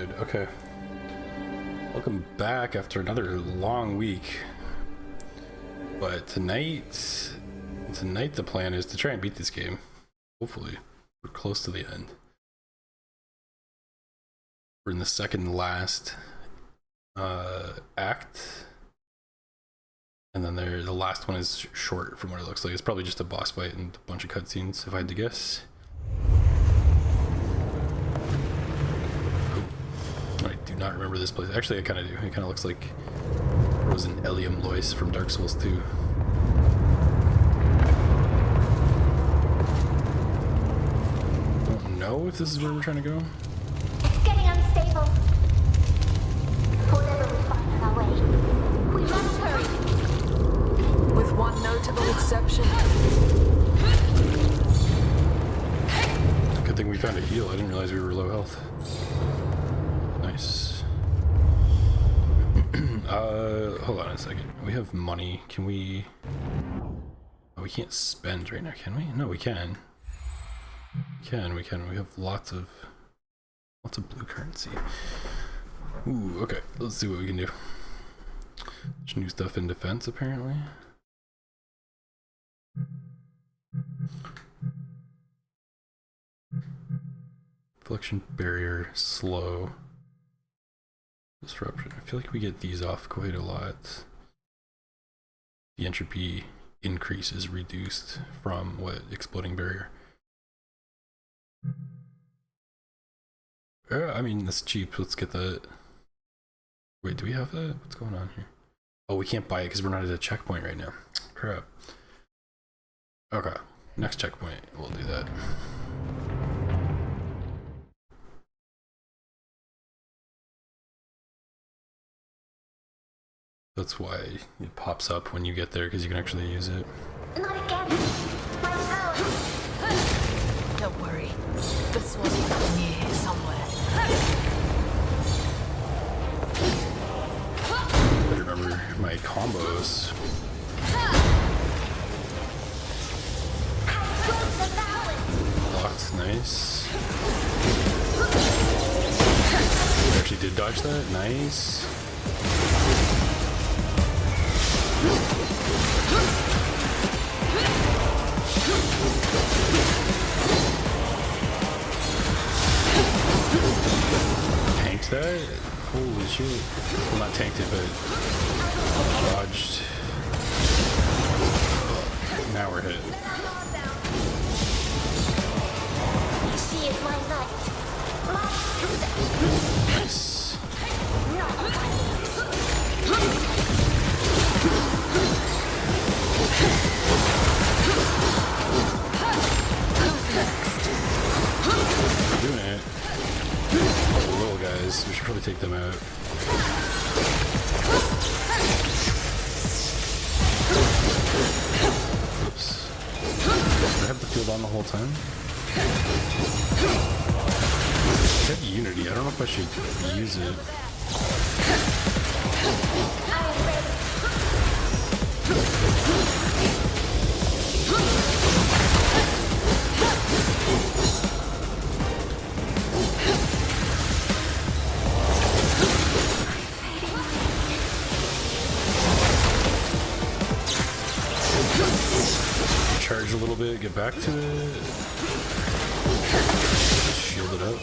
good. Okay. Welcome back after another long week. But tonight the plan is to try and beat this game. Hopefully. We're close to the end. We're in the second last act. And then the last one is short from what it looks like. It's probably just a boss fight and a bunch of cutscenes, if I had to guess. I do not remember this place. Actually, I kind of do. It kind of looks like Rosen Elium Lois from Dark Souls 2. I don't know if this is where we're trying to go. It's getting unstable. Whatever we find on our way, we must hurry. With one notable exception. Good thing we found a heal. I didn't realize we were low health. Nice. Hold on a second. We have money. Can we... Oh, we can't spend right now, can we? No, we can. We can. We have lots of blue currency. Ooh, okay. Let's see what we can do. There's new stuff in defense, apparently. Reflection barrier, slow. Disruption. I feel like we get these off quite a lot. The entropy increase is reduced from what? Exploding barrier. I mean, that's cheap. Let's get that. Wait, do we have that? What's going on here? Oh, we can't buy it because we're not at a checkpoint right now. Crap. Okay. Next checkpoint, we'll do that. That's why it pops up when you get there, because you can actually use it. Not again. My power. Don't worry. This wasn't near here somewhere. Better remember my combos. Locked, nice. We actually did dodge that, nice. Tanked that? Holy shit. Well, not tanked it, but dodged. Now we're hit. She is my knight. Nice. We're doing it. The little guys, we should probably take them out. Oops. Did I have the field on the whole time? I have Unity. I don't know if I should use it. Charge a little bit, get back to it. Shield it up.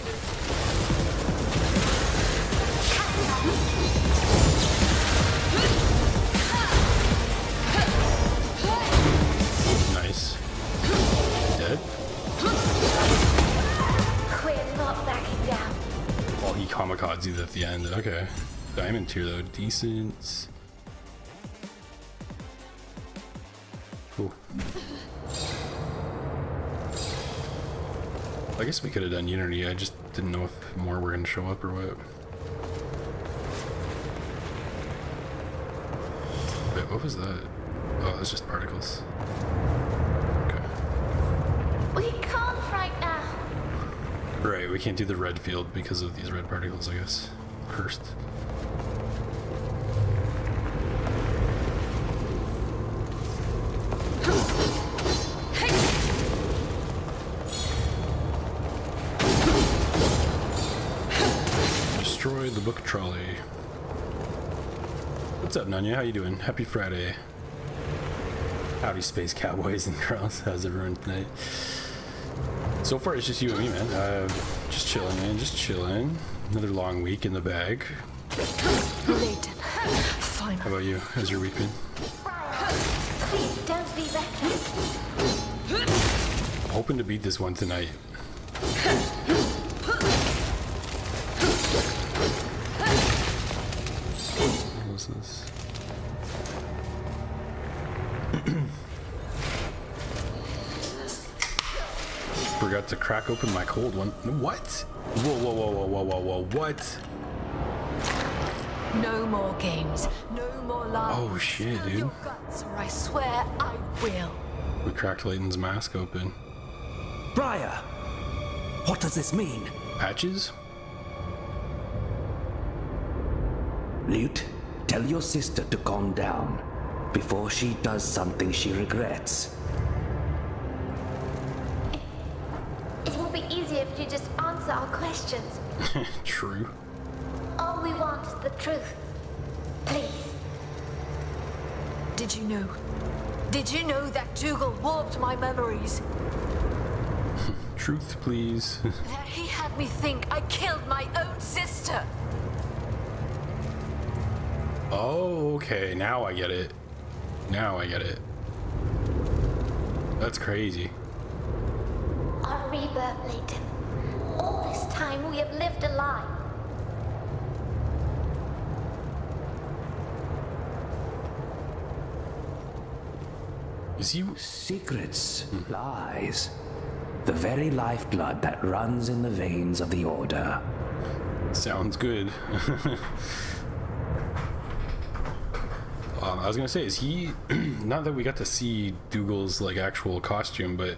Nice. Dead? We're not backing down. Oh, he kamikazed at the end. Okay. Diamond tier though, decent. Cool. I guess we could have done Unity, I just didn't know if more were going to show up or what. Wait, what was that? Oh, that's just particles. Okay. We can't right now. Right, we can't do the red field because of these red particles, I guess. Cursed. Destroy the book trolley. What's up, Nanya? How you doing? Happy Friday. Howdy, space cowboys and girls. How's everyone tonight? So far, it's just you and me, man. Just chilling, man. Just chilling. Another long week in the bag. Layton, fine. How about you? How's your week been? Please don't be reckless. I'm hoping to beat this one tonight. What was this? Forgot to crack open my cold one. What? Whoa, whoa, whoa, whoa, whoa, whoa, whoa, what? No more games. No more lies. Oh shit, Spill dude. your guts, or I swear I will. We cracked Layton's mask open. Briar, what does this mean? Patches? Lute, tell your sister to calm down before she does something she regrets. It will be easier if you just answer our questions. True. All we want is the truth. Please. Did you know? Did you know that Dougal warped my memories? Truth, please. That he had me think I killed my own sister? Oh, okay. Now I get it. Now I get it. That's crazy. Our rebirth, Layton. All this time we have lived a lie. Is he... Secrets, lies, the very lifeblood that runs in the veins of the Order. Sounds good. I was gonna say, is he... not that we got to see Dougal's, like, actual costume, but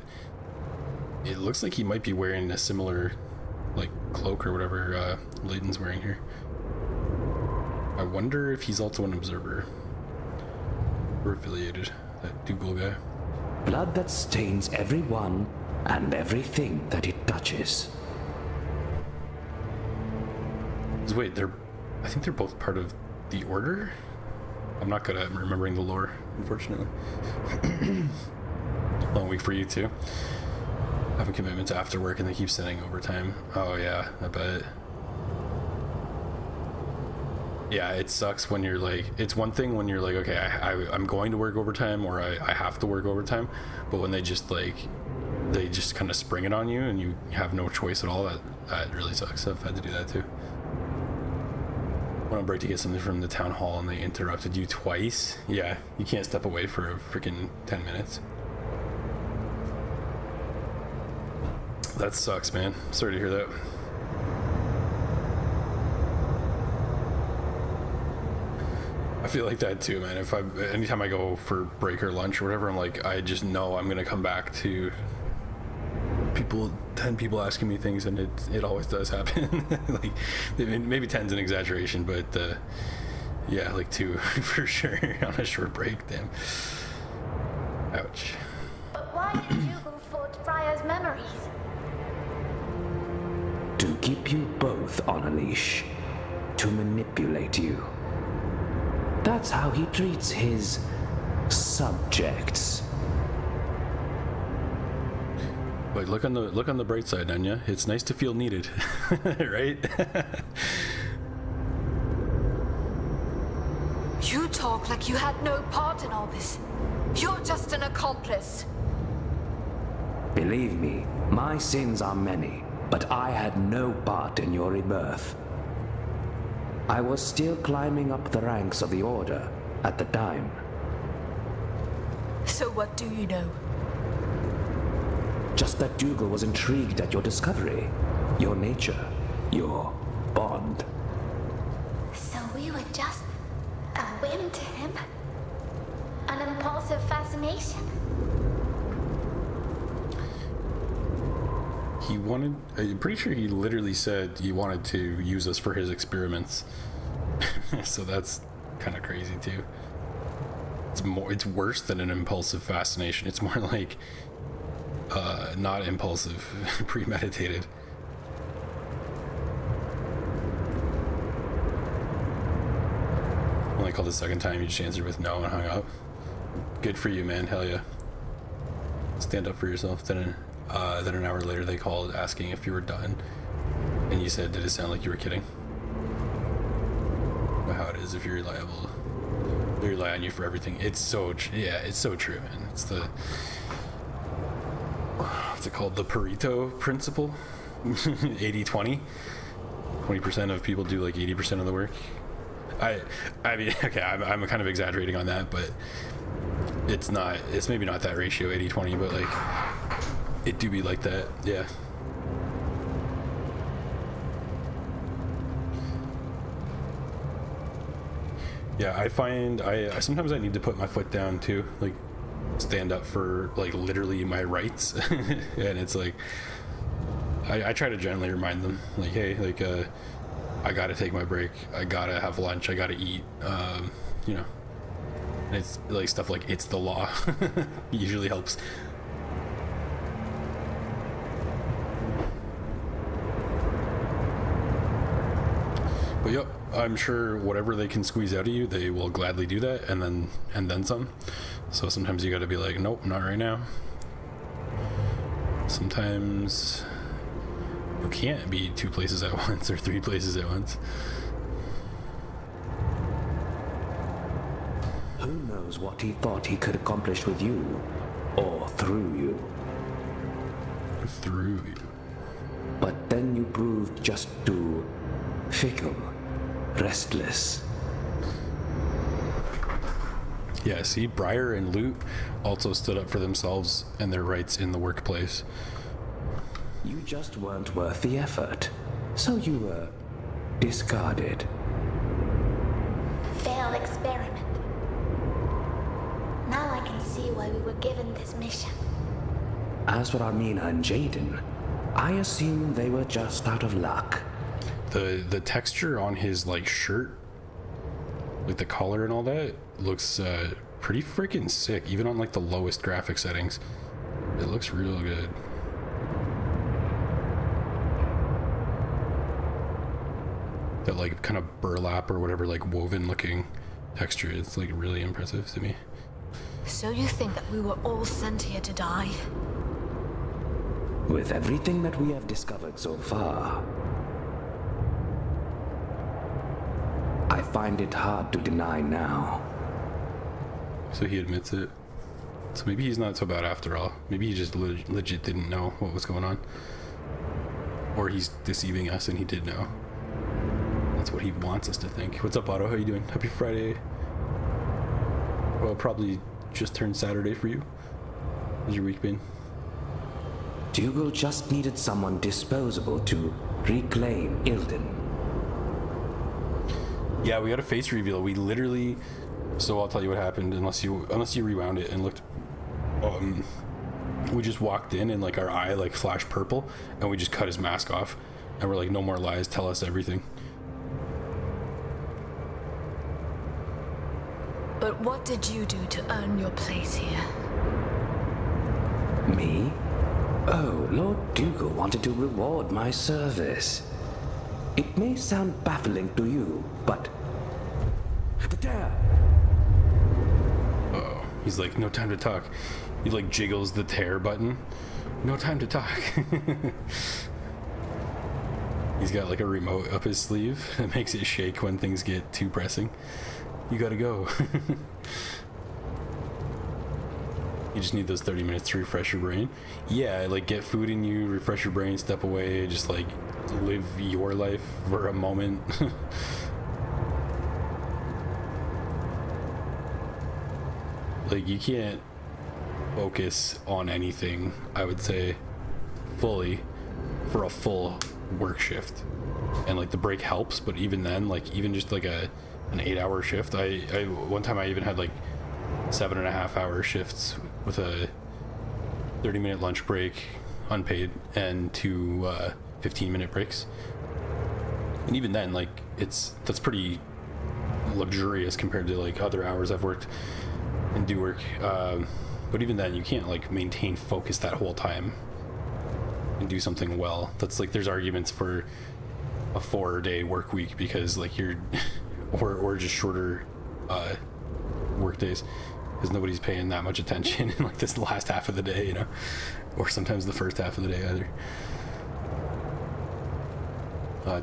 it looks like he might be wearing a similar, like, cloak or whatever Layton's wearing here. I wonder if he's also an observer. Or affiliated. That Dougal guy. Blood that stains everyone and everything that it touches. Wait, I think they're both part of the Order? I'm not good at remembering the lore, unfortunately. Long week for you too. Having commitments after work and they keep sending overtime. Oh yeah, I bet. Yeah, it sucks when you're like, it's one thing when you're like, okay, I'm going to work overtime or I have to work overtime, but when they just kind of spring it on you and you have no choice at all, that really sucks. I've had to do that too. Went on break to get something from the town hall and they interrupted you twice. Yeah, you can't step away for a freaking 10 minutes. That sucks, man. Sorry to hear that. I feel like that too, man. Anytime I go for break or lunch or whatever, I'm like, I just know I'm gonna come back to 10 people asking me things, and it always does happen. Like, maybe 10's an exaggeration, but yeah, like 2 for sure on a short break. Damn. Ouch. But why did Dougal forge Briar's memories? To keep you both on a leash. To manipulate you. That's how he treats his subjects. But look on the bright side, Anya. It's nice to feel needed, right? You talk like you had no part in all this. You're just an accomplice. Believe me, my sins are many, but I had no part in your rebirth. I was still climbing up the ranks of the Order at the time. So what do you know? Just that Dougal was intrigued at your discovery, your nature, your bond. So we were just a whim to him? An impulsive fascination? I'm pretty sure he literally said he wanted to use us for his experiments. So that's kind of crazy too. It's worse than an impulsive fascination. It's more like not impulsive, premeditated. I called the second time, you just answered with no and hung up. Good for you, man. Hell yeah. Stand up for yourself. Then an hour later they called asking if you were done, and you said, did it sound like you were kidding? How it is if you're reliable, they rely on you for everything. It's so it's so true, man. It's the, what's it called, the Pareto principle. 80-20. 20% of people do like 80% of the work. I mean, okay, I'm kind of exaggerating on that, but it's maybe not that ratio, 80-20, but like it do be like that. Yeah. Yeah, I find I sometimes I need to put my foot down too, like stand up for like literally my rights. And it's like I try to gently remind them, like, hey, like I gotta take my break, I gotta have lunch, I gotta eat, you know. And it's like stuff like it's the law. Usually helps. But yep, I'm sure whatever they can squeeze out of you, they will gladly do that, and then some. So sometimes you got to be like, nope, not right now. Sometimes you can't be 2 places at once or 3 places at once. Who knows what he thought he could accomplish with you, or through you. Through you. But then you proved just too fickle, restless. Yeah, see, Briar and Loot also stood up for themselves and their rights in the workplace. You just weren't worth the effort, so you were discarded. Failed experiment. Now I can see why we were given this mission. As for Armina and Jaden, I assume they were just out of luck. The texture on his like shirt, like the collar and all that, looks pretty freaking sick, even on like the lowest graphic settings. It looks real good. That like kind of burlap or whatever, like woven looking texture, it's like really impressive to me. So you think that we were all sent here to die? With everything that we have discovered so far, I find it hard to deny now. So he admits it. So maybe he's not so bad after all. Maybe he just legit didn't know what was going on. Or he's deceiving us and he did know. That's what he wants us to think. What's up, Otto? How you doing? Happy Friday. Well, probably just turned Saturday for you. How's your week been? Dougal just needed someone disposable to reclaim Ilden. Yeah, we got a face reveal. We literally, so I'll tell you what happened unless you rewound it and looked. We just walked in and like our eye like flashed purple and we just cut his mask off and we're like, no more lies, tell us everything. But what did you do to earn your place here? Me? Oh, Lord Dougal wanted to reward my service. It may sound baffling to you, but... The tear! Uh-oh. He's like, no time to talk. He like jiggles the tear button. No time to talk. He's got like a remote up his sleeve that makes it shake when things get too pressing. You gotta go. You just need those 30 minutes to refresh your brain. Yeah, like get food in you, refresh your brain, step away, just like live your life for a moment. Like you can't focus on anything, I would say, fully for a full work shift. And like the break helps, but even then, like even just like an 8-hour shift, I one time I even had like 7.5-hour shifts with a 30-minute lunch break, unpaid, and 2 15-minute breaks. And even then, like that's pretty luxurious compared to like other hours I've worked and do work. But even then, you can't like maintain focus that whole time and do something well. That's like there's arguments for a 4-day work week because like you're or just shorter work days, because nobody's paying that much attention in like this last half of the day, you know, or sometimes the first half of the day either.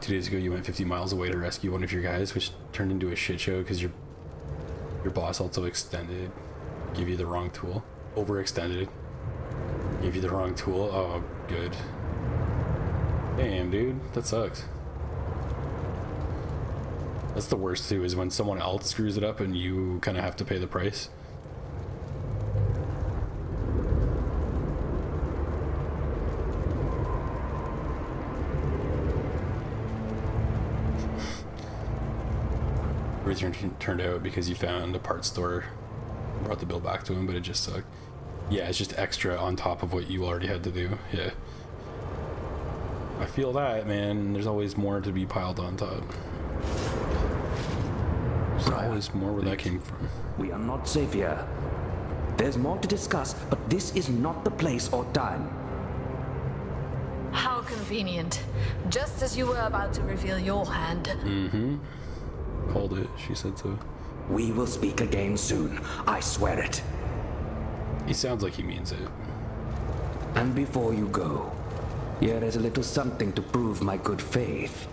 2 days ago, you went 50 miles away to rescue one of your guys, which turned into a shit show because your boss also extended, gave you the wrong tool, overextended, gave you the wrong tool. Oh, good. Damn, dude, that sucks. That's the worst too, is when someone else screws it up and you kind of have to pay the price. Everything turned out because you found a parts store, brought the bill back to him, but it just sucked. Yeah, it's just extra on top of what you already had to do. Yeah. I feel that, man. There's always more to be piled on top. There's always more where that came from. We are not safe here. There's more to discuss, but this is not the place or time. How convenient. Just as you were about to reveal your hand. Mm-hmm. Called it. She said so. We will speak again soon. I swear it. He sounds like he means it. And before you go, here is a little something to prove my good faith.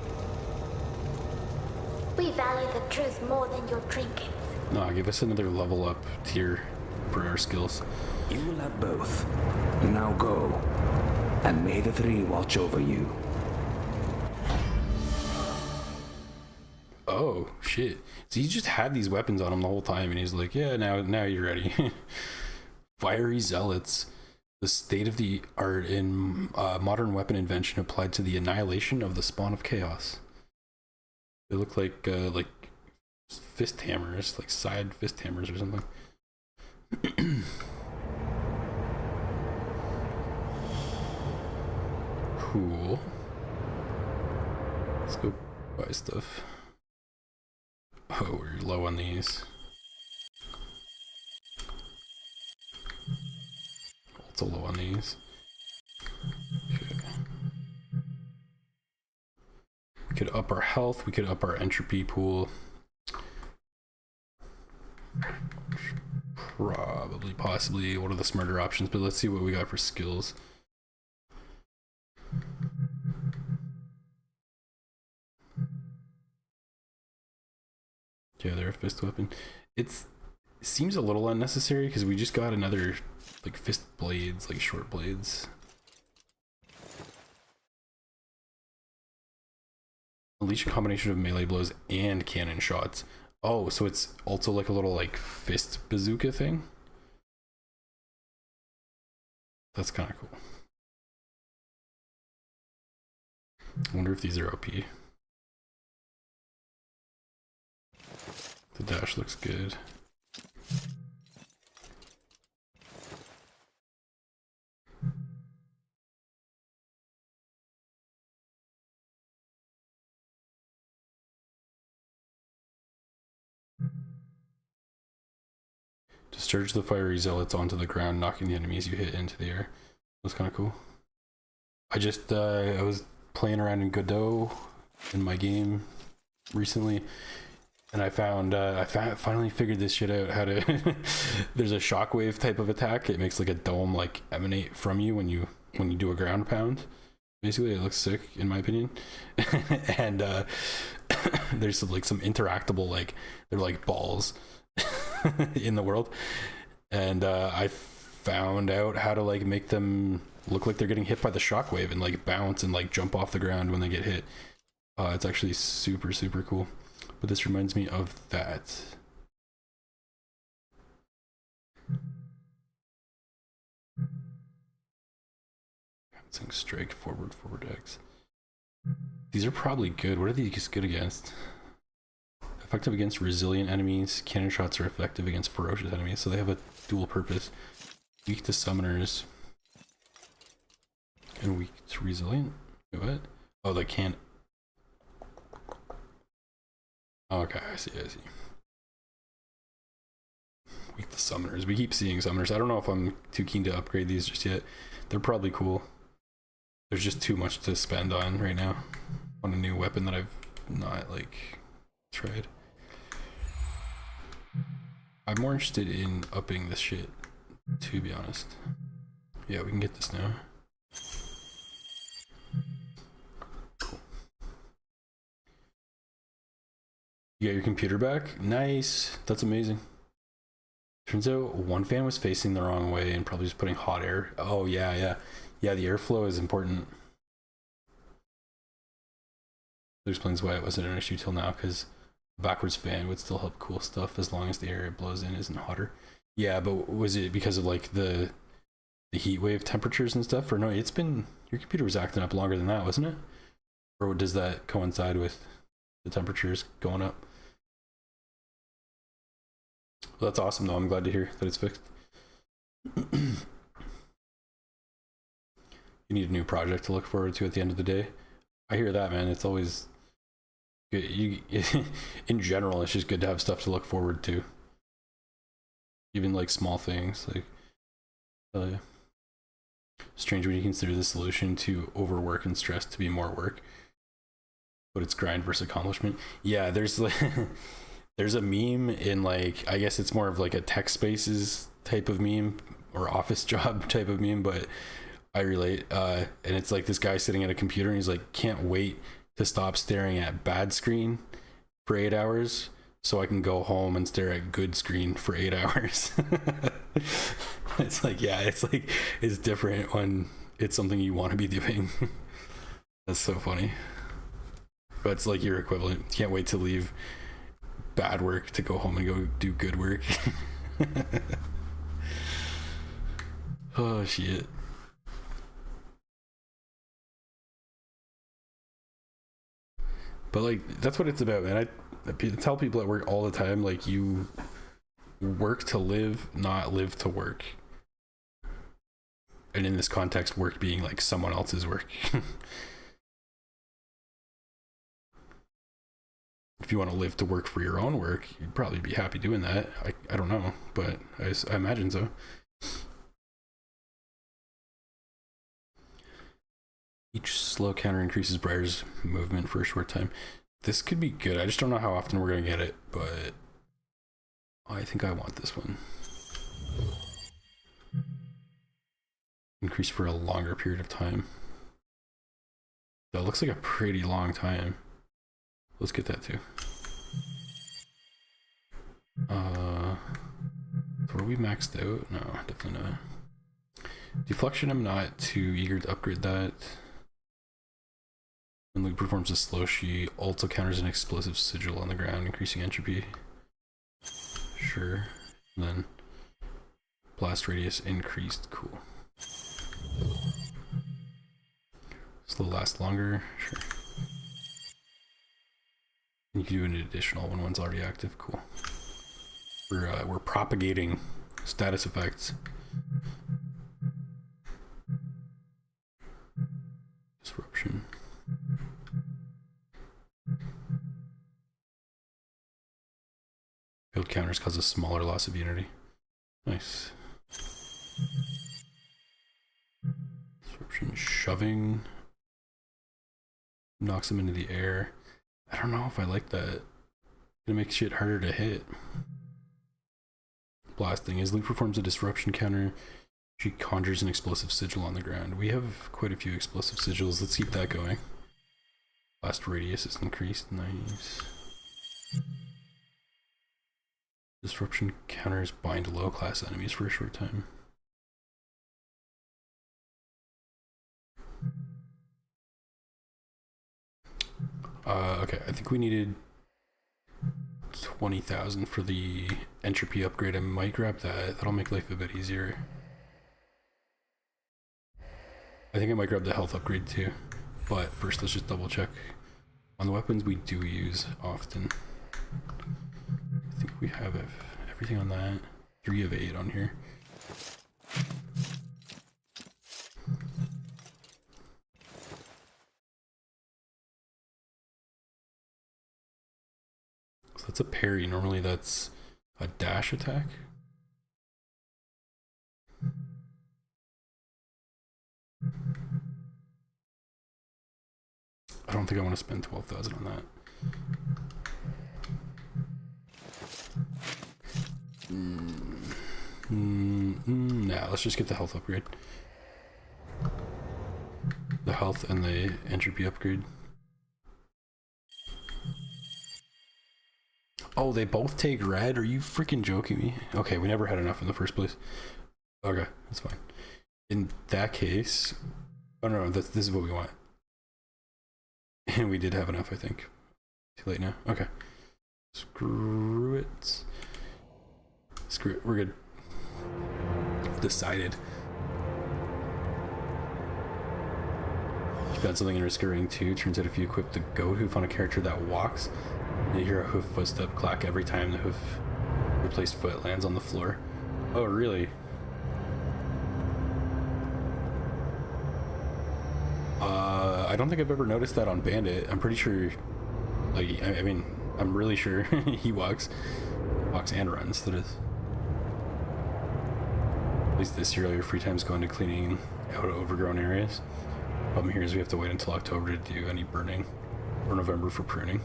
We value the truth more than your trinkets. No, give us another level up tier for our skills. You will have both. Now go. And may the three watch over you. Oh, shit. So he just had these weapons on him the whole time, and he's like, yeah, now you're ready. Fiery zealots. The state-of-the-art in modern weapon invention applied to the annihilation of the spawn of chaos. They look like fist hammers, like side fist hammers or something. Cool. Let's go buy stuff. Oh, we're low on these. Also low on these. Okay. We could up our health, we could up our entropy pool. Probably, possibly one of the smarter options, but let's see what we got for skills. Yeah, they're a fist weapon. It seems a little unnecessary because we just got another like fist blades, like short blades. Unleash a combination of melee blows and cannon shots. Oh, so it's also like a little like fist bazooka thing? That's kind of cool. I wonder if these are OP. The dash looks good. Discharge the fiery zealots onto the ground, knocking the enemies you hit into the air. That's kind of cool. I just I was playing around in Godot in my game recently, and I finally figured this shit out. How to there's a shockwave type of attack. It makes like a dome like emanate from you when you do a ground pound. Basically, it looks sick in my opinion. And there's some interactable, like they're like balls in the world, and I found out how to like make them look like they're getting hit by the shockwave and like bounce and like jump off the ground when they get hit. It's actually super cool. But this reminds me of that. Bouncing strike, forward X. These are probably good. What are these good against? Effective against resilient enemies. Cannon shots are effective against ferocious enemies, so they have a dual purpose. Weak to summoners. And weak to resilient? Wait, what? Oh, they can't. Okay, I see. Weak to summoners. We keep seeing summoners. I don't know if I'm too keen to upgrade these just yet. They're probably cool. There's just too much to spend on right now on a new weapon that I've not like tried. I'm more interested in upping this shit, to be honest. Yeah, we can get this now. Cool. You got your computer back? Nice. That's amazing. Turns out one fan was facing the wrong way and probably just putting hot air. Oh, yeah. Yeah, the airflow is important. That explains why it wasn't an issue till now, because backwards fan would still help cool stuff as long as the air it blows in isn't hotter. Yeah, but was it because of like the heat wave temperatures and stuff? Or no, it's been, your computer was acting up longer than that, wasn't it? Or does that coincide with the temperatures going up? Well, that's awesome though. I'm glad to hear that it's fixed. You need a new project to look forward to at the end of the day. I hear that, man. It's always good. In general, it's just good to have stuff to look forward to. Even like small things, like strange when you consider the solution to overwork and stress to be more work, but it's grind versus accomplishment. Yeah, there's like there's a meme in like, I guess it's more of like a tech spaces type of meme or office job type of meme, but I relate. And it's like this guy sitting at a computer and he's like, can't wait to stop staring at bad screen for 8 hours so I can go home and stare at good screen for 8 hours. It's like, yeah, it's like, it's different when it's something you want to be doing. That's so funny. But it's like your equivalent. Can't wait to leave bad work to go home and go do good work. Oh shit. But like, that's what it's about, man. I tell people at work all the time, like, you work to live, not live to work. And in this context, work being like someone else's work. If you want to live to work for your own work, you'd probably be happy doing that. I don't know, but I imagine so. Each slow counter increases Briar's movement for a short time. This could be good. I just don't know how often we're going to get it, but I think I want this one. Increase for a longer period of time. That looks like a pretty long time. Let's get that too. So are we maxed out? No, definitely not. Deflection, I'm not too eager to upgrade that. When Luke performs a slow, she also counters an explosive sigil on the ground, increasing entropy. Sure. And then blast radius increased. Cool. Slow lasts longer. Sure. And you can do an additional when one's already active. Cool. We're propagating status effects. Disruption. Field counters cause a smaller loss of unity. Nice. Disruption, shoving. Knocks them into the air. I don't know if I like that. Gonna make shit harder to hit. Blasting. As Luke performs a disruption counter, she conjures an explosive sigil on the ground. We have quite a few explosive sigils. Let's keep that going. Blast radius is increased. Nice. Disruption counters bind low class enemies for a short time. Okay, I think we needed 20,000 for the entropy upgrade. I might grab that. That'll make life a bit easier. I think I might grab the health upgrade too. But first, let's just double check on the weapons we do use often. I think we have everything on that. 3 of 8 on here. So that's a parry. Normally that's a dash attack. I don't think I want to spend 12,000 on that. Nah, let's just get the health upgrade. The health and the entropy upgrade. Oh, they both take red? Are you freaking joking me? Okay, we never had enough in the first place. Okay, that's fine. In that case... Oh no, this is what we want. And we did have enough, I think. Too late now? Okay. Screw it. Screw it, we're good. Decided. You found something in Risk of Ring 2. Turns out if you equip the goat hoof on a character that walks, you hear a hoof footstep clack every time the hoof replaced foot lands on the floor. Oh, really? I don't think I've ever noticed that on Bandit. I'm pretty sure, like, I mean, I'm really sure he walks and runs, that is. At least this year, all your free time's going to cleaning out overgrown areas. Problem here is we have to wait until October to do any burning, or November for pruning.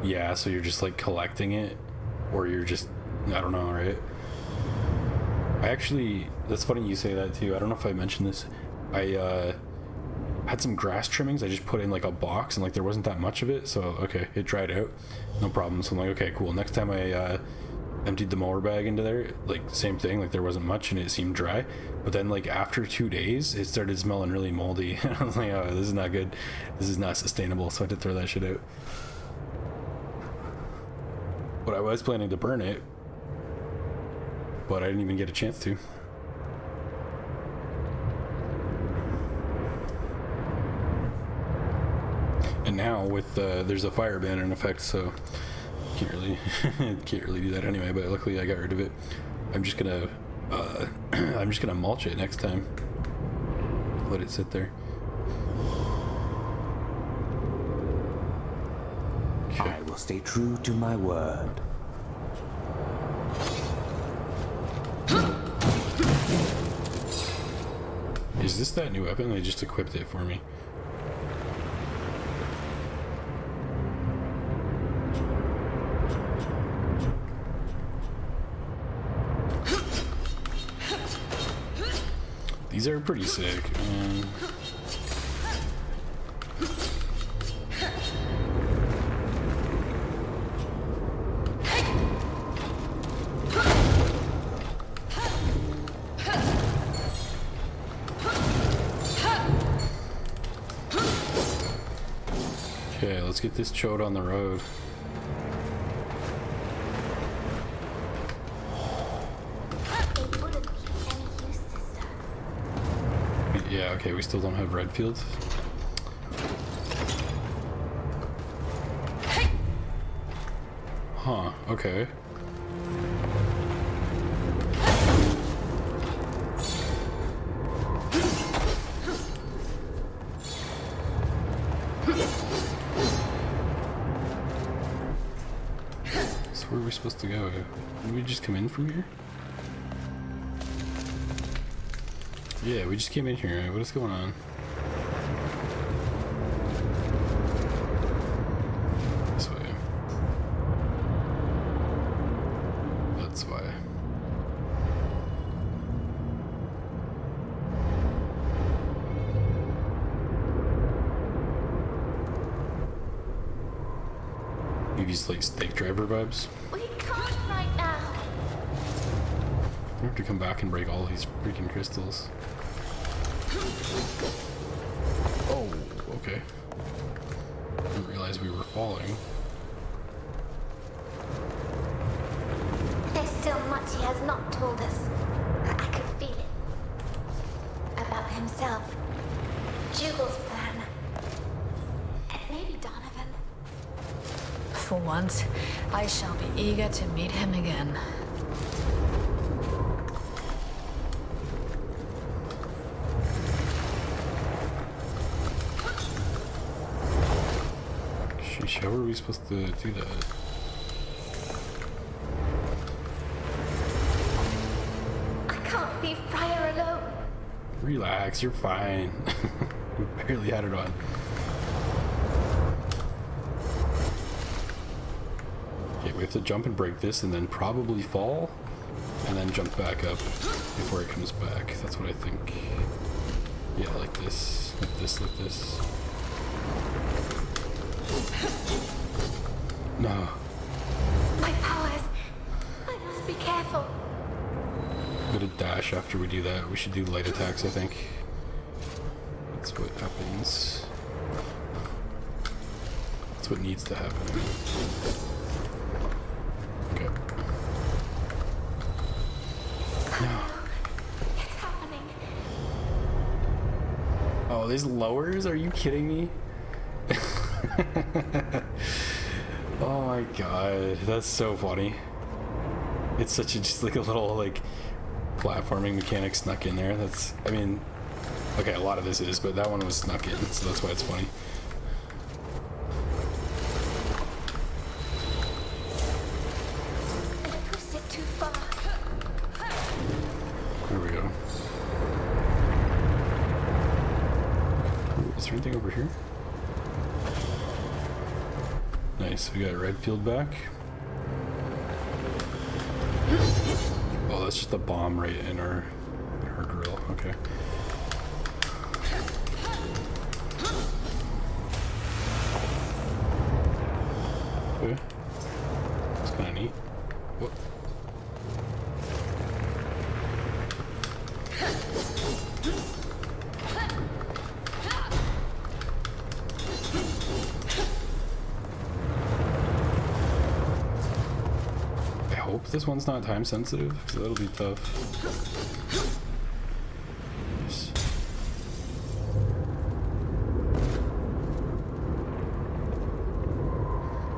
Yeah, so you're just like collecting it, or you're just, I don't know, right? I actually, that's funny you say that too. I don't know if I mentioned this. I had some grass trimmings I just put in like a box, and like there wasn't that much of it, so okay, it dried out, no problem. So I'm like, okay, cool. Next time I emptied the mower bag into there, like same thing, like there wasn't much and it seemed dry, but then like after 2 days it started smelling really moldy. I was like, oh, this is not good, this is not sustainable, so I had to throw that shit out. But I was planning to burn it, but I didn't even get a chance to. And now with there's a fire ban in effect, so can't really do that anyway. But luckily I got rid of it. I'm just gonna mulch it next time. Let it sit there. Okay. I will stay true to my word. Is this that new weapon? They just equipped it for me. These are pretty sick. Okay, let's get this chode on the road. Yeah, okay, we still don't have red fields. Huh, okay. So where are we supposed to go? Did we just come in from here? Yeah, we just came in here. What is going on? This way. That's why. Maybe it's like steak driver vibes. We can't right now. We have to come back and break all these freaking crystals. Oh, okay. Didn't realize we were falling. There's still much he has not told us. I could feel it. About himself. Jugal's plan. And maybe Donovan. For once, I shall be eager to meet him again. How are we supposed to do that? I can't leave Friar alone. Relax, you're fine. We barely had it on. Okay, we have to jump and break this and then probably fall and then jump back up before it comes back. That's what I think. Yeah, like this, like this, like this. No. My powers. I must be careful. I'm gonna dash after we do that. We should do light attacks, I think. That's what happens. That's what needs to happen. Okay. No. It's happening. Oh, these lowers? Are you kidding me? Oh my god, that's so funny. It's such a just like a little like platforming mechanic snuck in there. That's, I mean, okay, a lot of this is, but that one was snuck in, so that's why it's funny. I pushed it too far. There we go. Ooh, is there anything over here? Nice, we got Redfield back. Oh, that's just a bomb right in our grill. Okay. Okay. That's kind of neat. Whoop. I hope this one's not time sensitive, because that'll be tough.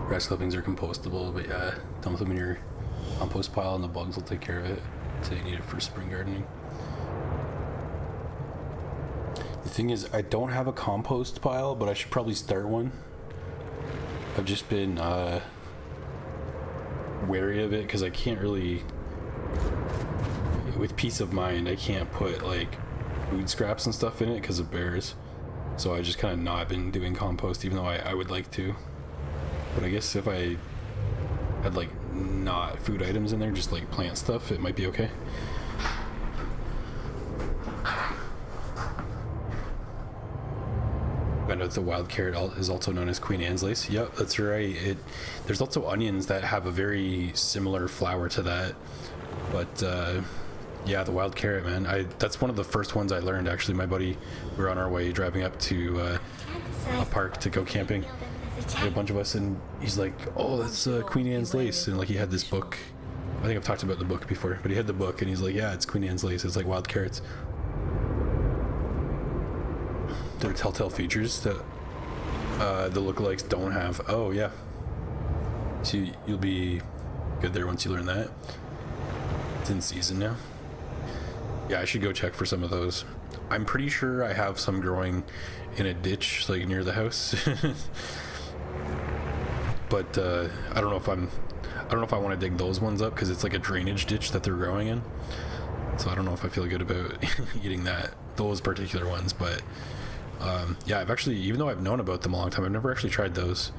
Grass clippings are compostable, but yeah, dump them in your compost pile and the bugs will take care of it. So you need it for spring gardening. The thing is, I don't have a compost pile, but I should probably start one. I've just been wary of it because I can't really, with peace of mind, I can't put like food scraps and stuff in it because of bears. So I just kind of not been doing compost, even though I would like to. But I guess if I had like not food items in there, just like plant stuff, it might be okay. Found out the wild carrot is also known as Queen Anne's lace. Yep, that's right. There's also onions that have a very similar flower to that. But yeah, the wild carrot, man. That's one of the first ones I learned. Actually, my buddy, we were on our way driving up to a park to go camping. A bunch of us, and he's like, "Oh, that's Queen Anne's lace," and like he had this book. I think I've talked about the book before, but he had the book, and he's like, "Yeah, it's Queen Anne's lace. It's like wild carrots." There are telltale features that the lookalikes don't have. Oh yeah, so you'll be good there once you learn that. It's in season now. Yeah, I should go check for some of those. I'm pretty sure I have some growing in a ditch like near the house. But I don't know if I want to dig those ones up because it's like a drainage ditch that they're growing in. So I don't know if I feel good about eating those particular ones. But yeah, I've actually, even though I've known about them a long time, I've never actually tried those.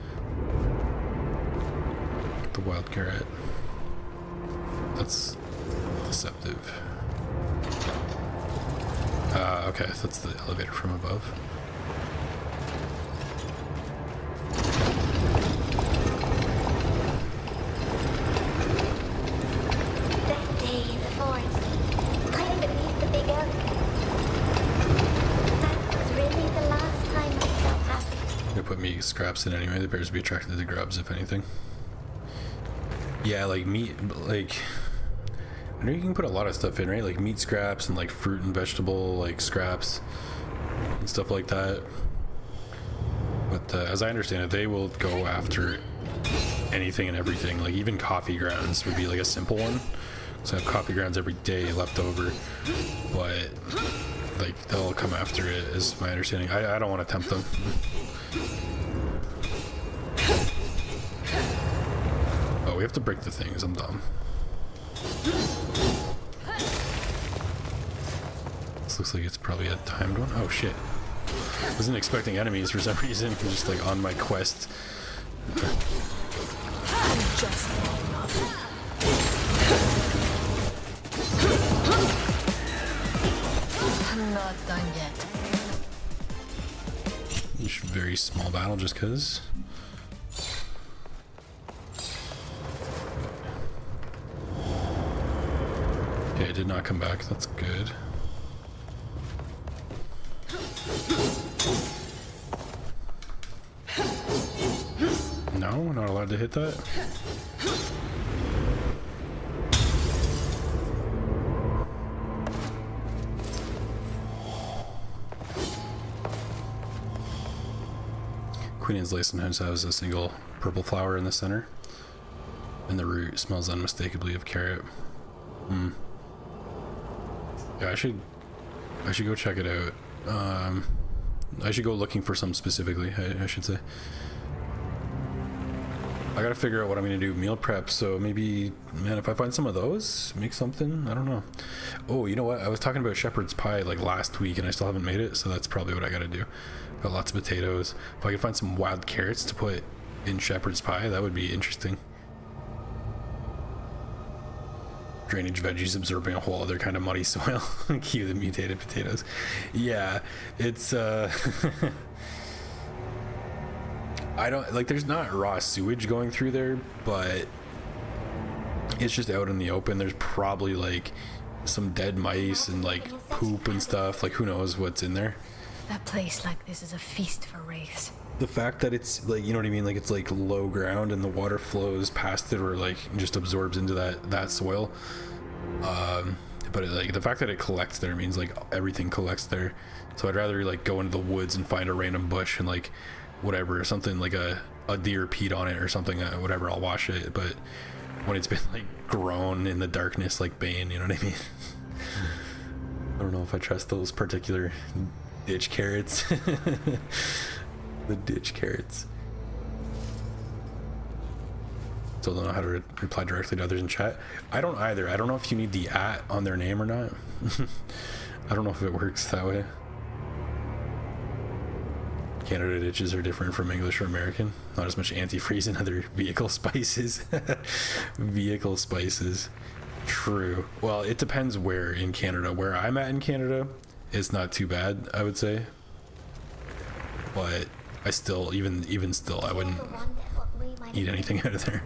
The wild carrot. That's deceptive. Okay, that's the elevator from above. That day in the forest, hiding beneath the big oak. That was really the last time I felt happy. They put meat scraps in anyway. The bears would be attracted to grubs, if anything. Yeah, like meat, like I know you can put a lot of stuff in, right? Like meat scraps and like fruit and vegetable like scraps and stuff like that. But as I understand it, they will go after anything and everything. Like even coffee grounds would be like a simple one. So I have coffee grounds every day left over, but like they'll come after it, is my understanding. I don't want to tempt them. Oh, we have to break the things. I'm dumb. This looks like it's probably a timed one. Oh shit. Wasn't expecting enemies for some reason. I'm just like on my quest. I'm just not done yet. Just very small battle, just cause. Okay, it did not come back. That's good. No, not allowed to hit that. Queen Anne's lace sometimes has a single purple flower in the center, and the root smells unmistakably of carrot. Yeah, I should go check it out. I should go looking for some specifically, I should say. I gotta figure out what I'm gonna do meal prep, so maybe, man, if I find some of those, make something, I don't know. Oh, you know what, I was talking about shepherd's pie like last week and I still haven't made it, so that's probably what I gotta do. Got lots of potatoes. If I could find some wild carrots to put in shepherd's pie, that would be interesting. Drainage veggies absorbing a whole other kind of muddy soil. Cue the mutated potatoes. Yeah, it's I don't like, there's not raw sewage going through there, but it's just out in the open. There's probably like some dead mice and like poop and stuff. Like, who knows what's in there. A place like this is a feast for wraiths. The fact that it's like, you know what I mean, like it's like low ground and the water flows past it, or like just absorbs into that soil. But like the fact that it collects there means like everything collects there. So I'd rather like go into the woods and find a random bush and like whatever, something like a deer peed on it or something, whatever, I'll wash it. But when it's been like grown in the darkness like Bane, you know what I mean? I don't know if I trust those particular ditch carrots. The ditch carrots. Still don't know how to reply directly to others in chat. I don't either. I don't know if you need the @ on their name or not. I don't know if it works that way. Canada ditches are different from English or American. Not as much antifreeze and other vehicle spices. Vehicle spices. True. Well, it depends where in Canada. Where I'm at in Canada, it's not too bad, I would say. But I still, even still, I wouldn't eat anything out of there.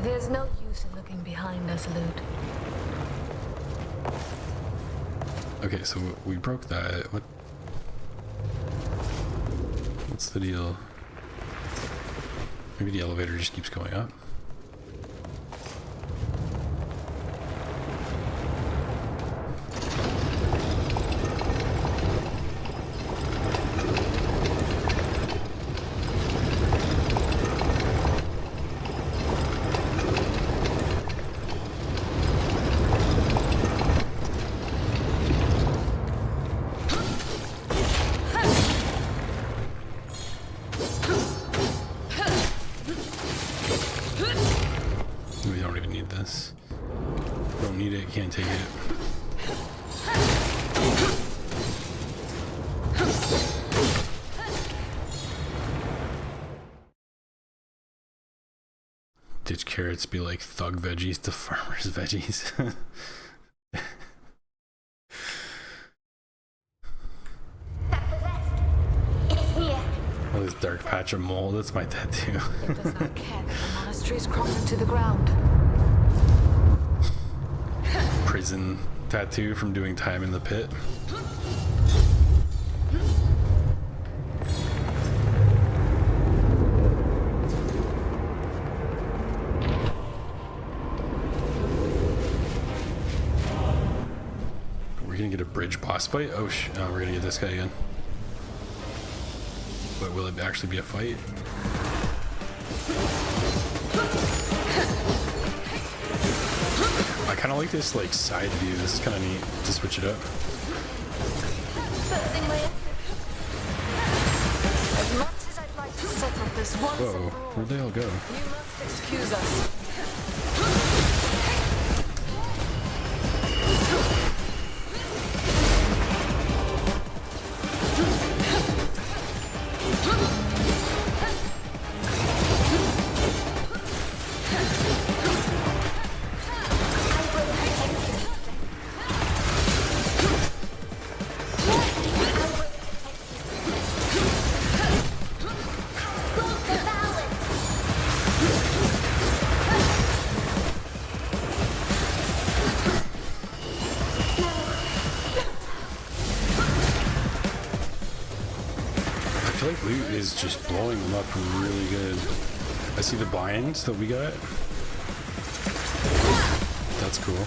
There's no use in looking behind us, Lute. Okay, so we broke that. What's the deal? Maybe the elevator just keeps going up. We don't even need this. Don't need it, can't take it. Ditch carrots be like thug veggies to farmers veggies. Oh, this dark patch of mold, that's my tattoo. It does not care that the monastery is crumbling to the ground. Prison tattoo from doing time in the pit. We're gonna get a bridge boss fight? Oh, no, we're gonna get this guy again. But will it actually be a fight? I kind of like this like side view. This is kind of neat to switch it up. As much as I'd like to settle this once and Whoa, for all, where'd they all go? you must excuse us. I feel like loot is just blowing them up really good. I see the binds that we got. That's cool.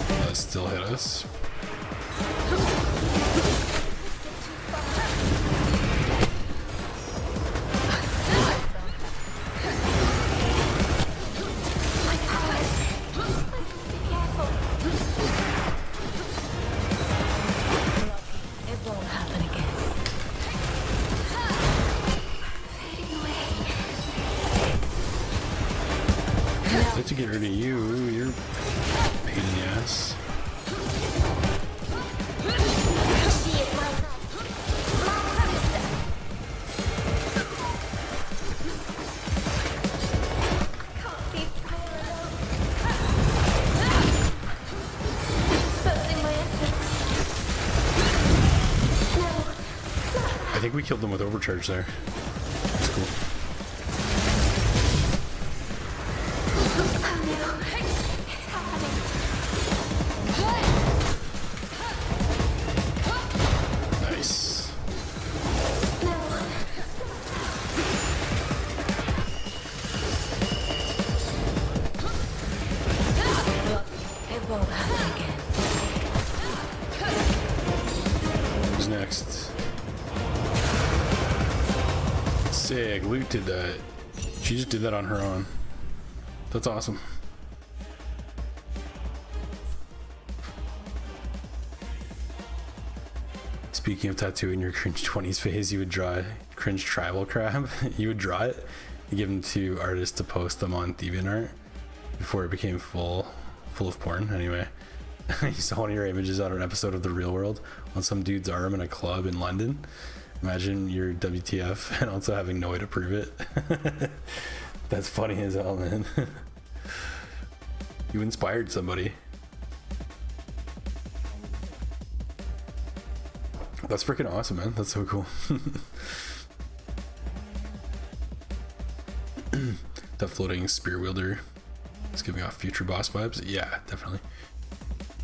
That still hit us. To get rid of you, you're a pain in the ass. She is my love, my sister. Can't be fire alone. Exposing my essence. No. I think we killed them with overcharge there. That's cool. Nice. It won't happen again. Who's next? Sick. Luke did that. She just did that on her own. That's awesome. Speaking of tattooing your cringe 20s face, you would draw cringe tribal crab. You would draw it, you give them to artists to post them on DeviantArt before it became full of porn. Anyway, you saw one of your images on an episode of The Real World on some dude's arm in a club in London. Imagine your WTF and also having no way to prove it. That's funny as hell, man. You inspired somebody. That's freaking awesome, man. That's so cool. That floating spear wielder is giving off future boss vibes. Yeah, definitely.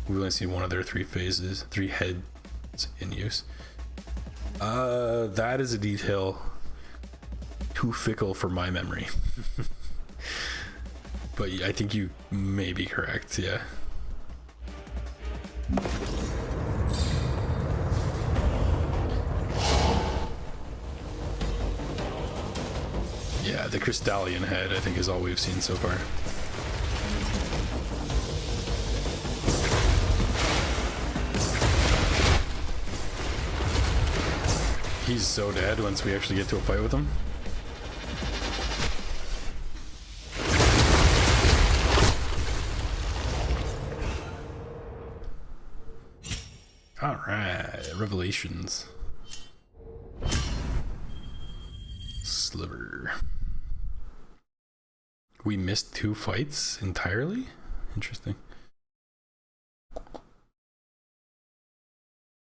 We've only seen one of their three heads in use. That is a detail too fickle for my memory. But I think you may be correct, yeah. Yeah, the Crystallian head, I think, is all we've seen so far. He's so dead once we actually get to a fight with him. Alright, Revelations. Sliver. We missed 2 fights entirely? Interesting.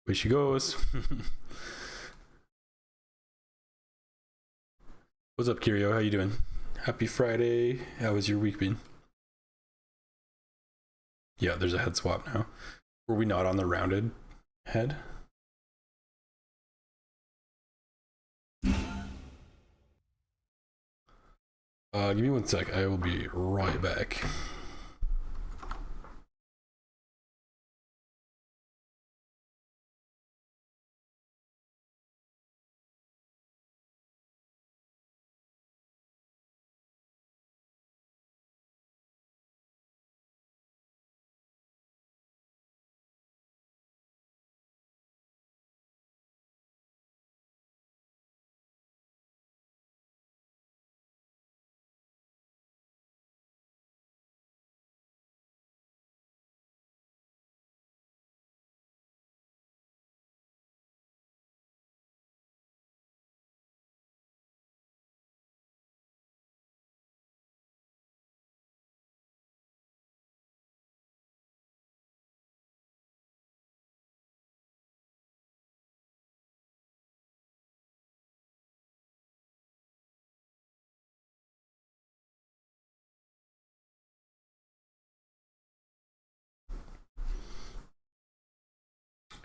Way she goes. What's up, Kirio? How you doing? Happy Friday. How was your week been? Yeah, there's a head swap now. Were we not on the rounded head? Give me 1 sec. I will be right back.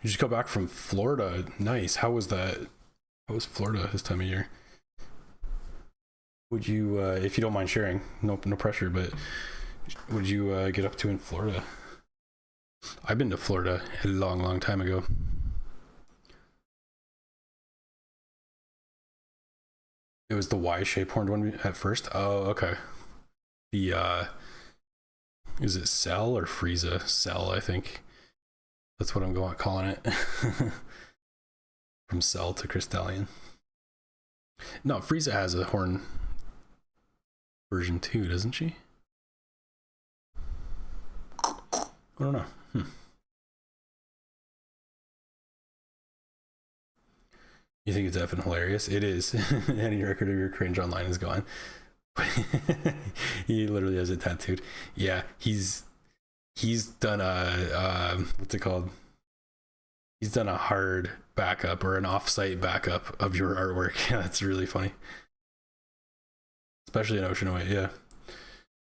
You just got back from Florida. Nice. How was that? How was Florida this time of year? Would you, if you don't mind sharing, no pressure, but would you get up to in Florida? I've been to Florida a long time ago. It was the Y-shaped horned one at first. Oh, okay. The is it Cell or Frieza? Cell, I think. That's what I'm calling it. From Cell to Crystallian. No, Frieza has a horn version too, doesn't she? I don't know. You think it's effing hilarious? It is. Any record of your cringe online is gone. He literally has it tattooed. Yeah, he's done a what's it called? He's done a hard backup or an off-site backup of your artwork. Yeah, that's really funny. Especially in Ocean Away, yeah.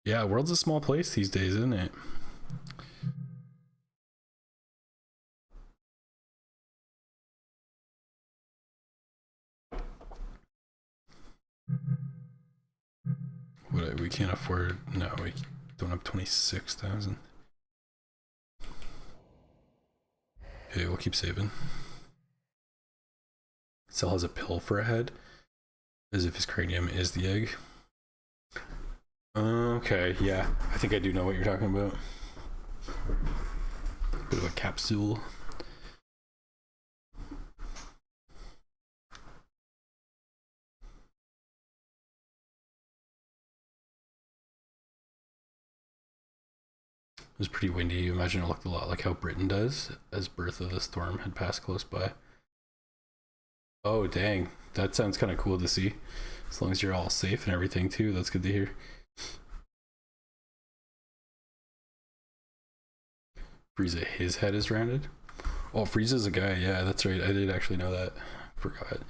Yeah, world's a small place these days, isn't it? What, we can't afford, no, we don't have 26,000. Okay, we'll keep saving. Cell has a pill for a head, as if his cranium is the egg. Okay, yeah, I think I do know what you're talking about. Bit of a capsule. It was pretty windy. You imagine it looked a lot like how Britain does, as Birth of the Storm had passed close by. Oh, dang. That sounds kind of cool to see. As long as you're all safe and everything, too. That's good to hear. Frieza, his head is rounded? Oh, Frieza's a guy. Yeah, that's right. I did actually know that. Forgot.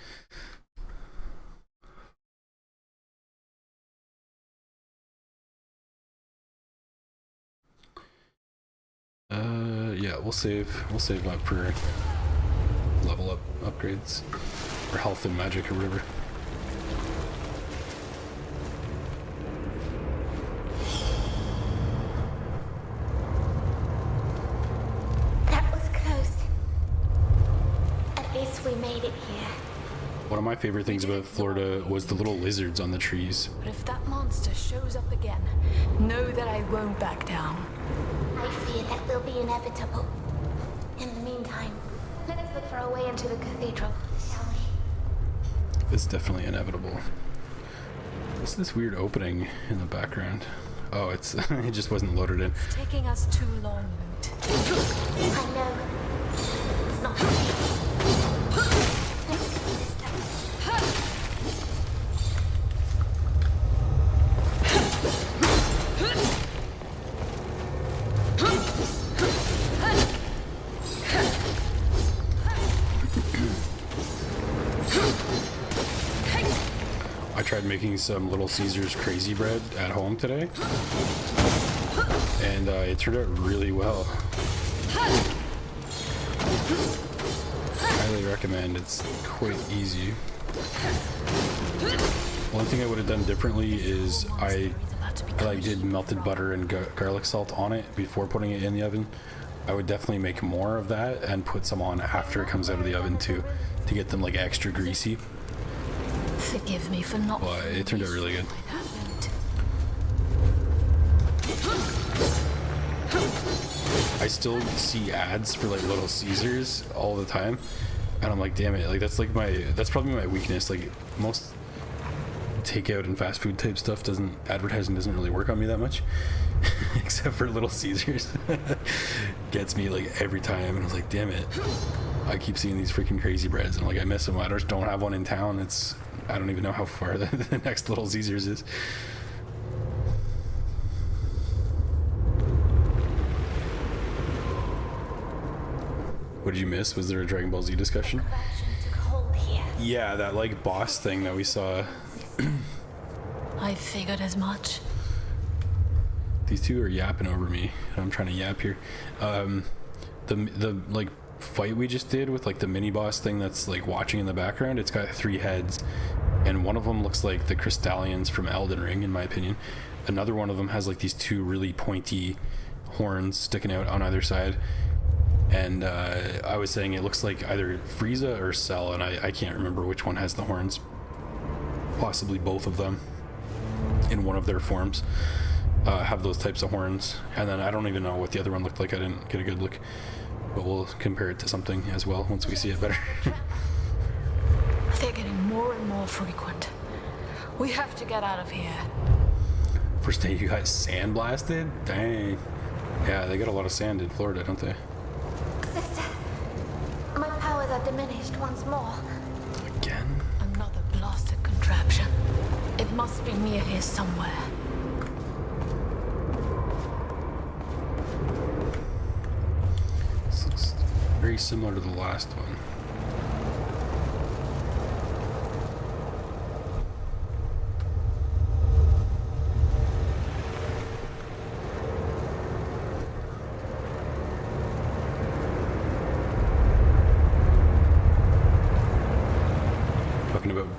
Yeah, we'll save up for level up upgrades or health and magic or whatever. That was close. At least we made it here. One of my favorite things about Florida was the little lizards on the trees. But if that monster shows up again, know that I won't back down. I fear that will be inevitable. In the meantime, let us look for a way into the cathedral, shall we? It's definitely inevitable. What's this weird opening in the background? Oh, it's it just wasn't loaded in. It's taking us too long, Loot. I know. It's not. I tried making some Little Caesars crazy bread at home today, and it turned out really well. Highly recommend. It's quite easy. One thing I would have done differently is I did melted butter and garlic salt on it before putting it in the oven. I would definitely make more of that and put some on after it comes out of the oven too, to get them like extra greasy. Forgive me for not. But it turned out really good. I still see ads for like Little Caesars all the time, and I'm like, damn it, like that's probably my weakness. Like most takeout and fast food type stuff advertising doesn't really work on me that much. Except for Little Caesars. Gets me like every time, and I was like, damn it, I keep seeing these freaking crazy breads, and like I miss them. I just don't have one in town. I don't even know how far the next Little Caesars is. What did you miss? Was there a Dragon Ball Z discussion? Took hold here. Yeah, that like boss thing that we saw. I figured as much. These two are yapping over me, and I'm trying to yap here. The like fight we just did with like the mini boss thing that's like watching in the background, it's got 3 heads, and one of them looks like the Crystallians from Elden Ring, in my opinion. Another one of them has like these 2 really pointy horns sticking out on either side, and I was saying it looks like either Frieza or Cell, and I can't remember which one has the horns. Possibly both of them in one of their forms have those types of horns, and then I don't even know what the other one looked like. I didn't get a good look, but we'll compare it to something as well once we see it better. They're getting more and more frequent. We have to get out of here. First day you got sandblasted? Dang. Yeah, they got a lot of sand in Florida, don't they? Sister, my powers are diminished once more. Again? Another blasted contraption. It must be near here somewhere. This looks very similar to the last one.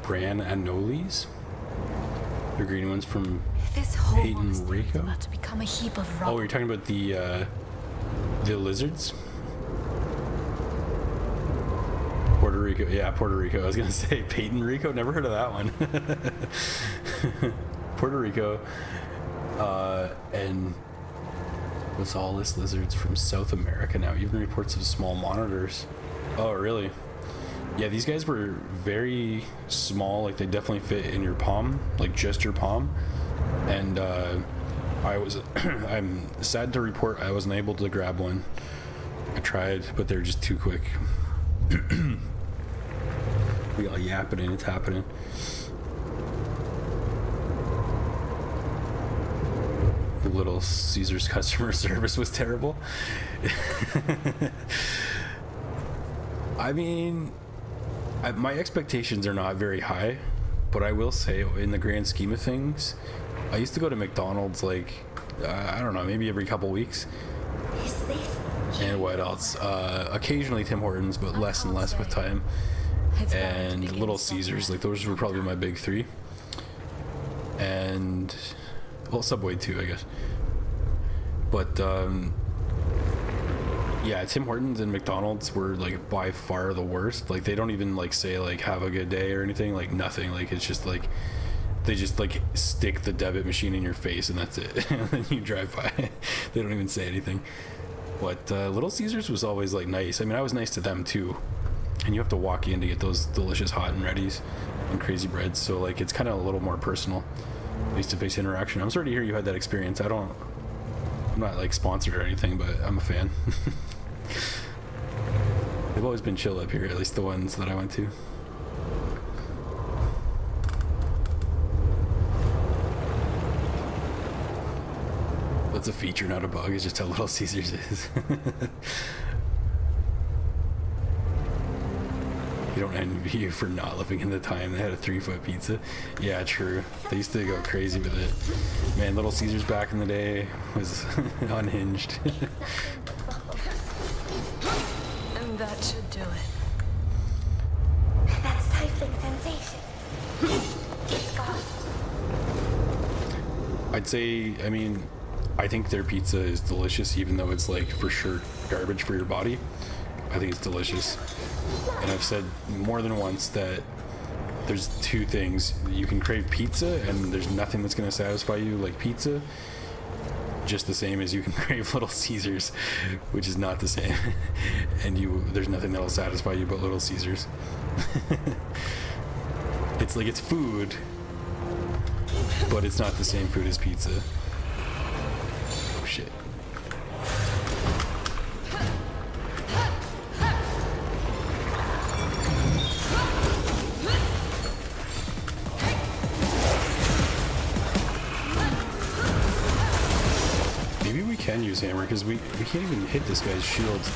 Bran Anoles. The green ones from This whole Peyton monster is Rico. about to become a heap of rubble. Oh, you're talking about the lizards? Puerto Rico. Yeah, Puerto Rico. I was gonna say Peyton Rico. Never heard of that one. Puerto Rico. And Rosales lizards from South America now. Even reports of small monitors. Oh, really? Yeah, these guys were very small. Like, they definitely fit in your palm, like just your palm. And I'm sad to report I wasn't able to grab one. I tried, but they're just too quick. We all yapping and it's happening. The Little Caesars customer service was terrible. I mean, my expectations are not very high, but I will say, in the grand scheme of things, I used to go to McDonald's like, I don't know, maybe every couple weeks. Is this? And what else? Occasionally Tim Hortons, but less and less with time. And Little Caesars, like those were probably my big 3. And, well, Subway too, I guess. But, yeah, Tim Hortons and McDonald's were like by far the worst. Like, they don't even like say like have a good day or anything, like nothing. Like, it's just like they just like stick the debit machine in your face and that's it. And then you drive by. They don't even say anything. But Little Caesars was always like nice. I mean, I was nice to them too. And you have to walk in to get those delicious hot and readies and crazy breads, so like it's kind of a little more personal, face-to-face interaction. I'm sorry to hear you had that experience. I'm not like sponsored or anything, but I'm a fan. They've always been chill up here, at least the ones that I went to. That's a feature, not a bug. It's just how Little Caesars is. You don't envy you for not living in the time they had a 3-foot pizza. Yeah, true. They used to go crazy with it. Man, Little Caesars back in the day was unhinged. And that should do it. That stifling sensation. It's gone. I'd say, I mean, I think their pizza is delicious, even though it's like for sure garbage for your body. I think it's delicious. And I've said more than once that there's 2 things. You can crave pizza, and there's nothing that's going to satisfy you like pizza, just the same as you can crave Little Caesars, which is not the same. And there's nothing that'll satisfy you but Little Caesars. It's like it's food, but it's not the same food as pizza. Oh shit. Can use hammer because we can't even hit this guy's shields.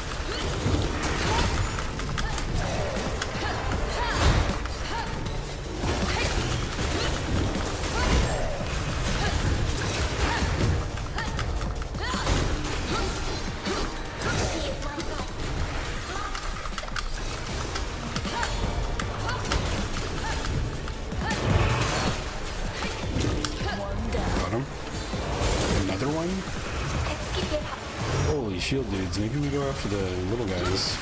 shield dudes. Maybe we go after the little guys.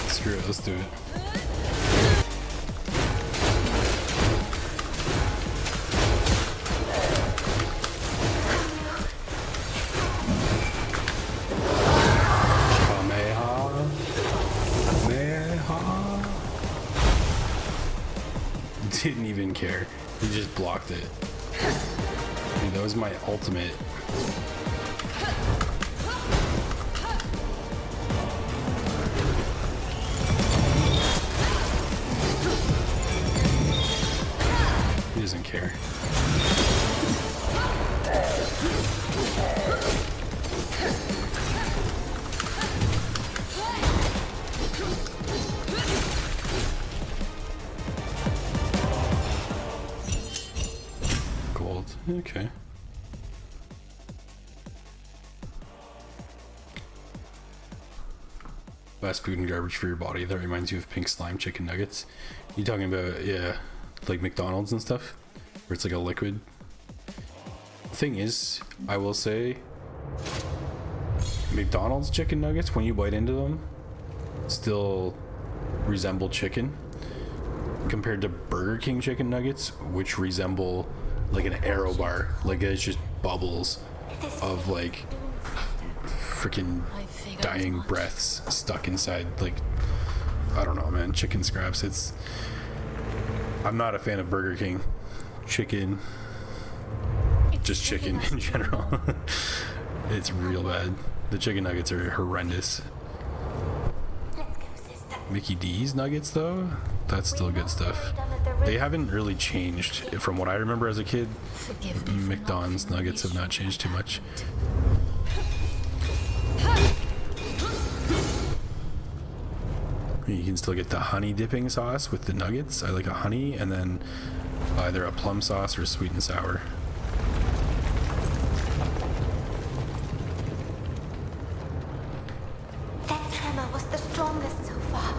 Screw it, let's do it. Didn't even care. He just blocked it. Dude, that was my ultimate. He doesn't care. Gold. Okay. Fast food and garbage for your body. That reminds you of pink slime chicken nuggets. You talking about, yeah, like McDonald's and stuff, where it's like a liquid. Thing is, I will say, McDonald's chicken nuggets, when you bite into them, still resemble chicken compared to Burger King chicken nuggets, which resemble like an Aero bar. Like it's just bubbles of like freaking dying breaths stuck inside. Like, I don't know, man. Chicken scraps. It's. I'm not a fan of Burger King chicken. Just chicken in general. It's real bad. The chicken nuggets are horrendous. Mickey D's nuggets though, that's still good stuff. They haven't really changed from what I remember as a kid. McDonald's nuggets have not changed too much. You can still get the honey dipping sauce with the nuggets. I like a honey and then either a plum sauce or sweet and sour. That tremor was the strongest so far.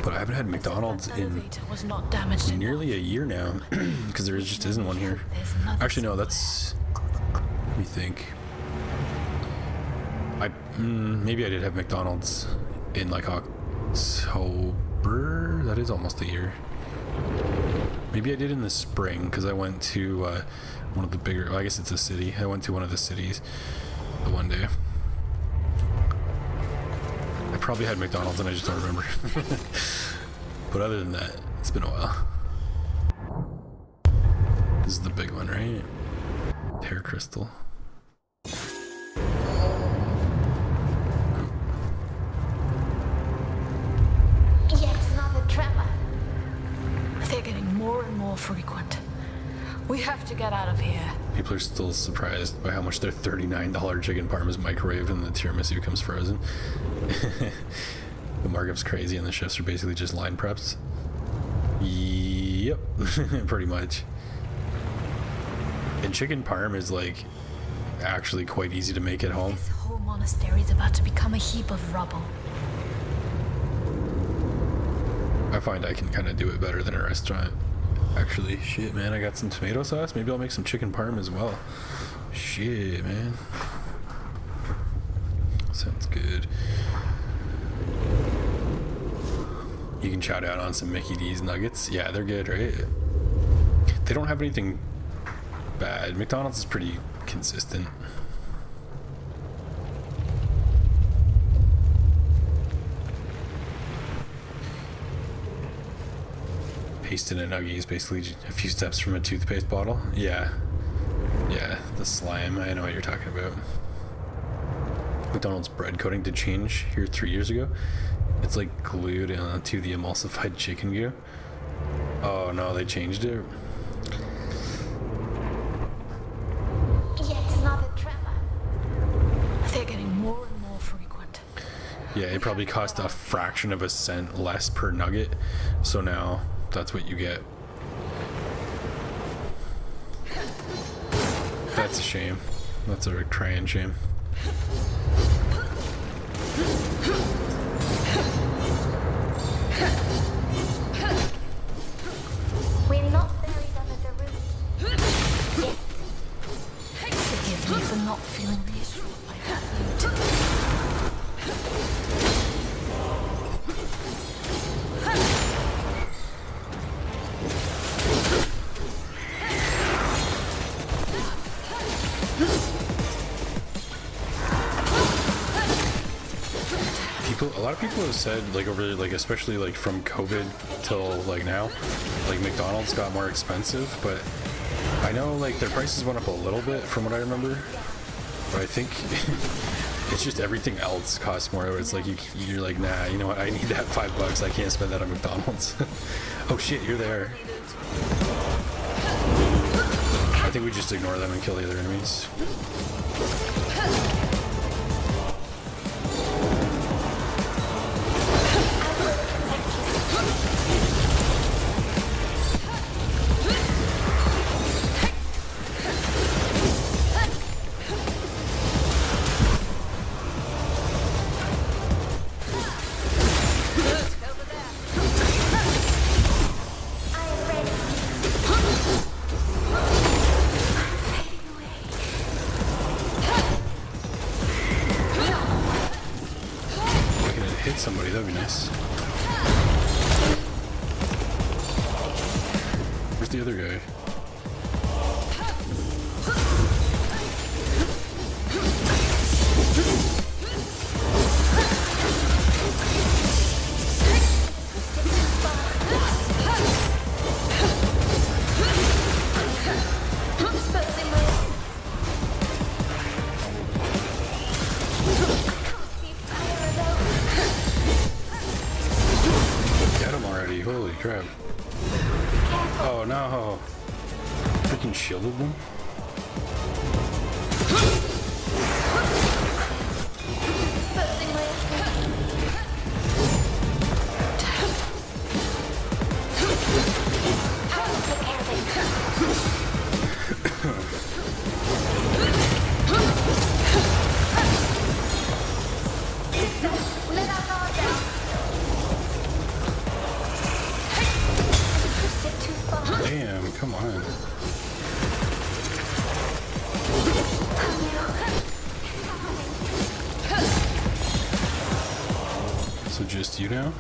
But I haven't had McDonald's in Was not damaged nearly a year now because there just isn't one here. Actually, no, that's. Let me think. Maybe I did have McDonald's in like October. That is almost a year. Maybe I did in the spring because I went to one of the bigger. Well, I guess it's a city. I went to one of the cities the one day. I probably had McDonald's and I just don't remember. But other than that, it's been a while. This is the big one, right? Hair crystal. Yet another tremor. They're getting more and more frequent. We have to get out of here. People are still surprised by how much their $39 chicken parm is microwaved and the tiramisu comes frozen. The markup's crazy and the chefs are basically just line preps. Yep, pretty much. And chicken parm is like actually quite easy to make at home. This whole monastery is about to become a heap of rubble. I find I can kind of do it better than a restaurant. Actually, shit, man, I got some tomato sauce. Maybe I'll make some chicken parm as well. Shit, man. Sounds good. You can shout out on some Mickey D's nuggets. Yeah, they're good, right? They don't have anything bad. McDonald's is pretty consistent. Paste in a nugget is basically a few steps from a toothpaste bottle. Yeah, the slime. I know what you're talking about. McDonald's bread coating did change here 3 years ago. It's like glued onto the emulsified chicken goo. Oh no, they changed it. Yet another tremor. Yeah, it probably cost a fraction of a cent less per nugget. So now that's what you get. That's a shame. That's a crying shame. We're not buried under the roof. Yet. Forgive me for not feeling reassured by that view. A lot of people have said, like, over, like, especially like from COVID till like now, like McDonald's got more expensive, but I know like their prices went up a little bit from what I remember, but I think it's just everything else costs more. It's like you're like, nah, you know what, I need that $5, I can't spend that on McDonald's. Oh shit, you're there. I think we just ignore them and kill the other enemies. Somebody, that'd be nice. Where's the other guy? Holy crap. Oh no. Freaking shielded them? Damn, come on. So just you now?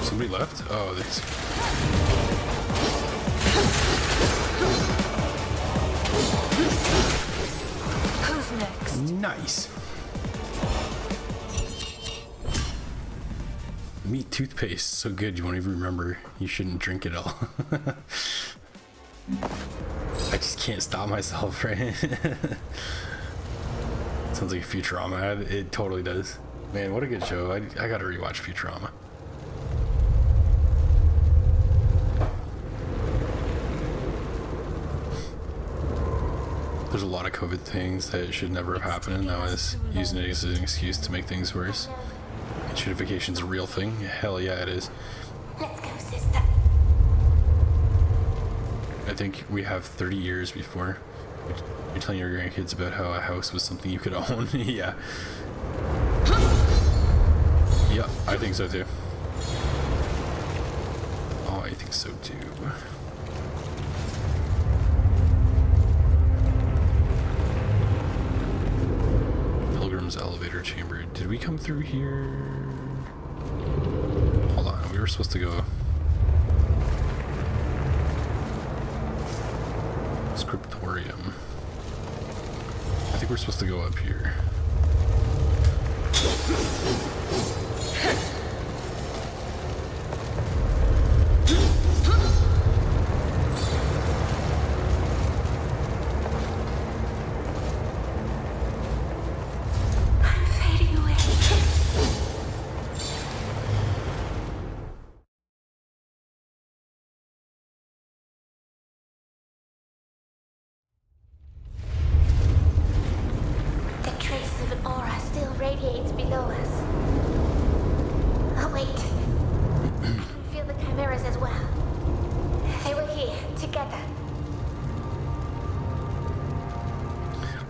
Somebody left? Oh, they... Who's next? Nice. Meat toothpaste, so good you won't even remember. You shouldn't drink it all. I just can't stop myself, right? Sounds like a Futurama ad. It totally does. Man, what a good show. I gotta rewatch Futurama. There's a lot of COVID things that should never have happened, and that was using it as an excuse to make things worse. Shitification's a real thing. Hell yeah, it is. Let's go, sister. I think we have 30 years before you're telling your grandkids about how a house was something you could own. Yeah. Yeah, I think so too. Oh, I think so too. Pilgrim's elevator chamber. Did we come through here? Hold on, we were supposed to go. Scriptorium. I think we're supposed to go up here.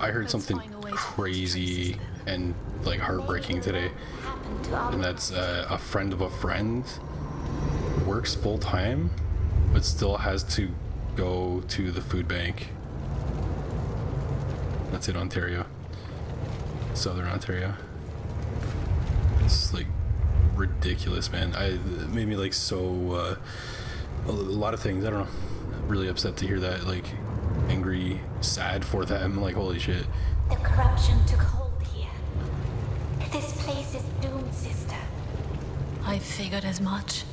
I heard Let's something find a way to crazy trace this and like heartbreaking today, Happened to all and that's a friend of a friend works full time, but still has to go to the food bank. That's in Ontario, Southern Ontario. It's like ridiculous, man. It made me like so a lot of things. I don't know. Really upset to hear that. Like angry, sad for them. Like holy shit. The corruption took hold here. This place is doomed, sister. I figured as much.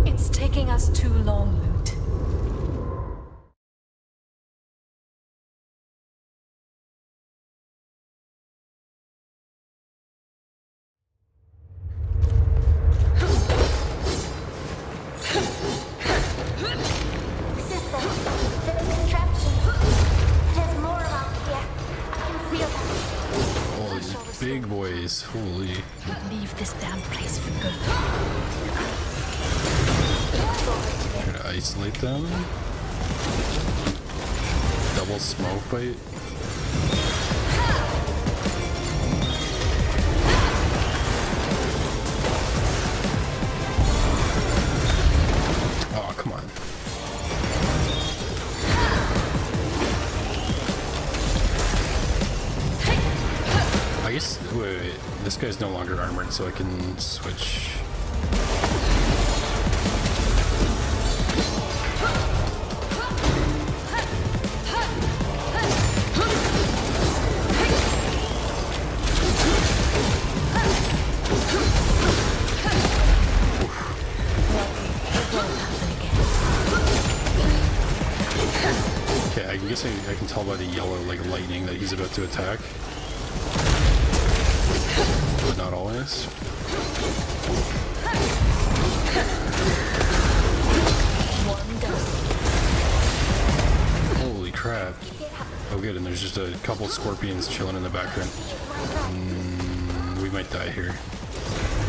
It's taking us too long, Loot. Sister, there's contraptions. There's more around here. I can feel them. Oh, these big boys. Holy. Leave this damn place for good. Try to isolate them. Double smoke fight. Oh, come on. I guess, wait. This guy's no longer armored, so I can switch. Okay, I guess I can tell by the yellow, like, lightning that he's about to attack. But not always. Holy crap. Oh good, and there's just a couple scorpions chilling in the background. We might die here.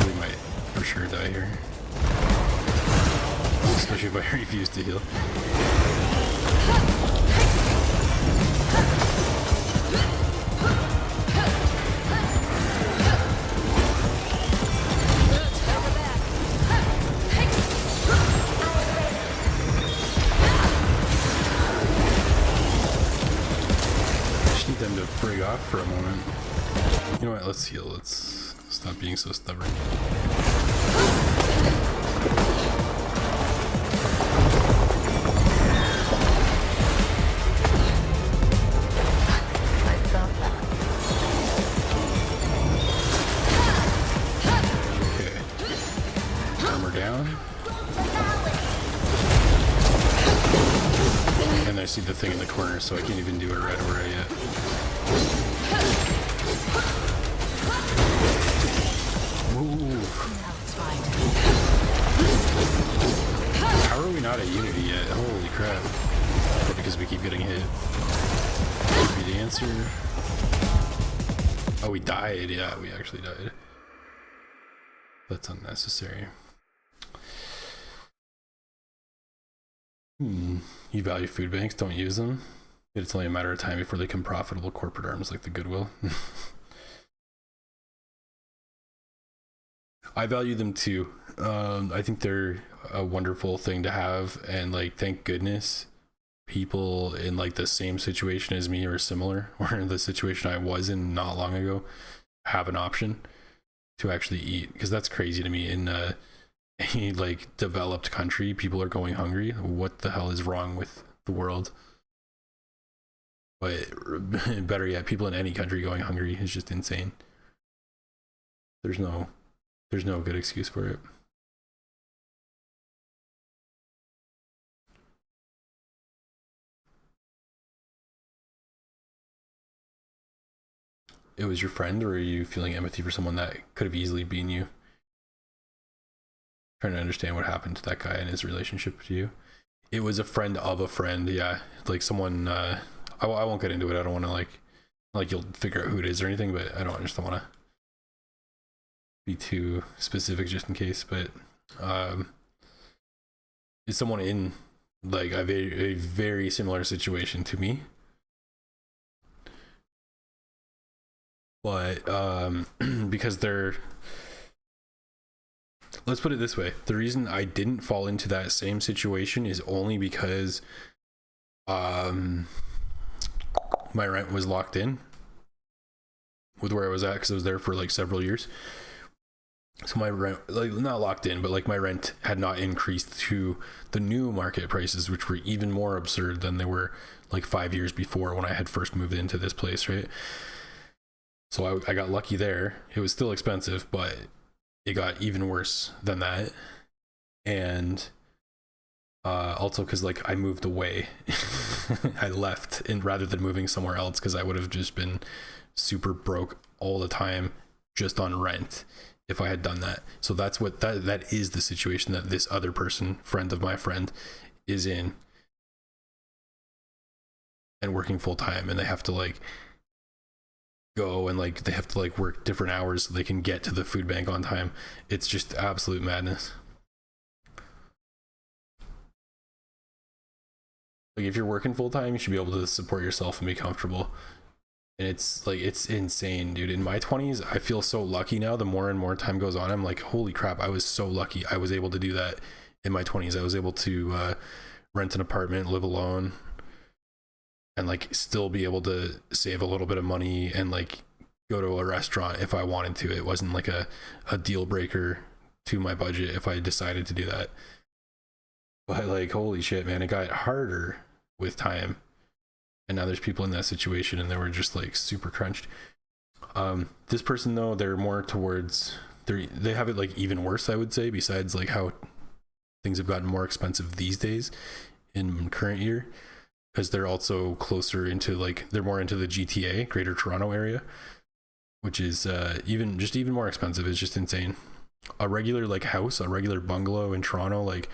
We might for sure die here. Especially if I refuse to heal. Them to brig off for a moment. You know what? Let's heal. Let's stop being so stubborn. I felt that. Okay. Armor down. And I see the thing in the corner, so I can't even do it right over yet. Ooh. Now it's fine. How are we not at Unity yet? Holy crap. But because we keep getting hit. Could be the answer. Oh, we died. Yeah, we actually died. That's unnecessary. You value food banks, don't use them. It's only a matter of time before they become profitable corporate arms like the Goodwill. I value them too. I think they're a wonderful thing to have, and like thank goodness people in like the same situation as me or similar, or in the situation I was in not long ago, have an option to actually eat, because that's crazy to me. In any like developed country, people are going hungry. What the hell is wrong with the world? But better yet, people in any country going hungry is just insane. There's no good excuse for it. It was your friend, or are you feeling empathy for someone that could have easily been you? Trying to understand what happened to that guy and his relationship to you. It was a friend of a friend, yeah. Like someone, I won't get into it. I don't want to like you'll figure out who it is or anything, but I just don't want to be too specific just in case. But is someone in like a very similar situation to me, but because they're, let's put it this way, the reason I didn't fall into that same situation is only because my rent was locked in with where I was at, because I was there for like several years. So my rent, like, not locked in, but like my rent had not increased to the new market prices, which were even more absurd than they were like 5 years before when I had first moved into this place, right? So I got lucky there. It was still expensive, but it got even worse than that. And also because like I moved away. I left, and rather than moving somewhere else, because I would have just been super broke all the time just on rent if I had done that. So that's what that is the situation that this other person, friend of my friend, is in, and working full time, and they have to like go and like they have to like work different hours so they can get to the food bank on time. It's just absolute madness. Like if you're working full time, you should be able to support yourself and be comfortable. And it's like, it's insane, dude. In my 20s, I feel so lucky now. The more and more time goes on, I'm like, holy crap, I was so lucky. I was able to do that in my 20s. I was able to rent an apartment, live alone, and like still be able to save a little bit of money and like go to a restaurant if I wanted to. It wasn't like a deal breaker to my budget if I decided to do that. But like, holy shit, man, it got harder with time. And now there's people in that situation and they were just like super crunched. This person though, they're more towards, they have it like even worse, I would say, besides like how things have gotten more expensive these days in current year, because they're also closer into like, they're more into the GTA, Greater Toronto area, which is even more expensive. It's just insane. A regular like house, a regular bungalow in Toronto, like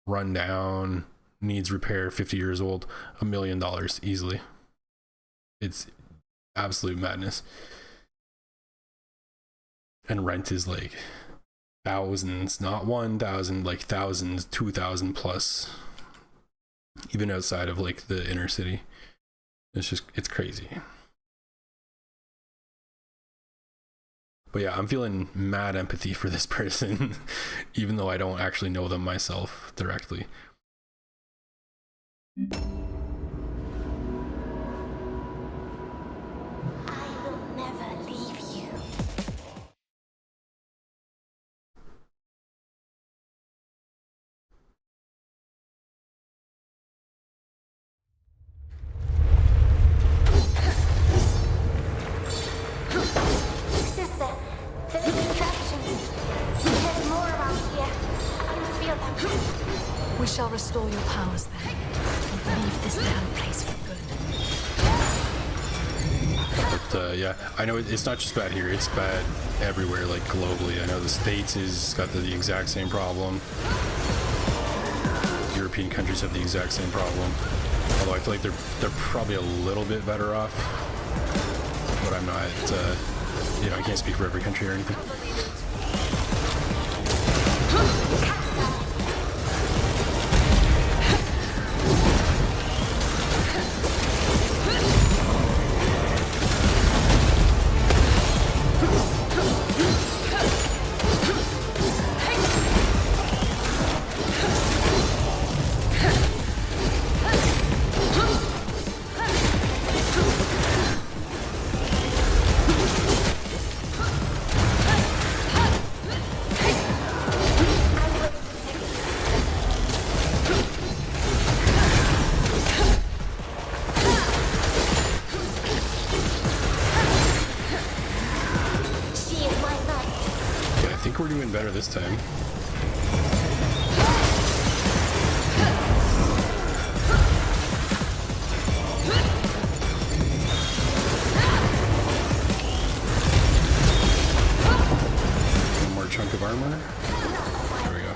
run down, needs repair, 50 years old, $1 million easily. It's absolute madness. And rent is like thousands, not 1,000, like thousands, 2,000 plus, even outside of like the inner city. It's crazy. But yeah, I'm feeling mad empathy for this person, even though I don't actually know them myself directly. I will never leave you. This is the distractions. There's more around here. I can feel them. We shall restore your powers then, and leave this damn place for good. But yeah, I know it's not just bad here, it's bad everywhere, like globally. I know the States has got the exact same problem. European countries have the exact same problem. Although I feel like they're probably a little bit better off. But I'm not, I can't speak for every country or anything. We're doing better this time. One more chunk of armor. There we go.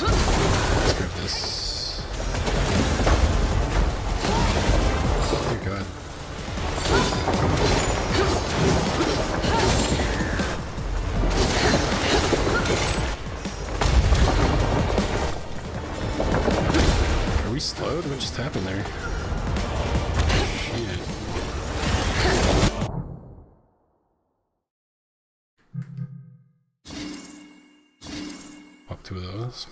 Let's grab this. Oh god. Slowed? What just happened there? Shit. Up two of those.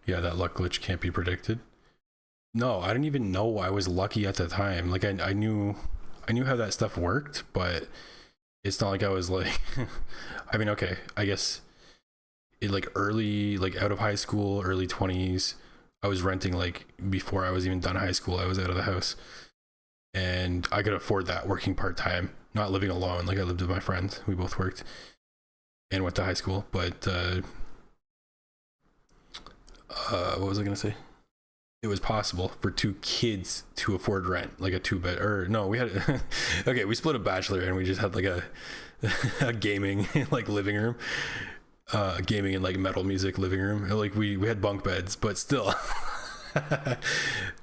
Yeah, that luck glitch can't be predicted. No, I didn't even know I was lucky at the time. Like I knew how that stuff worked, but it's not like I was like I mean, okay, I guess it like early, like out of high school, early 20s, I was renting. Like before I was even done high school, I was out of the house, and I could afford that working part-time, not living alone. Like I lived with my friend, we both worked and went to high school. But what was I gonna say? It was possible for two kids to afford rent, like a 2-bed, or no, we had okay, we split a bachelor and we just had like a gaming like living room, gaming and like metal music living room. Like we had bunk beds, but still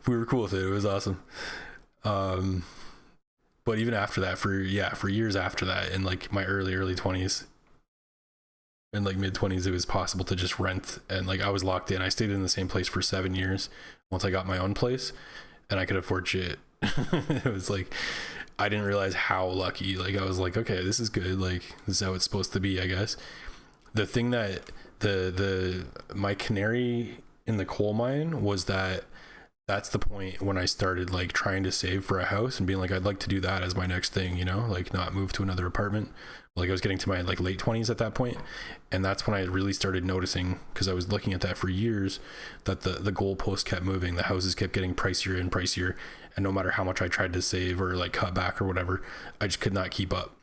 we were cool with it. It was awesome. But even after that, for years after that, in like my early 20s and like mid 20s, it was possible to just rent. And like I was locked in. I stayed in the same place for 7 years once I got my own place, and I could afford shit. It was like, I didn't realize how lucky. Like I was like, okay, this is good. Like this is how it's supposed to be, I guess. The thing that my canary in the coal mine was that that's the point when I started like trying to save for a house and being like, I'd like to do that as my next thing, you know, like not move to another apartment. Like I was getting to my like late 20s at that point, and that's when I really started noticing, because I was looking at that for years, that the goalpost kept moving, the houses kept getting pricier and pricier, and no matter how much I tried to save or like cut back or whatever, I just could not keep up.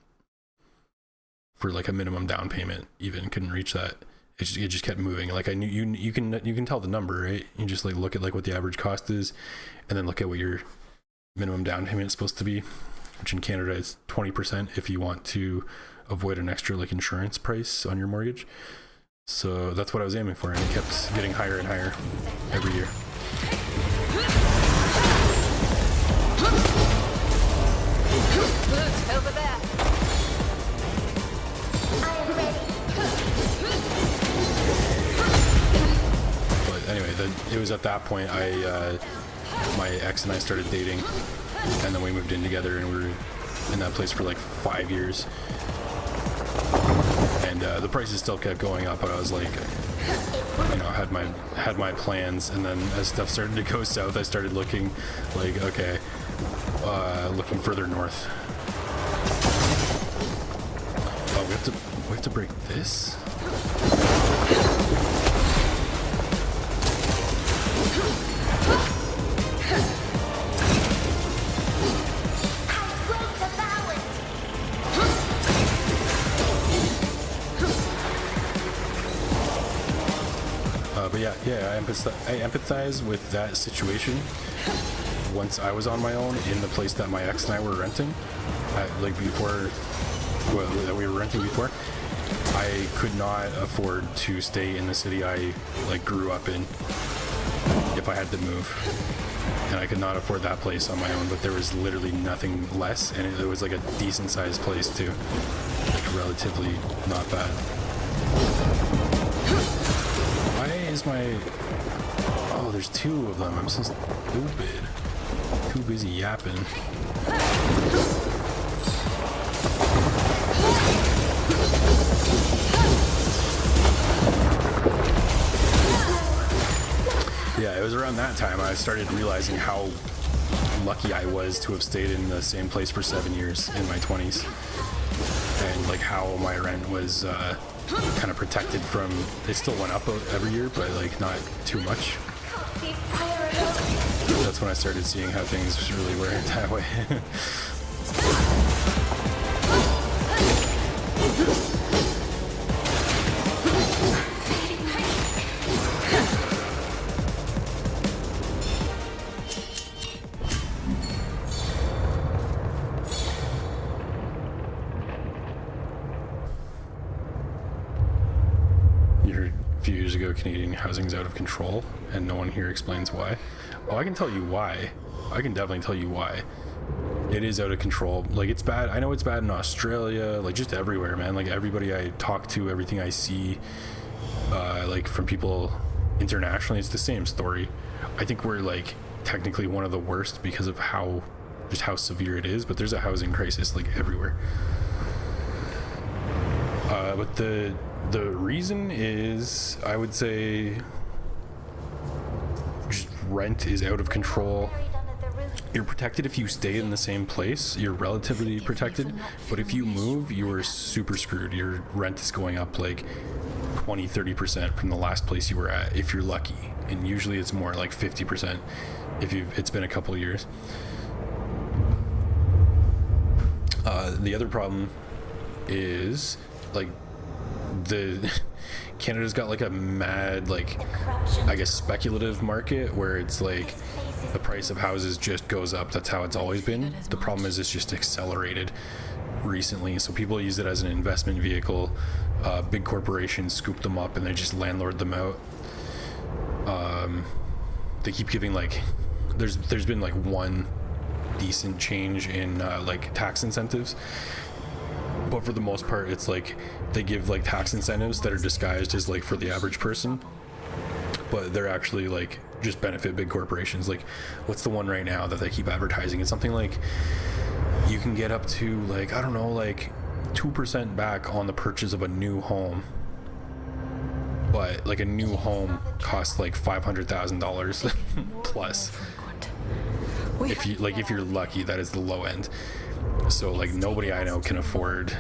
For like a minimum down payment, even couldn't reach that. It just kept moving. Like I knew you can tell the number, right? You just like look at like what the average cost is, and then look at what your minimum down payment is supposed to be, which in Canada is 20% if you want to avoid an extra like insurance price on your mortgage. So that's what I was aiming for, and it kept getting higher and higher every year. Look, over there. I am ready. But anyway, it was at that point my ex and I started dating, and then we moved in together, and we were in that place for like 5 years. And the prices still kept going up, but I was like, you know, I had my plans, and then as stuff started to go south, I started looking like, okay, looking further north. Oh, we have to break this. But yeah, I empathize with that situation. Once I was on my own in the place that my ex and I were renting, like before, well, that we were renting before, I could not afford to stay in the city I like grew up in if I had to move, and I could not afford that place on my own. But there was literally nothing less, and it was like a decent sized place too, like relatively not bad. Why is my... Oh, there's two of them. I'm so stupid. Too busy yapping. Yeah, it was around that time I started realizing how lucky I was to have stayed in the same place for 7 years in my 20s. And like how my rent was kind of protected from, it still went up every year, but like not too much. That's when I started seeing how things really were that way. Canadian housing's out of control, and no one here explains why. Oh, I can tell you why. I can definitely tell you why. It is out of control. Like, it's bad. I know it's bad in Australia, like just everywhere, man. Like everybody I talk to, everything I see, like from people internationally, it's the same story. I think we're like technically one of the worst because of how severe it is, but there's a housing crisis like everywhere. But the reason is, I would say, just rent is out of control. Buried under the roof. You're protected if you stay in the same place. You're relatively protected, but if you move, you are super screwed. Your rent is going up like 20-30% from the last place you were at, if you're lucky, and usually it's more like 50% if it's been a couple of years. The other problem is like Canada's got like a mad, like, The corruption. I guess, speculative market where it's like the price of houses just goes up. That's how it's always been. The problem is it's just accelerated recently, so people use it as an investment vehicle. Big corporations scoop them up and they just landlord them out. They keep giving, like, there's been like one decent change in like tax incentives, but for the most part it's like they give like tax incentives that are disguised as like for the average person, but they're actually like just benefit big corporations. Like, what's the one right now that they keep advertising? It's something like you can get up to, like, I don't know, like 2% back on the purchase of a new home, but like a new home costs like $500,000 plus. If you're lucky, that is the low end. So like nobody I know can afford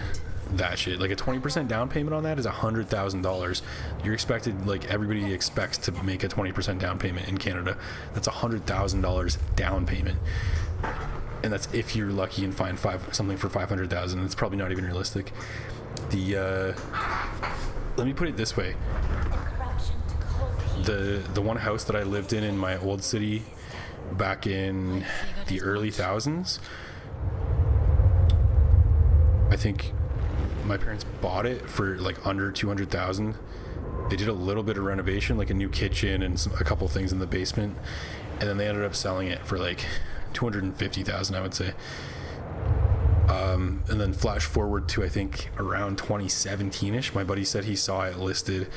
that shit. Like a 20% down payment on that is $100,000. You're expected, like, everybody expects to make a 20% down payment in Canada. That's $100,000 down payment, and that's if you're lucky and find something for $500,000. It's probably not even realistic. Let me put it this way: the one house that I lived in my old city back in the early thousands, I think my parents bought it for like under 200,000. They did a little bit of renovation, like a new kitchen and a couple things in the basement, and then they ended up selling it for like 250,000, I would say. And then flash forward to, I think, around 2017ish, my buddy said he saw it listed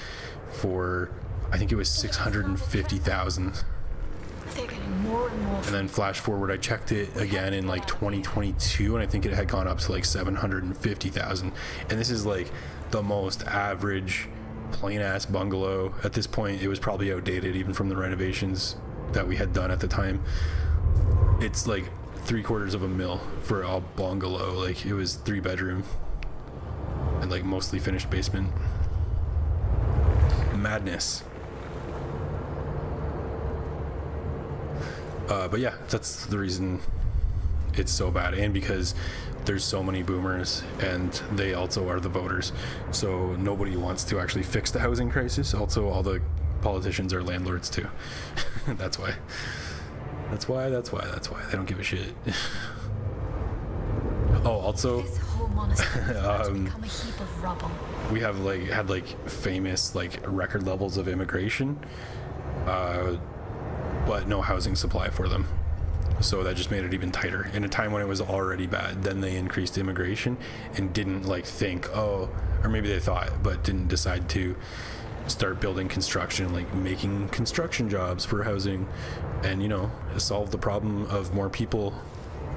for, I think it was 650,000. They're getting more and more. And then flash forward, I checked it again in like 2022, and I think it had gone up to like 750,000. And this is like the most average plain ass bungalow. At this point, it was probably outdated even from the renovations that we had done at the time. It's like $750,000 for a bungalow. Like, it was 3-bedroom and like mostly finished basement. Madness. But yeah, that's the reason it's so bad, and because there's so many boomers and they also are the voters, so nobody wants to actually fix the housing crisis. Also, all the politicians are landlords too. That's why they don't give a shit. Oh, also, This whole monastery has become a heap of rubble. we have had famous record levels of immigration, but no housing supply for them. So that just made it even tighter. In a time when it was already bad, then they increased immigration and didn't think, or maybe they thought, but didn't decide to start building construction, making construction jobs for housing, and solve the problem of more people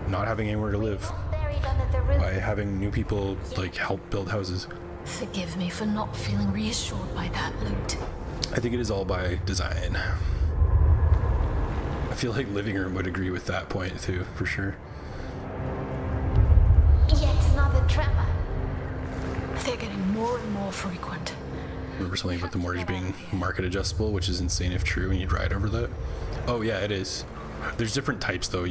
not having anywhere to live Buried under the roof. by having new people help build houses. Forgive me for not feeling reassured by that loot. I think it is all by design. I feel like Living Room would agree with that point too, for sure. Yet another tremor. They're getting more and more frequent. Remember something about the mortgage being market adjustable, which is insane if true, and you'd ride over that. Oh yeah, it is. There's different types though.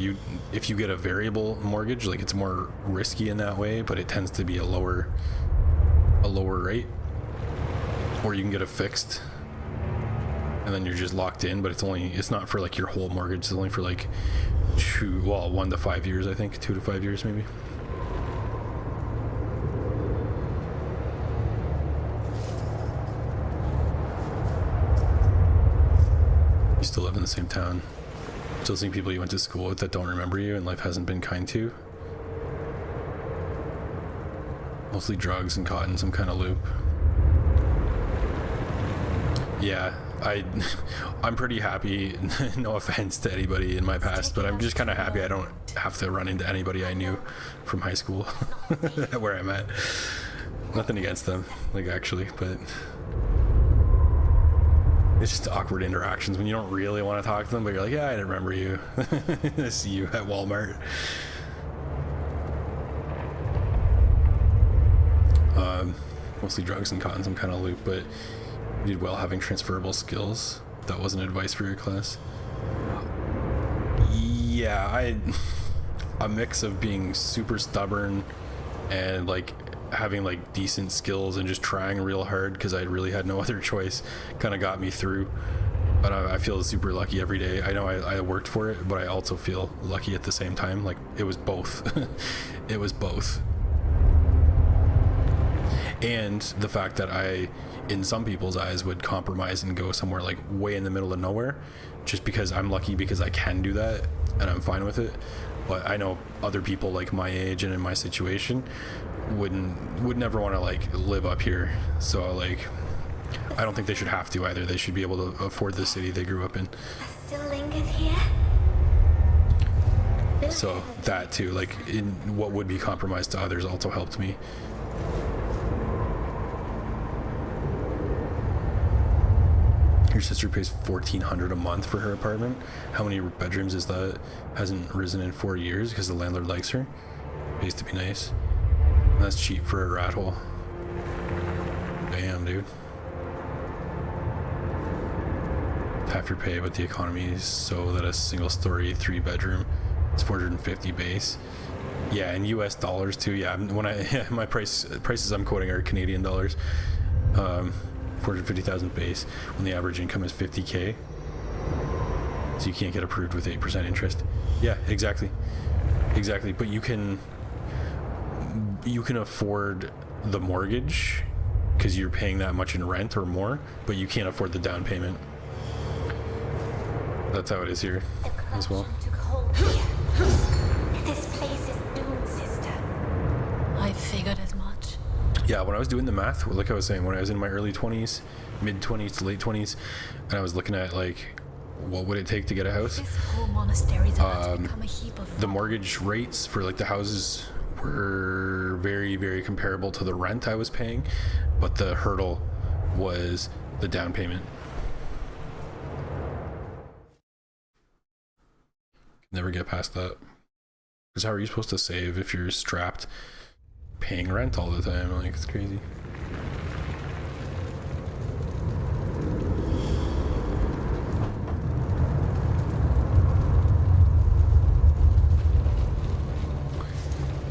If you get a variable mortgage, it's more risky in that way, but it tends to be a lower rate. Or you can get a fixed, and then you're just locked in, but it's not for your whole mortgage. It's only for 1 to 5 years, I think. 2 to 5 years maybe. You still live in the same town. Still seeing people you went to school with that don't remember you and life hasn't been kind to. Mostly drugs and caught in some kind of loop. Yeah, I'm pretty happy. No offense to anybody in my past, but I'm just kind of happy I don't have to run into anybody I knew from high school where I'm at. Nothing against them, like, actually, but it's just awkward interactions when you don't really want to talk to them, but you're like, yeah, I didn't remember you. I see you at Walmart. Mostly drugs and cotton, some kind of loop, but you did well having transferable skills. That wasn't advice for your class. Yeah, a mix of being super stubborn and like having like decent skills and just trying real hard because I really had no other choice kind of got me through. But I feel super lucky every day. I know I worked for it, but I also feel lucky at the same time. Like, it was both. It was both. And the fact that I, in some people's eyes, would compromise and go somewhere like way in the middle of nowhere just because I'm lucky because I can do that and I'm fine with it. But I know other people like my age and in my situation would never want to like live up here. So like, I don't think they should have to either. They should be able to afford the city they grew up in. Still lingers here. So that too, like, in what would be compromised to others also helped me. Your sister pays $1,400 a month for her apartment. How many bedrooms is that? Hasn't risen in 4 years because the landlord likes her. Pays to be nice. And that's cheap for a rat hole. Damn, dude. Half your pay, but the economy is so that a single story 3-bedroom is 450 base. Yeah, in US dollars too. Yeah, when my prices I'm quoting are Canadian dollars. 450,000 base when the average income is 50K. So you can't get approved with 8% interest. Yeah, exactly. But you can afford the mortgage because you're paying that much in rent or more, but you can't afford the down payment. That's how it is here as well. Took hold here. This place is doomed, sister. I figured as much. Yeah, when I was doing the math, like I was saying, when I was in my early 20s, mid 20s to late 20s, and I was looking at like, what would it take to get a house? This whole monastery's about to become a heap of The mortgage rates for like the houses were very, very comparable to the rent I was paying, but the hurdle was the down payment. Never get past that. Because how are you supposed to save if you're strapped paying rent all the time? Like, it's crazy.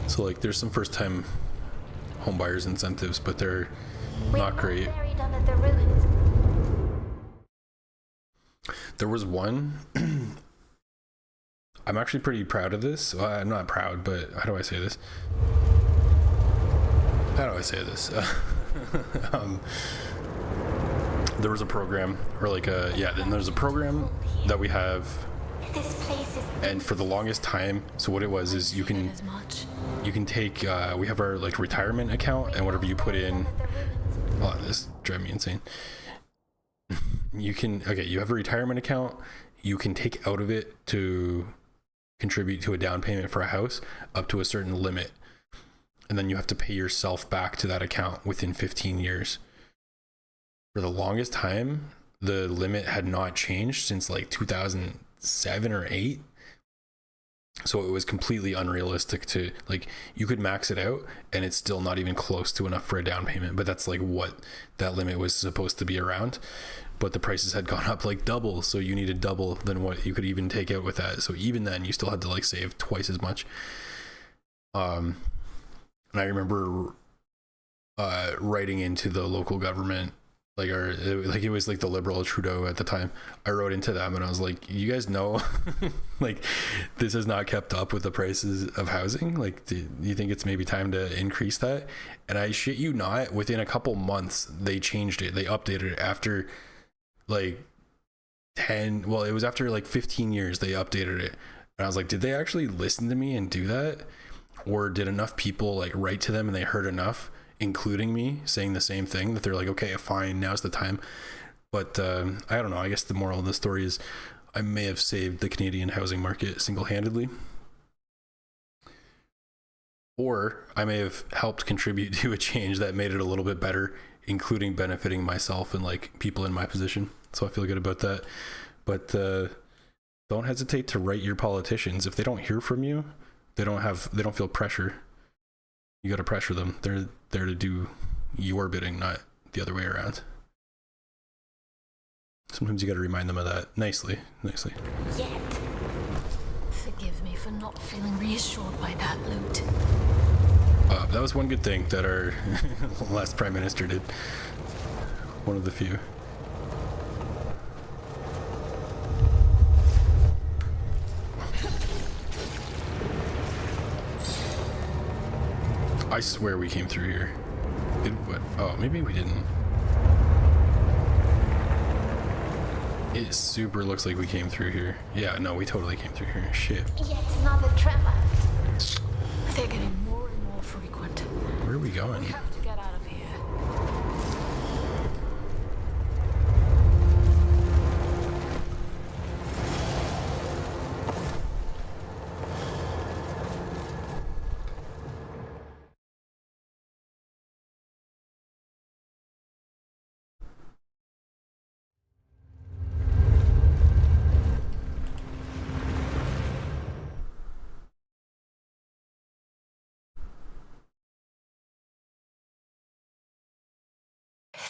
So like, there's some first time home buyers incentives, but they're not great. Buried under the ruins. There was one. I'm actually pretty proud of this. Well, I'm not proud, but how do I say this? There was a program, or like then there's a program that we have, This place is and for the longest time, so what it was is you can as much. take, we have our like retirement account, and whatever you put in, under the ruins. oh, this drives me insane. You have a retirement account, you can take out of it to contribute to a down payment for a house up to a certain limit, and then you have to pay yourself back to that account within 15 years. For the longest time, the limit had not changed since like 2007 or 8. So it was completely unrealistic to, like, you could max it out and it's still not even close to enough for a down payment, but that's like what that limit was supposed to be around. But the prices had gone up like double, so you needed double than what you could even take out with that. So even then you still had to like save twice as much. And I remember writing into the local government, it was like the Liberal Trudeau at the time. I wrote into them and I was like, you guys know, like, this has not kept up with the prices of housing. Like, do you think it's maybe time to increase that? And I shit you not, within a couple months they changed it. They updated it after like 10, well, it was after like 15 years they updated it. And I was like, did they actually listen to me and do that? Or did enough people like write to them and they heard enough, including me, saying the same thing, that they're like, okay, fine, now's the time. But I don't know, I guess the moral of the story is I may have saved the Canadian housing market single-handedly. Or I may have helped contribute to a change that made it a little bit better, including benefiting myself and like people in my position. So I feel good about that. But don't hesitate to write your politicians. If they don't hear from you, they don't feel pressure. You got to pressure them. They're there to do your bidding, not the other way around. Sometimes you got to remind them of that nicely. Yet. Forgive me for not feeling reassured by that loot. That was one good thing that our last prime minister did. One of the few. I swear we came through here. Oh, maybe we didn't. It super looks like we came through here. Yeah, no, we totally came through here. Shit. Yet another tremor. They're getting more and more frequent. Where are we going? We have to get out of here.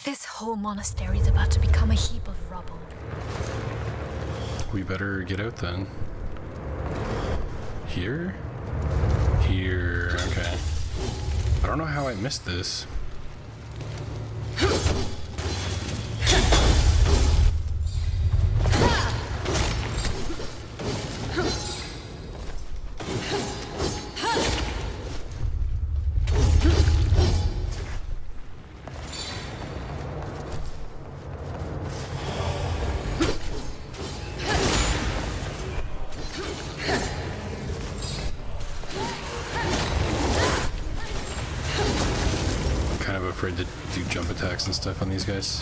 This whole monastery is about to become a heap of rubble. We better get out then. Here? Here, okay. I don't know how I missed this. Afraid to do jump attacks and stuff on these guys.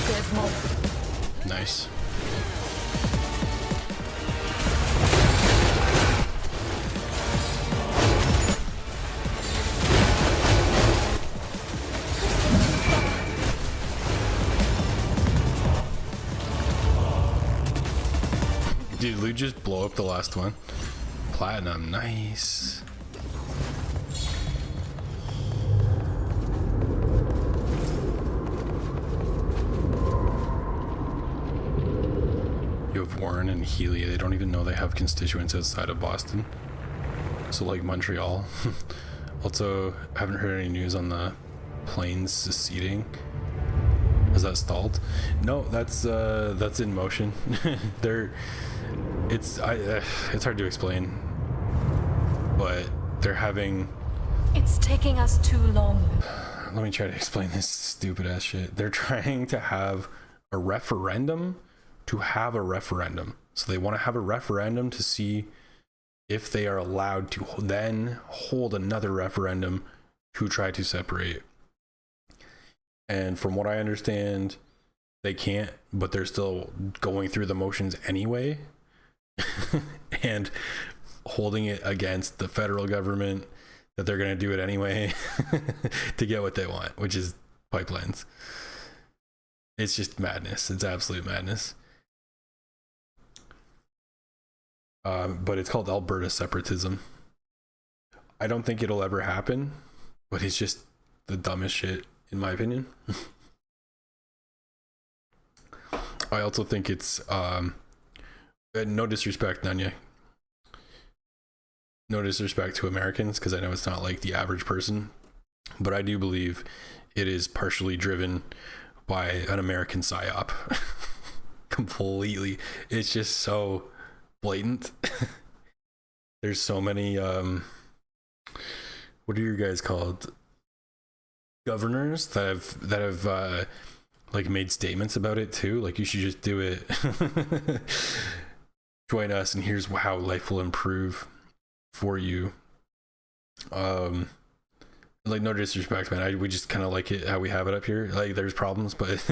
There's more. Nice. Did Lou just blow up the last one? Platinum, nice. You have Warren and Healy. They don't even know they have constituents outside of Boston. So like Montreal. Also, haven't heard any news on the planes seceding. Is that stalled? No, that's in motion. It's hard to explain, but they're having. It's taking us too long. Let me try to explain this stupid ass shit. They're trying to have a referendum to have a referendum. So they want to have a referendum to see if they are allowed to then hold another referendum to try to separate. And from what I understand, they can't, but they're still going through the motions anyway and holding it against the federal government that they're going to do it anyway to get what they want, which is pipelines. It's just madness. It's absolute madness. But it's called Alberta separatism. I don't think it'll ever happen, but it's just the dumbest shit, in my opinion. I also think it's no disrespect, Nanya. No disrespect to Americans, because I know it's not like the average person, but I do believe it is partially driven by an American psyop. Completely. It's just so blatant. There's so many what are you guys called, governors that have like made statements about it too, like you should just do it. join us, and here's how life will improve for you. Like, no disrespect, man. We just kind of like it how we have it up here. Like, there's problems, but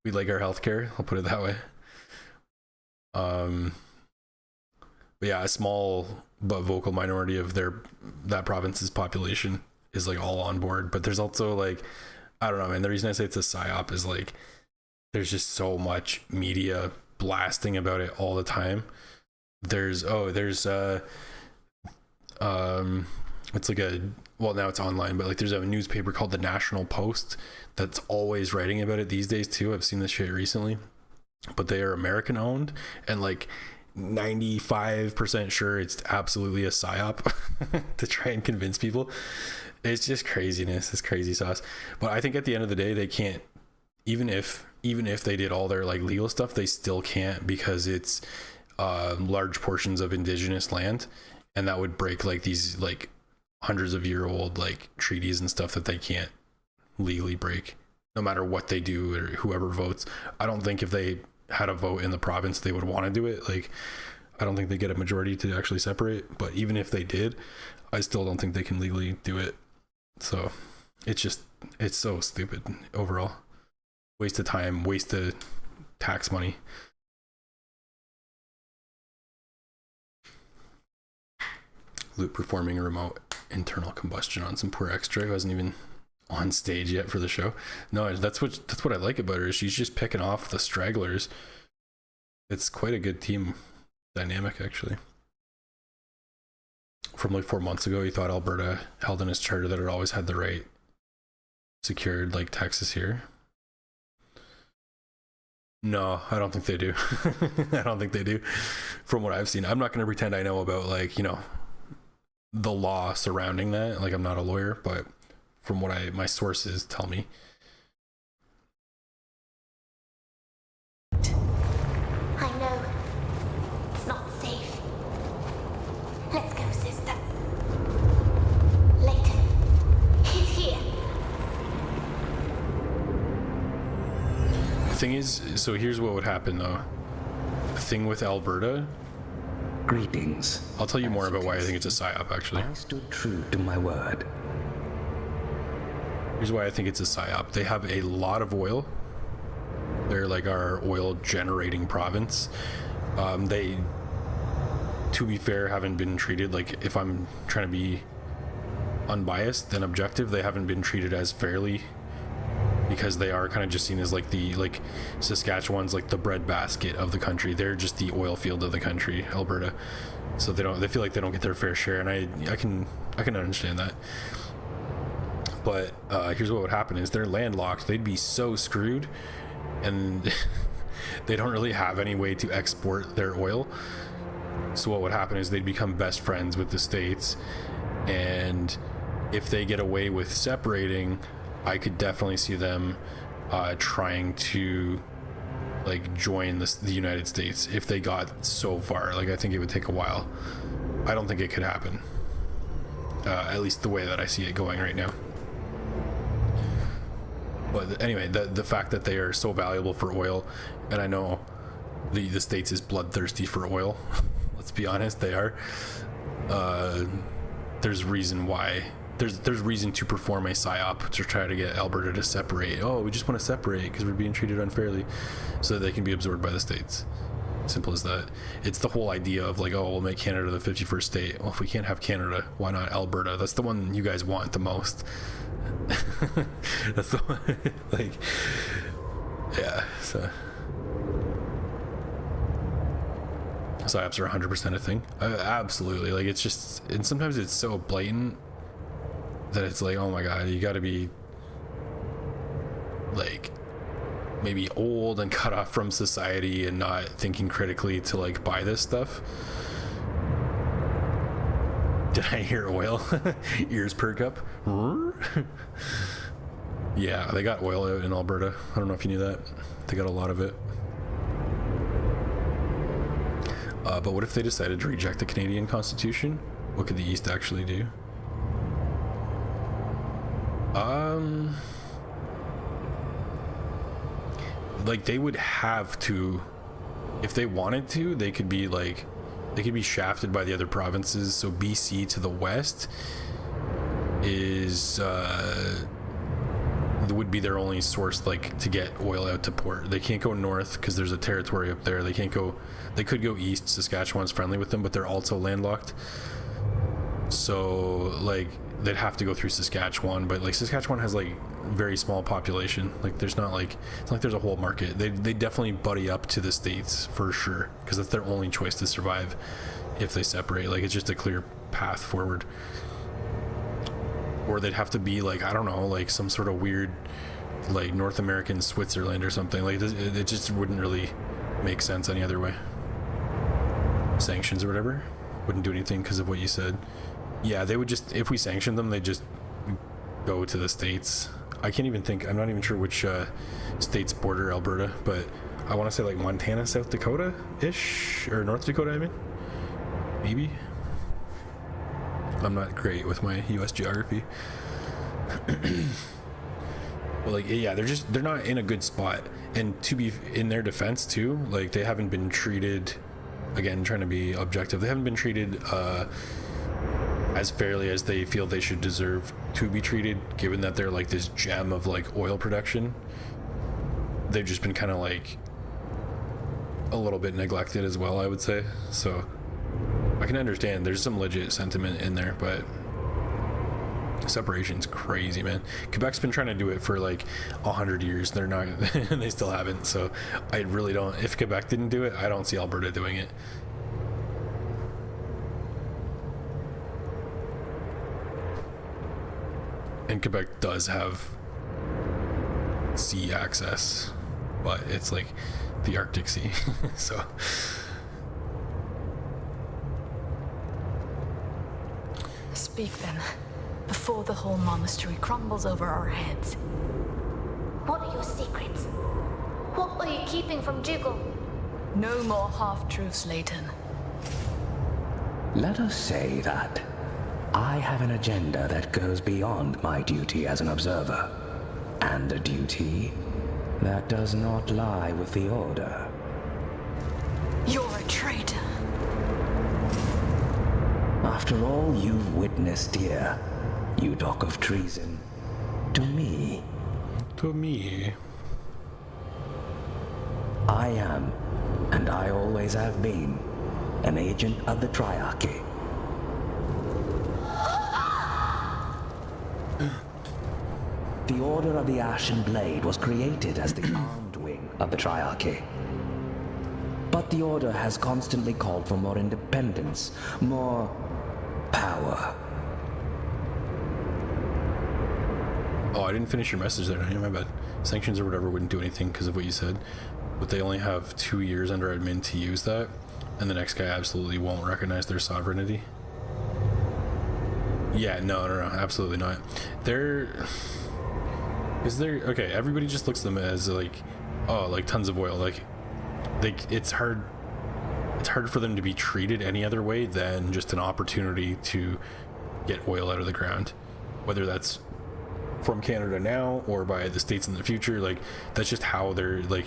we like our healthcare. I'll put it that way. But yeah, a small but vocal minority of that province's population is like all on board. But there's also like, I don't know, man. The reason I say it's a psyop is like, there's just so much media blasting about it all the time. There's it's like now it's online, but like there's a newspaper called the National Post that's always writing about it these days too. I've seen this shit recently, but they are American owned, and like 95% sure it's absolutely a psyop to try and convince people. It's just craziness. It's crazy sauce. But I think at the end of the day, they can't, even if they did all their like legal stuff, they still can't, because it's large portions of indigenous land, and that would break like these like hundreds of year old like treaties and stuff that they can't legally break, no matter what they do or whoever votes. I don't think if they had a vote in the province they would want to do it. Like, I don't think they get a majority to actually separate, but even if they did, I still don't think they can legally do it. So it's so stupid overall. Waste of time, waste of tax money. Luke performing a remote internal combustion on some poor extra who hasn't even on stage yet for the show. No, that's what I like about her, is she's just picking off the stragglers. It's quite a good team dynamic, actually. From like 4 months ago, he thought Alberta held in its charter that it always had the right secured like Texas here. No, I don't think they do. I don't think they do. From what I've seen, I'm not going to pretend I know about like, you know, the law surrounding that. Like, I'm not a lawyer, but from what my sources tell me. I know. It's not safe. Let's go, sister. Later. He's here. The thing is, so here's what would happen though. The thing with Alberta, Greetings. I'll tell you more about why I think it's a psyop, actually. I stood true to my word. Here's why I think it's a psyop. They have a lot of oil. They're like our oil generating province. They, to be fair, haven't been treated, like, if I'm trying to be unbiased and objective, they haven't been treated as fairly, because they are kind of just seen as like Saskatchewan's like the breadbasket of the country. They're just the oil field of the country, Alberta. So they feel like they don't get their fair share, and I can understand that. But here's what would happen: is they're landlocked. They'd be so screwed, and they don't really have any way to export their oil. So what would happen is they'd become best friends with the states, and if they get away with separating, I could definitely see them trying to like join the United States if they got so far. Like, I think it would take a while. I don't think it could happen, at least the way that I see it going right now. But anyway, the fact that they are so valuable for oil, and I know the States is bloodthirsty for oil. Let's be honest, they are. There's reason why. There's reason to perform a psyop to try to get Alberta to separate. Oh, we just want to separate because we're being treated unfairly, so that they can be absorbed by the states. Simple as that. It's the whole idea of like, oh, we'll make Canada the 51st state. Well, if we can't have Canada, why not Alberta? That's the one you guys want the most. That's the one. Like, yeah. So psyops are 100% a thing. Absolutely. Like, it's just, and sometimes it's so blatant that it's like, oh my god, you gotta be like maybe old and cut off from society and not thinking critically to like buy this stuff. Did I hear oil? Ears perk up. Yeah, they got oil out in Alberta. I don't know if you knew that. They got a lot of it. But what if they decided to reject the Canadian Constitution? What could the East actually do? Like, they would have to if they wanted to, they could be like, they could be shafted by the other provinces. So BC to the west is would be their only source, like, to get oil out to port. They can't go north because there's a territory up there. They can't go, they could go east. Saskatchewan's friendly with them, but they're also landlocked. So like they'd have to go through Saskatchewan, but like Saskatchewan has like very small population. Like there's not like, it's not like there's a whole market. They definitely buddy up to the States for sure, because that's their only choice to survive if they separate. Like it's just a clear path forward. Or they'd have to be like, I don't know, like some sort of weird like North American Switzerland or something. Like it just wouldn't really make sense any other way. Sanctions or whatever wouldn't do anything because of what you said. Yeah, they would just, if we sanctioned them, they'd just go to the States. I can't even think, I'm not even sure which states border Alberta, but I want to say like Montana, South Dakota-ish, or North Dakota, I mean. Maybe. I'm not great with my US geography. Well, like, yeah, they're not in a good spot. And to be in their defense too, like they haven't been treated, again, trying to be objective, they haven't been treated as fairly as they feel they should deserve to be treated, given that they're like this gem of like oil production. They've just been kind of like a little bit neglected as well, I would say. So I can understand there's some legit sentiment in there, but separation's crazy, man. Quebec's been trying to do it for like 100 years. They're not they still haven't. So I really don't, if Quebec didn't do it, I don't see Alberta doing it. And Quebec does have sea access, but it's like the Arctic Sea. So Speak then, before the whole monastery crumbles over our heads. What are your secrets? What were you keeping from Dougal? No more half-truths, Leighton. Let us say that I have an agenda that goes beyond my duty as an observer, and a duty that does not lie with the Order. You're a traitor. After all you've witnessed here, you talk of treason to me. to me. I am, and I always have been, an agent of the Triarchy. The Order of the Ashen Blade was created as the armed wing of the Triarchy. But the Order has constantly called for more independence, more power. Oh, I didn't finish your message there. My bad. Sanctions or whatever wouldn't do anything because of what you said, but they only have 2 years under admin to use that, and the next guy absolutely won't recognize their sovereignty. Yeah, no, absolutely not. Okay, everybody just looks at them as like, oh, like tons of oil. Like, it's hard for them to be treated any other way than just an opportunity to get oil out of the ground, whether that's from Canada now or by the States in the future. Like, that's just how they're like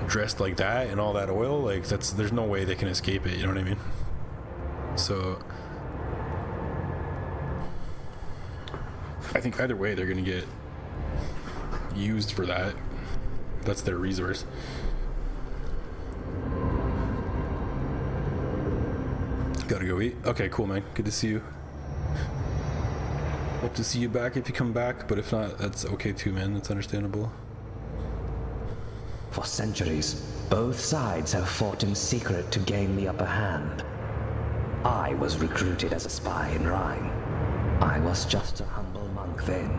dressed like that, and all that oil, like there's no way they can escape it, you know what I mean? So I think either way they're gonna get used for that. That's their resource. Gotta go eat. Okay, cool, man. Good to see you. Hope to see you back if you come back, but if not, that's okay too, man. That's understandable. For centuries, both sides have fought in secret to gain the upper hand. I was recruited as a spy in Rhine. I was just a humble monk then.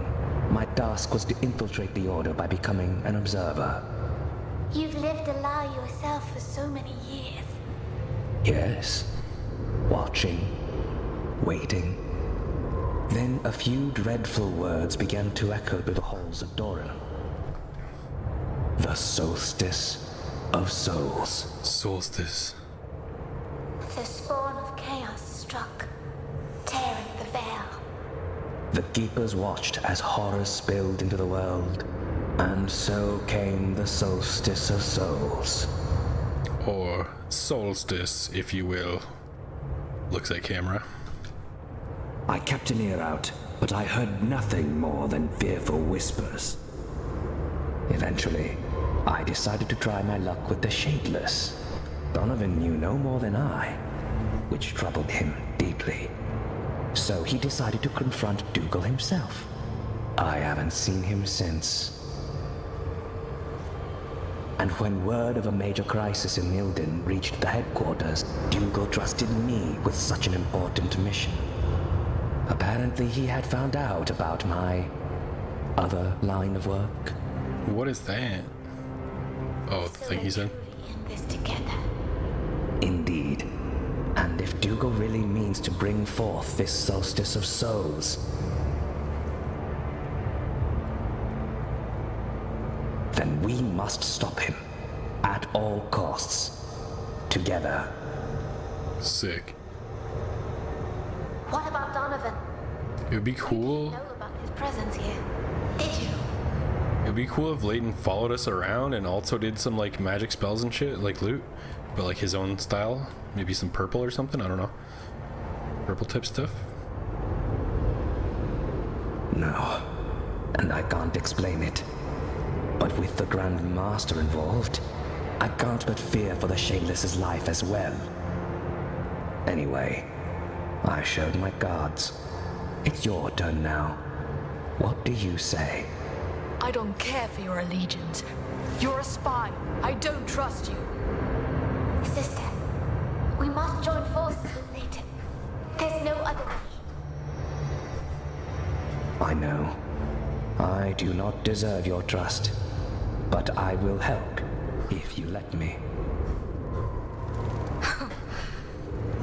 My task was to infiltrate the Order by becoming an observer. You've lived a lie yourself for so many years. Yes. Watching. Waiting. Then a few dreadful words began to echo through the halls of Doran. The Soulstice of Souls. Soulstice. The spawn of chaos struck, tearing the veil. The Keepers watched as horror spilled into the world, and so came the Soulstice of Souls. or Soulstice, if you will. Looks at camera. I kept an ear out, but I heard nothing more than fearful whispers. Eventually, I decided to try my luck with the Shadeless. Donovan knew no more than I, which troubled him deeply. So he decided to confront Dougal himself. I haven't seen him since. And when word of a major crisis in Ilden reached the headquarters, Dougal trusted me with such an important mission. Apparently he had found out about my other line of work. What is that? Oh, the thing he said? In this together. Indeed. And if Dougal really means to bring forth this solstice of souls, then we must stop him at all costs. Together. Sick. What about Donovan? It would be cool. You know about his presence here, did you? It would be cool if Layton followed us around and also did some like magic spells and shit, like loot, but like his own style. Maybe some purple or something, I don't know. Purple type stuff. No, and I can't explain it. But with the Grand Master involved, I can't but fear for the Shadeless's life as well. Anyway, I showed my cards. It's your turn now. What do you say? I don't care for your allegiance. You're a spy. I don't trust you. Sister, we must join forces with Layton. There's no other way. I know. I do not deserve your trust, but I will help if you let me.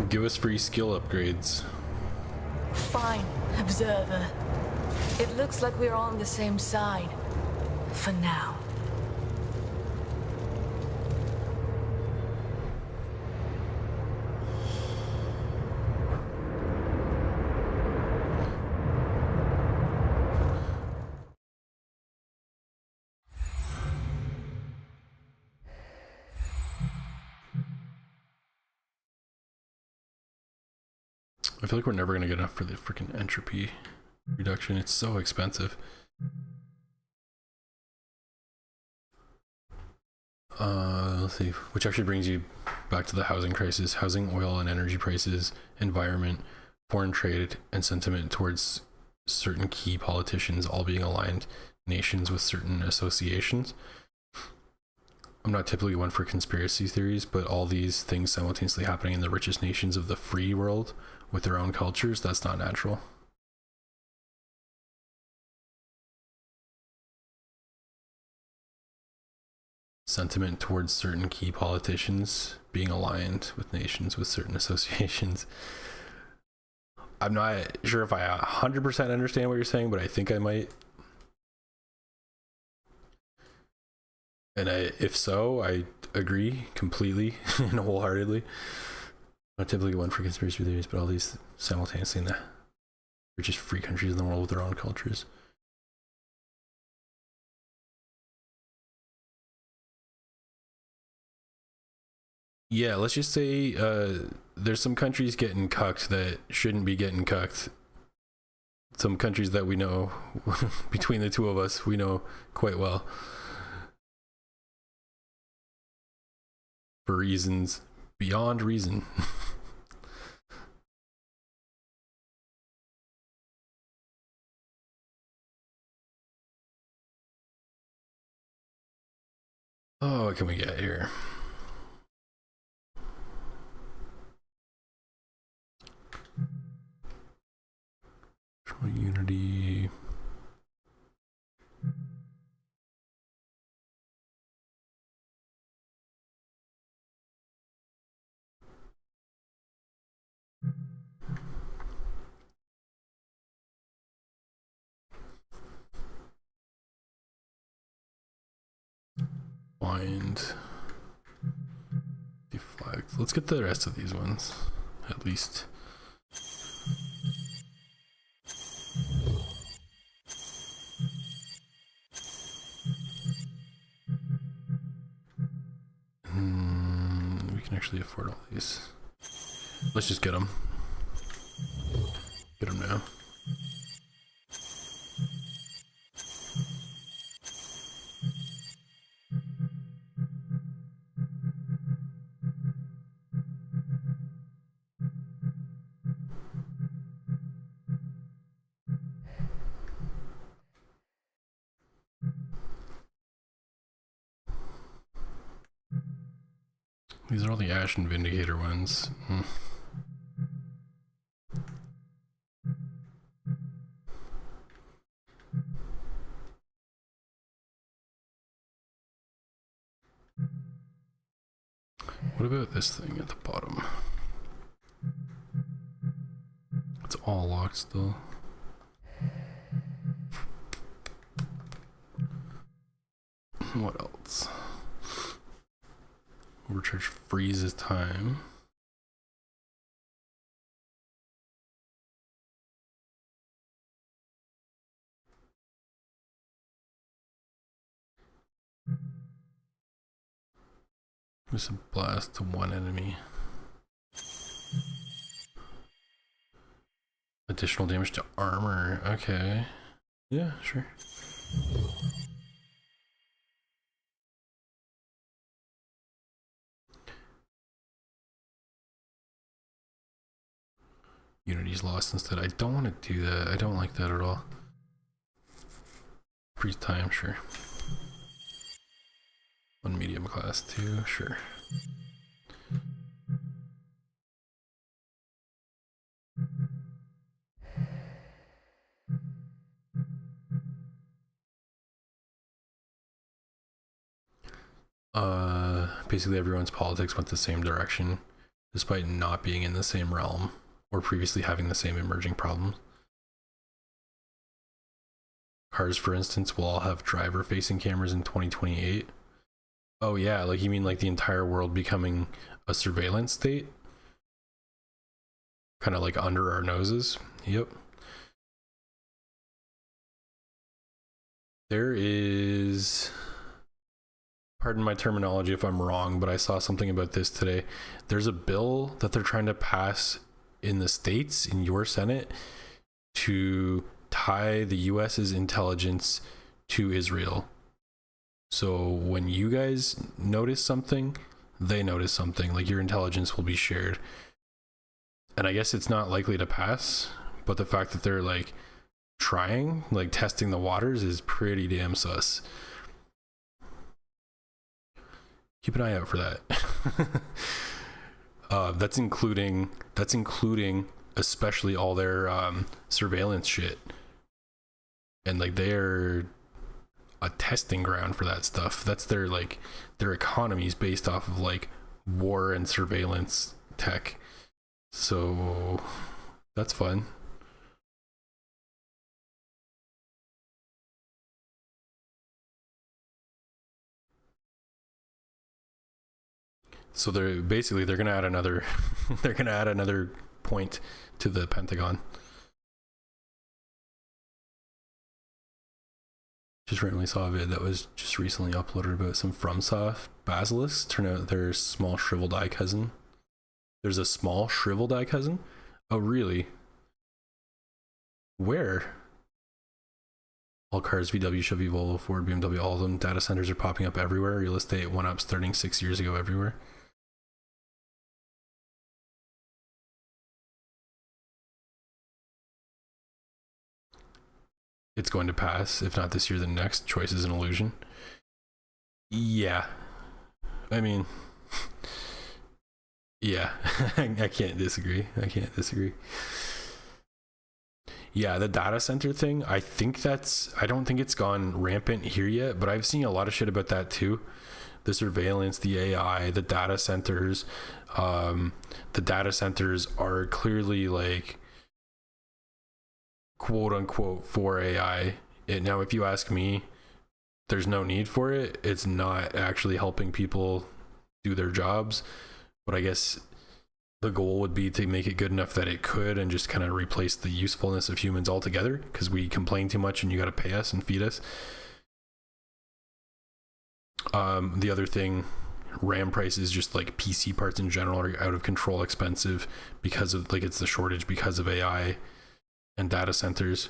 Give us free skill upgrades. Fine, observer. It looks like we're on the same side. For now. I feel like we're never gonna get enough for the freaking entropy reduction. It's so expensive. Let's see, which actually brings you back to the housing crisis, housing, oil and energy prices, environment, foreign trade, and sentiment towards certain key politicians all being aligned nations with certain associations. I'm not typically one for conspiracy theories, but all these things simultaneously happening in the richest nations of the free world with their own cultures, that's not natural. Sentiment towards certain key politicians being aligned with nations with certain associations. I'm not sure if I 100% understand what you're saying, but I think I might. And if so, I agree completely and wholeheartedly. I'm not typically one for conspiracy theories, but all these simultaneously in the richest free countries in the world with their own cultures. Yeah, let's just say there's some countries getting cucked that shouldn't be getting cucked. Some countries that we know, between the two of us, we know quite well. For reasons beyond reason. Oh, what can we get here? Unity. Find deflect. Let's get the rest of these ones, at least. actually afford all these. Let's just get them. Get them now. These are all the Ashen Vindicator ones. What about this thing at the bottom? It's all locked still. What else? Overcharge freezes time. There's a blast to one enemy. Additional damage to armor. Okay. Yeah, sure. Unity's lost instead. I don't want to do that. I don't like that at all. Freeze time, sure. One medium class too, sure. Basically everyone's politics went the same direction, despite not being in the same realm or previously having the same emerging problems. Cars, for instance, will all have driver-facing cameras in 2028. Oh yeah, like you mean like the entire world becoming a surveillance state? Kind of like under our noses. Yep. There is, pardon my terminology if I'm wrong, but I saw something about this today. There's a bill that they're trying to pass in the States, in your Senate, to tie the US's intelligence to Israel. So when you guys notice something, they notice something, like your intelligence will be shared. And I guess it's not likely to pass, but the fact that they're like trying, like testing the waters, is pretty damn sus. Keep an eye out for that. That's including especially all their surveillance shit. And like they're a testing ground for that stuff. That's their economy's based off of like war and surveillance tech. So that's fun. So they're gonna add another they're gonna add another point to the Pentagon. Just randomly saw a vid that was just recently uploaded about some FromSoft basilisks. Turn out their small shriveled eye cousin. There's a small shriveled eye cousin? Oh really? Where? All cars, VW, Chevy, Volvo, Ford, BMW, all of them. Data centers are popping up everywhere. Real estate went up starting 6 years ago everywhere. It's going to pass, if not this year, then next. Choice is an illusion. Yeah. I mean, yeah, I can't disagree. Yeah, the data center thing, I don't think it's gone rampant here yet, but I've seen a lot of shit about that too. The surveillance, the AI, the data centers. The data centers are clearly like quote unquote for AI. Now, if you ask me, there's no need for it. It's not actually helping people do their jobs, but I guess the goal would be to make it good enough that it could and just kind of replace the usefulness of humans altogether, because we complain too much and you got to pay us and feed us. The other thing, RAM prices, just like PC parts in general, are out of control expensive because of like it's the shortage because of AI and data centers.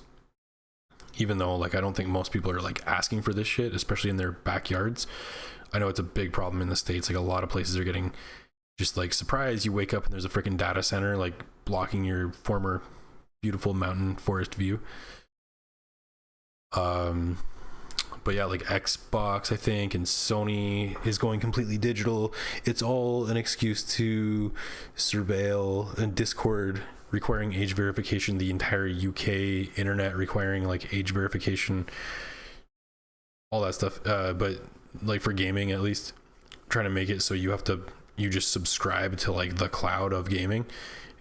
Even though like I don't think most people are like asking for this shit, especially in their backyards. I know it's a big problem in the States. Like a lot of places are getting just like surprise, you wake up and there's a freaking data center like blocking your former beautiful mountain forest view. But yeah, like Xbox, I think, and Sony is going completely digital. It's all an excuse to surveil, and Discord requiring age verification, the entire UK internet requiring like age verification, all that stuff. But like for gaming, at least, trying to make it so you just subscribe to like the cloud of gaming,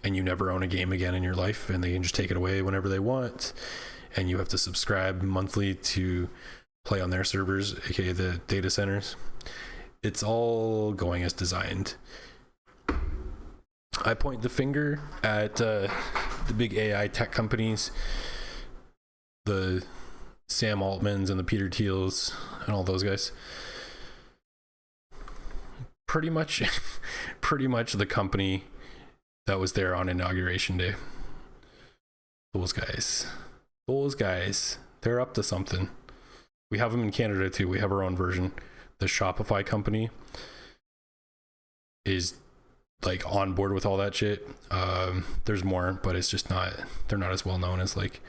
and you never own a game again in your life, and they can just take it away whenever they want, and you have to subscribe monthly to play on their servers, aka the data centers. It's all going as designed. I point the finger at the big AI tech companies, the Sam Altmans and the Peter Thiels and all those guys. Pretty much the company that was there on Inauguration Day. Those guys, they're up to something. We have them in Canada too. We have our own version. The Shopify company is like on board with all that shit. There's more, but it's just not, they're not as well known as like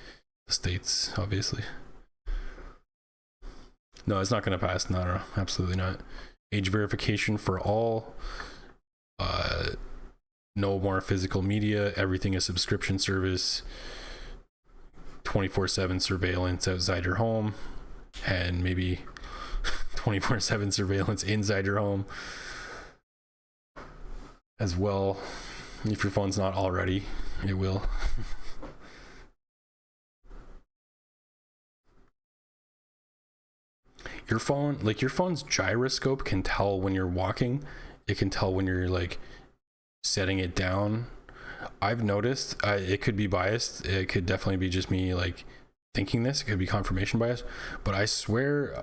the States, obviously. No, it's not going to pass. No, absolutely not. Age verification for all. No more physical media. Everything is subscription service. 24/7 surveillance outside your home, and maybe 24/7 surveillance inside your home as well. If your phone's not already, it will. Your phone's gyroscope can tell when you're walking. It can tell when you're like setting it down. I've noticed, it could be biased. It could definitely be just me like thinking this. It could be confirmation bias, but I swear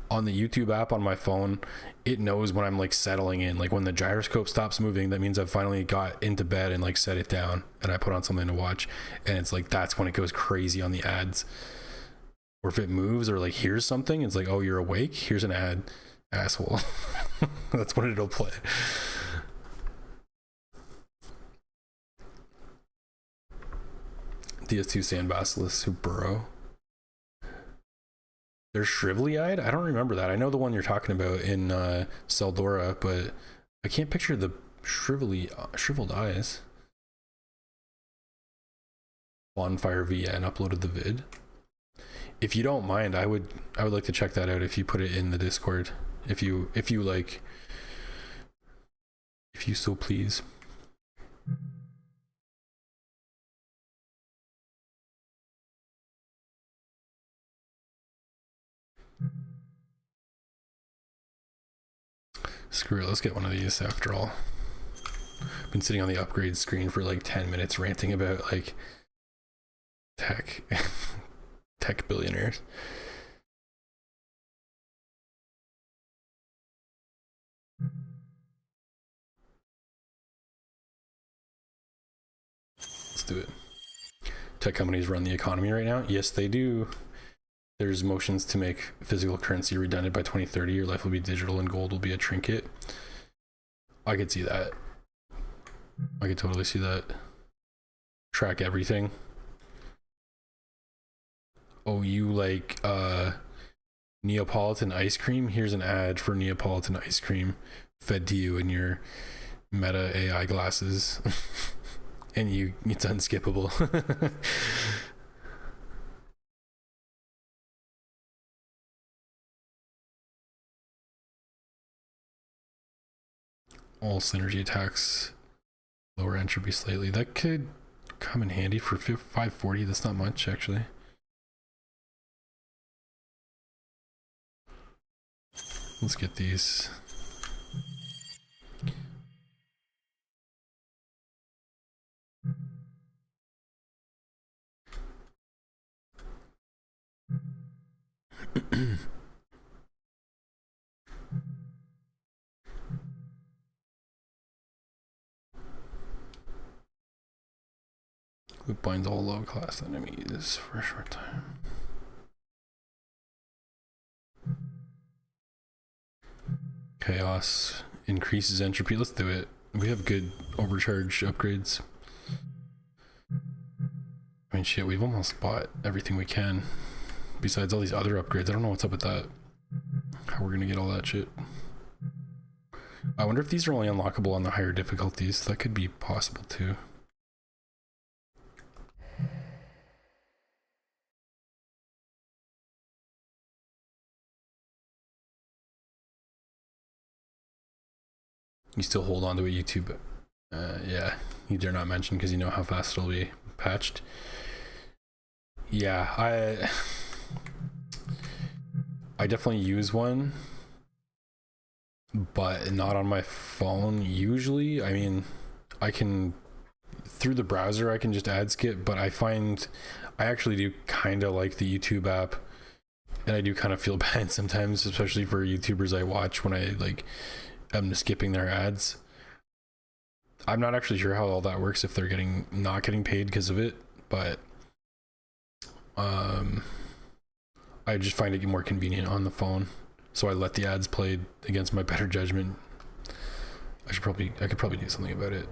on the YouTube app on my phone, it knows when I'm like settling in. Like when the gyroscope stops moving, that means I've finally got into bed and like set it down and I put on something to watch, and it's like that's when it goes crazy on the ads. Or if it moves or like hears something, it's like, oh, you're awake, here's an ad, asshole. That's when it'll play. DS2 sand basilisks who burrow. They're shrivelly-eyed? I don't remember that. I know the one you're talking about in Seldora, but I can't picture the shriveled eyes. Bonfire VN uploaded the vid. If you don't mind, I would like to check that out if you put it in the Discord. If you like, if you so please. Screw it, let's get one of these after all. I've been sitting on the upgrade screen for like 10 minutes ranting about like tech billionaires. Let's do it. Tech companies run the economy right now. Yes, they do. There's motions to make physical currency redundant by 2030. Your life will be digital and gold will be a trinket. I could see that. I could totally see that. Track everything. Oh, you like Neapolitan ice cream? Here's an ad for Neapolitan ice cream fed to you in your Meta AI glasses. And it's unskippable. All synergy attacks lower entropy slightly. That could come in handy for 540. That's not much, actually. Let's get these. binds all low class enemies for a short time. Chaos increases entropy. Let's do it. We have good overcharge upgrades. I mean, shit, we've almost bought everything we can. Besides all these other upgrades, I don't know what's up with that. How we're gonna get all that shit. I wonder if these are only unlockable on the higher difficulties. That could be possible too. You still hold on to a YouTube? Yeah, you dare not mention because you know how fast it'll be patched. Yeah, I definitely use one, but not on my phone usually. I mean, I can, through the browser, I can just ad skip, but I find I actually do kind of like the YouTube app, and I do kind of feel bad sometimes, especially for YouTubers I watch when I like am skipping their ads. I'm not actually sure how all that works if they're not getting paid because of it, but I just find it more convenient on the phone, so I let the ads play against my better judgment. I could probably do something about it.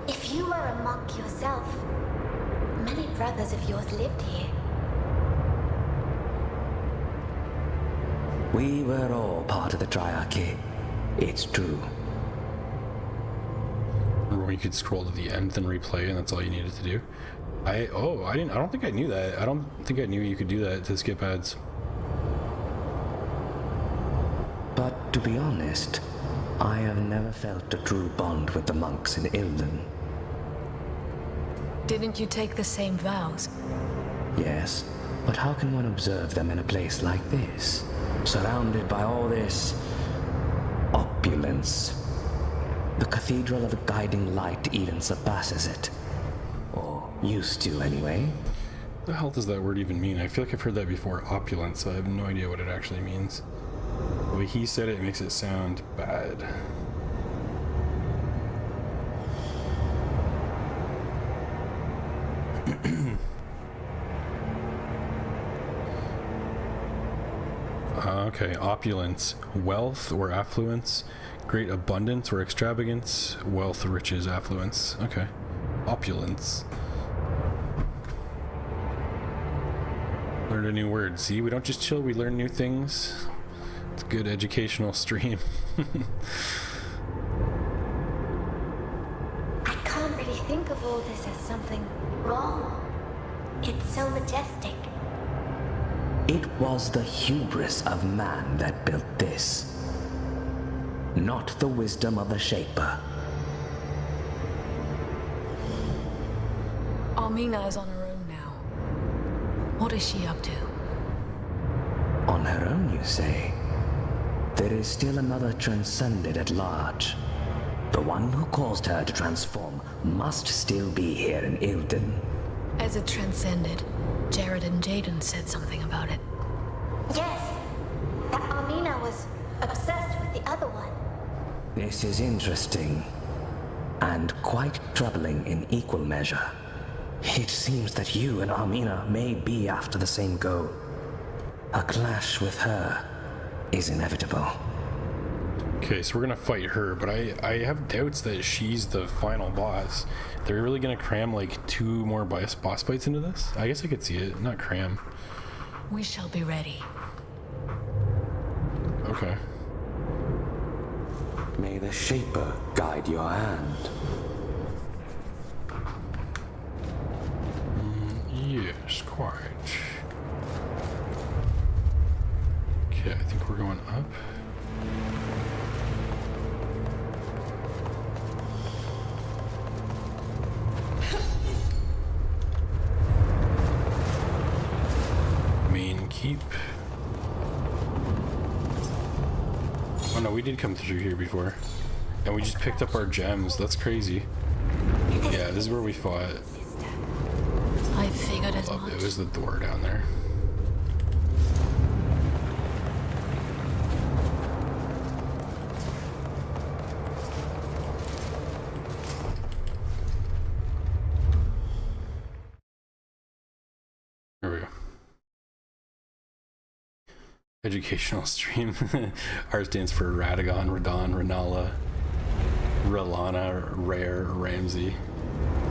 If you were a monk yourself, many brothers of yours lived here. We were all part of the Triarchy. It's true. Or you could scroll to the end, then replay, and that's all you needed to do. I don't think I knew that. I don't think I knew you could do that to skip ads. But to be honest, I have never felt a true bond with the monks in Ilden. Didn't you take the same vows? Yes, but how can one observe them in a place like this? Surrounded by all this opulence. The Cathedral of the Guiding Light even surpasses it. Or used to, anyway. What the hell does that word even mean? I feel like I've heard that before. Opulence. I have no idea what it actually means. The way he said it makes it sound bad. Okay, opulence, wealth or affluence, great abundance or extravagance, wealth, riches, affluence. Okay, opulence. Learned a new word. See, we don't just chill, we learn new things. It's a good educational stream. I can't really think of all this as something wrong. It's so majestic. It was the hubris of man that built this. Not the wisdom of the Shaper. Armina is on her own now. What is she up to? On her own, you say? There is still another transcended at large. The one who caused her to transform must still be here in Ilden. As it transcended, Jared and Jaden said something about it. Yes, that Armina was obsessed with the other one. This is interesting, and quite troubling in equal measure. It seems that you and Armina may be after the same goal. A clash with her is inevitable. Okay, so we're gonna fight her, but I have doubts that she's the final boss. They're really gonna cram like 2 more boss fights into this? I guess I could see it, not cram. We shall be ready. Okay. May the Shaper guide your hand. Yes, quite. Okay, I think we're going up. Main keep. Oh no, we did come through here before. And we just picked up our gems. That's crazy. Yeah, this is where we fought. I figured as Loved much. it. It was the door down there. educational stream. R stands for Radagon, Radon, Renala, Relana, Rare, Ramsey,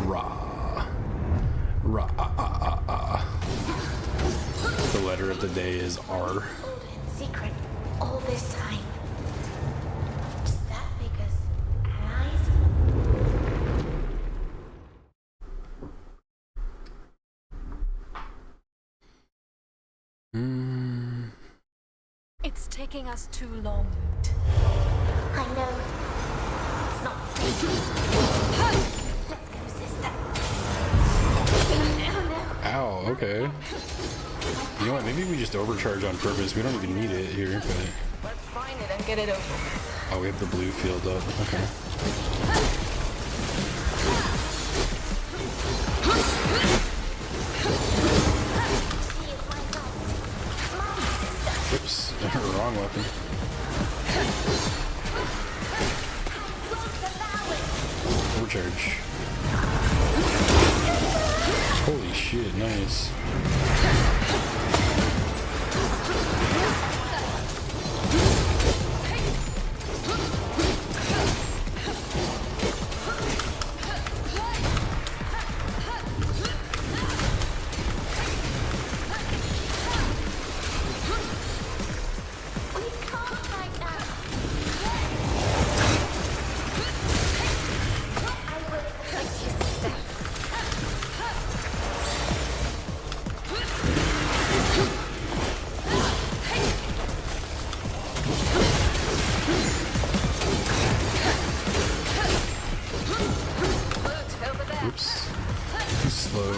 Ra. The letter of the day is R. Older in secret all this time. Does that make us allies? It's taking us too long. I know. It's not safe. Let's go, sister. Oh no. Ow, okay. You know what, maybe we just overcharge on purpose. We don't even need it here, but... Let's find it and get it over with. Oh, we have the blue field up. Okay. She is my friend. My sister. Oops, wrong weapon. Overcharge. Holy shit, nice. We can't right now. I will protect you, sister. Oops. Slow.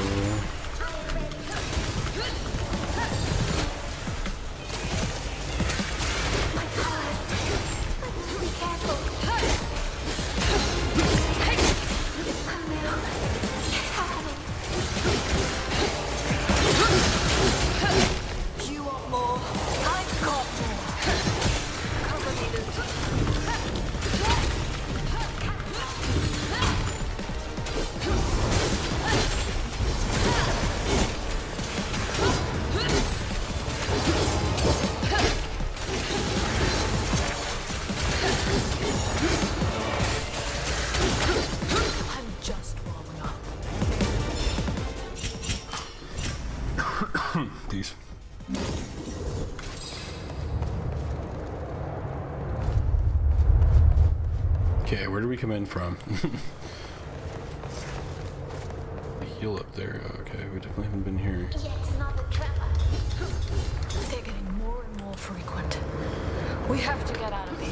My powers. I need to be careful. Oh no. It's happening. You want more? I've got more. Cover me, Lucy. I'm just warming up. These. Okay, where do we come in from? The heal up there. Oh, okay, we definitely haven't been here. Yet another trapper. They're getting more and more frequent. We have to get out of here.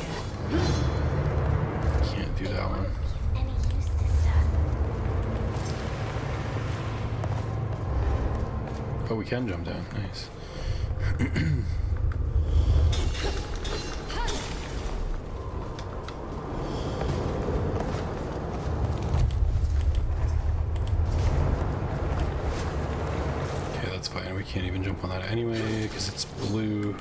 Can't do that one. Any use, sister? Oh, we can jump down. Nice. Okay, that's fine. We can't even jump on that anyway because it's blue.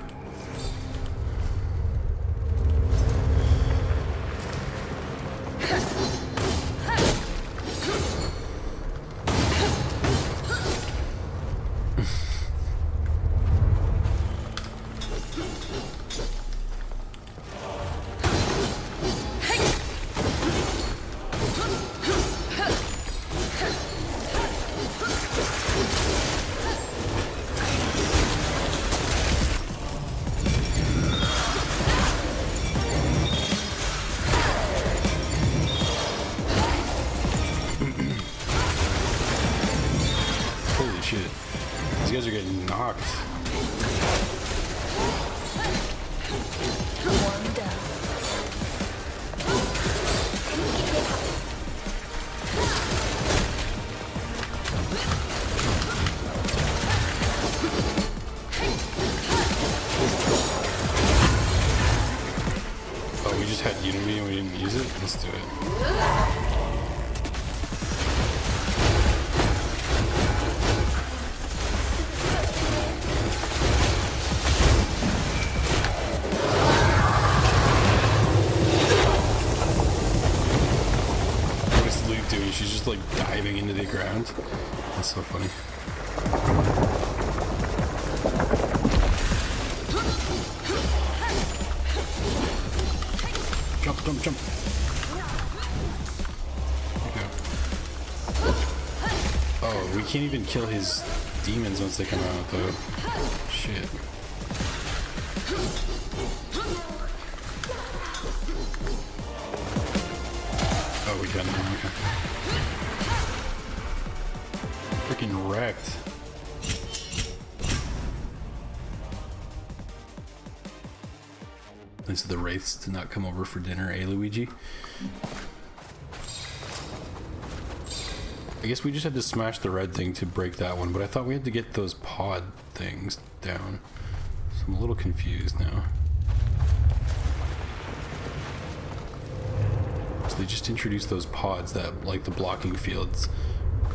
Holy shit. These guys are getting knocked. One down. Oh, we just had Unity and we didn't use it? Let's do it. What's Luke doing? She's just like diving into the ground. That's so funny. jump, jump. Okay. Oh, we can't even kill his demons once they come out, though. Shit. Oh, we can. Okay. Freaking wrecked. At least the wraiths did not come over for dinner, eh, Luigi? I guess we just had to smash the red thing to break that one, but I thought we had to get those pod things down. So I'm a little confused now. So they just introduced those pods that, like the blocking fields,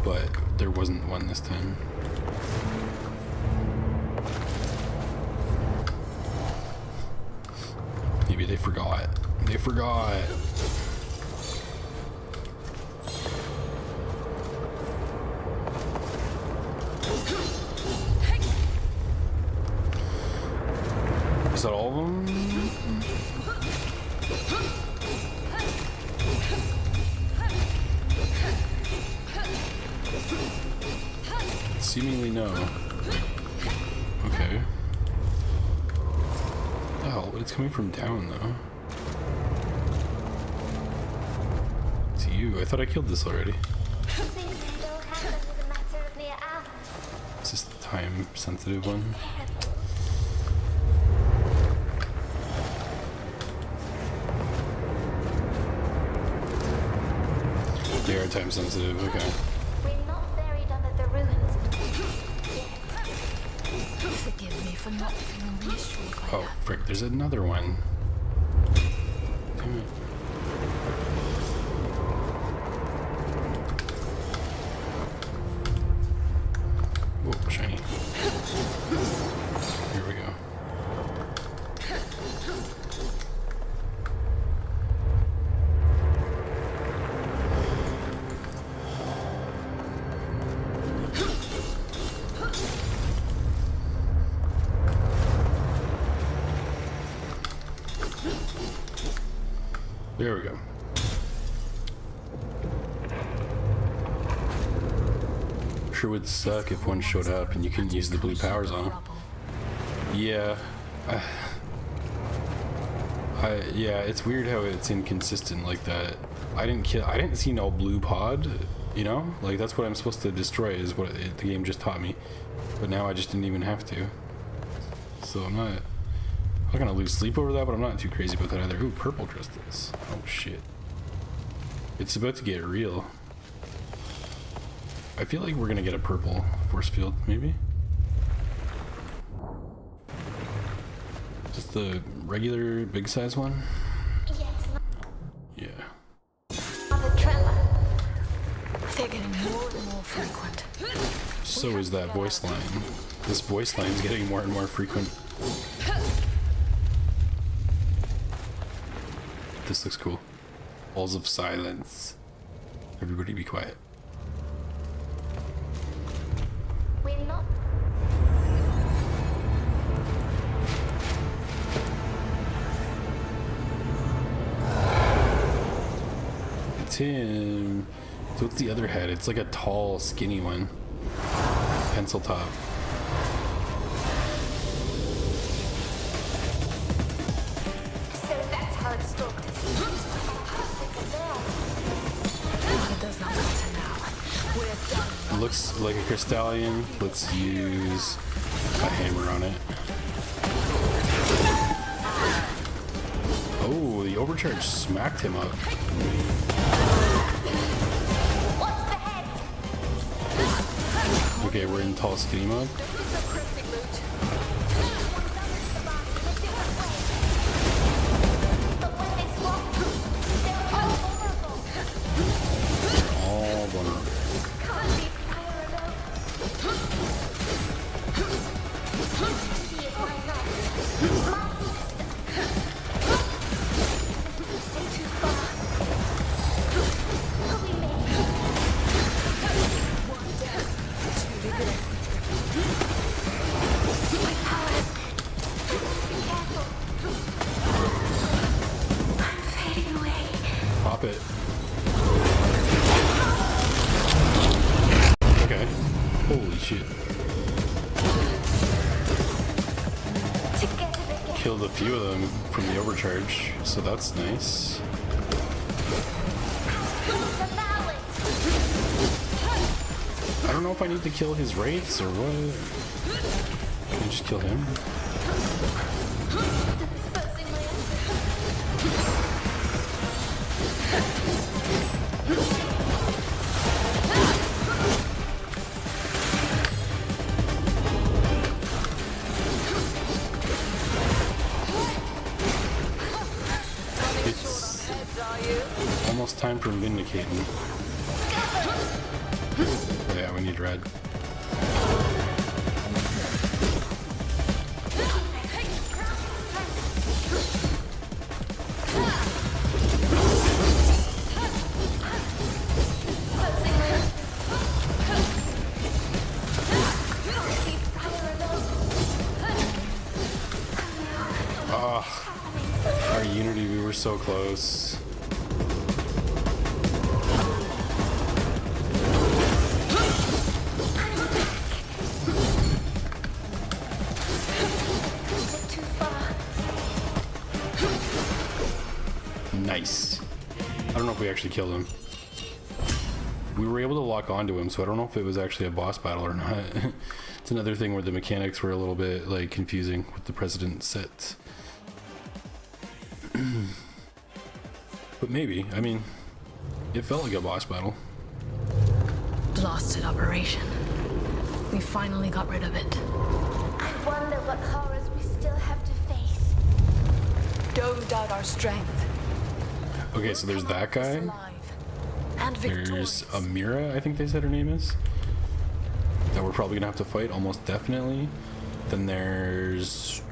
but there wasn't one this time. Maybe they forgot. They forgot. Is that all of them? Seemingly no. Okay. Oh, but it's coming from down though. It's you. I thought I killed this already. Is this the time sensitive one? They are time sensitive, okay. We're not buried under the ruins. Forgive me for not feeling reassured by Oh, frick, there's another one. Damn it. Whoa, shiny. Here we go. There we go. Sure would suck if one showed up and you couldn't use the blue powers on them. Yeah. Yeah, it's weird how it's inconsistent like that. I didn't see no blue pod, you know? Like, that's what I'm supposed to destroy is what the game just taught me. But now I just didn't even have to. So I'm not gonna lose sleep over that, but I'm not too crazy about that either. Ooh, purple crystals. Oh shit. It's about to get real. I feel like we're gonna get a purple force field, maybe? Just the regular big size one? Yeah. The tremor. They're getting more and more frequent. So is that voice line. This voice line is getting more and more frequent. This looks cool. Walls of silence. Everybody be quiet. We're not. It's him. So what's the other head? It's like a tall, skinny one. Pencil top. So that's how it stalked us. It does not matter now. We're done. Looks like a crystallion. Let's use a hammer on it. Oh, the overcharge smacked him up. What's the head? Okay, we're in tall skinny mode. But when they swap, they're all vulnerable. All vulnerable. Can't be fire alone. He is my knight. My stay too far. Will we make it? One death, two to go. shit. Together again. Killed a few of them from the overcharge, so that's nice. The balance. I don't know if I need to kill his wraiths or what. Can I just kill him? Exposing my It's almost time for vindicating. Oh yeah, we need red. Our unity, we were so close. too far. Nice. I don't know if we actually killed him. We were able to lock onto him, so I don't know if it was actually a boss battle or not. It's another thing where the mechanics were a little bit like confusing with the precedent set. But maybe, I mean, it felt like a boss battle. Blasted operation. We finally got rid of it. I wonder what horrors we still have to face. Don't doubt our strength. Okay, so there's that guy. Alive and There's victorious. Amira, I think they said her name is. That we're probably gonna have to fight, almost definitely. Then there's,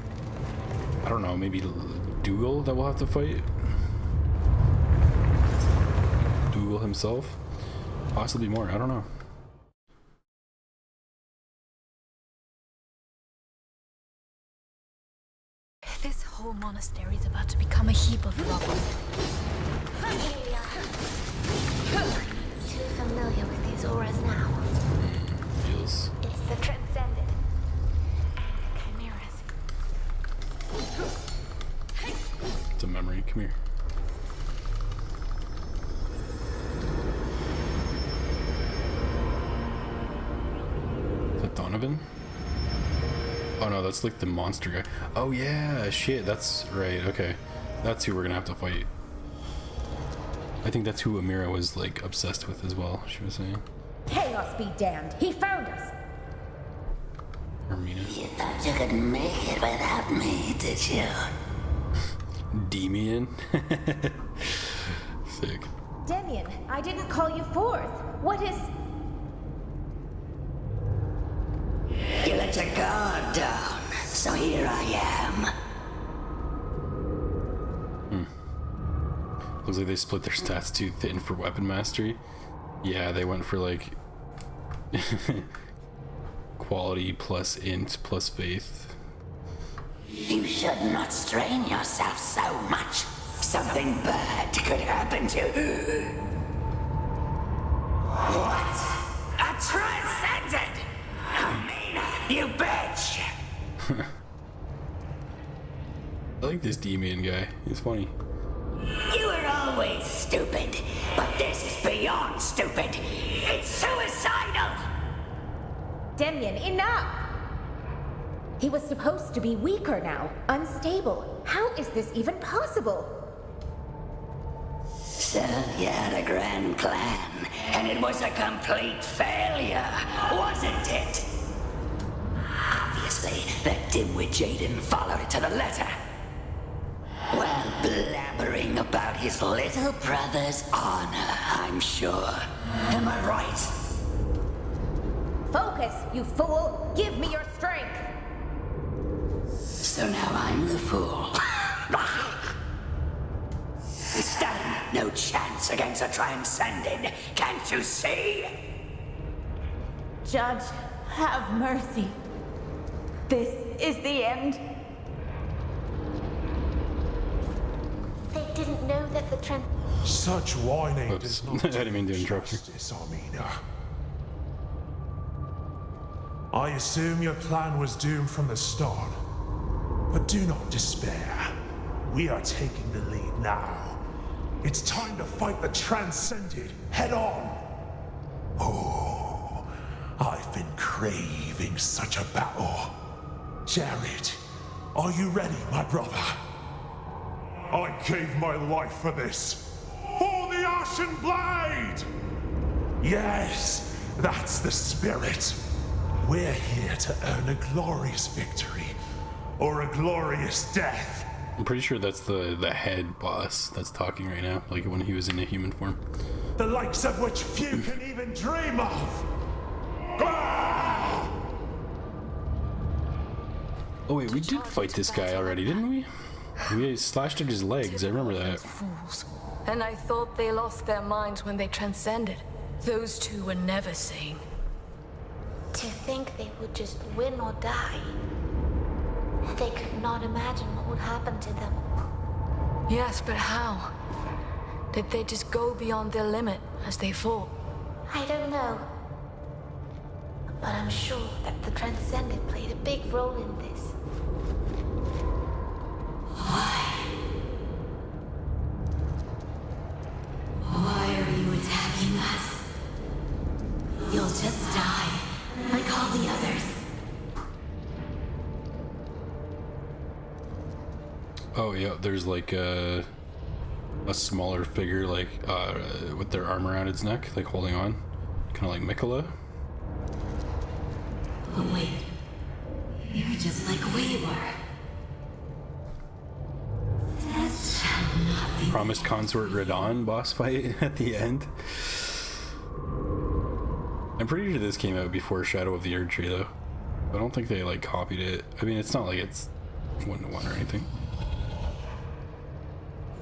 I don't know, maybe Dougal that we'll have to fight. Dougal himself. Possibly more, I don't know. This whole monastery is about to become a heap of rubble. Here we are. Too familiar with these auras now. Feels. It's the transcended. And the chimeras. It's a memory, come here. Is that Donovan? Oh no, that's like the monster guy. Oh yeah, shit, that's right, okay. That's who we're gonna have to fight. I think that's who Amira was like obsessed with as well, she was saying. Chaos be damned. He found us. Or Mina. You thought you could make it without me, did you? Demian. Sick. Demian, I didn't call you forth. What is... You let your guard down, so here I am. Looks like they split their stats too thin for weapon mastery. Yeah, they went for like quality plus int plus faith. You should not strain yourself so much. Something bad could happen to... What? A transcendent? Amina, you bitch! I like this Demian guy. He's funny. You were always stupid, but this is beyond stupid. It's suicidal! Demian, enough! He was supposed to be weaker now, unstable. How is this even possible? So you had a grand plan, and it was a complete failure, wasn't it? Obviously, that dimwit Jaden followed it to the letter. While blabbering about his little brother's honor, I'm sure. Am I right? Focus, you fool! Give me your strength! So now I'm the fool. Stand no chance against a transcendent, can't you see? Judge, have mercy. This is the end. They didn't know that the Such whining Oops. does not I didn't mean to interrupt you. justice, Amina. I assume your plan was doomed from the start. But do not despair. We are taking the lead now. It's time to fight the Transcended head on. Oh, I've been craving such a battle. Jared, are you ready, my brother? I gave my life for this. For the Ashen Blade! Yes, that's the spirit. We're here to earn a glorious victory, or a glorious death. I'm pretty sure that's the head boss that's talking right now, like when he was in a human form. The likes of which few can even dream of. Ah! Oh wait, we did fight this guy already, didn't we? We slashed at his legs, I remember that. Fools. And I thought they lost their minds when they transcended. Those two were never sane. To think they would just win or die. They could not imagine what would happen to them. Yes, but how? Did they just go beyond their limit as they fought? I don't know. But I'm sure that the Transcendent played a big role in this. Why are you attacking us? You'll just die, like all the others. Oh yeah, there's like a smaller figure, like with their arm around its neck, like holding on, kind of like Mikola. But wait, you're just like we were. Death shall not be. Promised Consort Radon boss fight at the end. I'm pretty sure this came out before Shadow of the Erd Tree though. I don't think they like copied it. I mean, it's not like it's 1-to-1 or anything.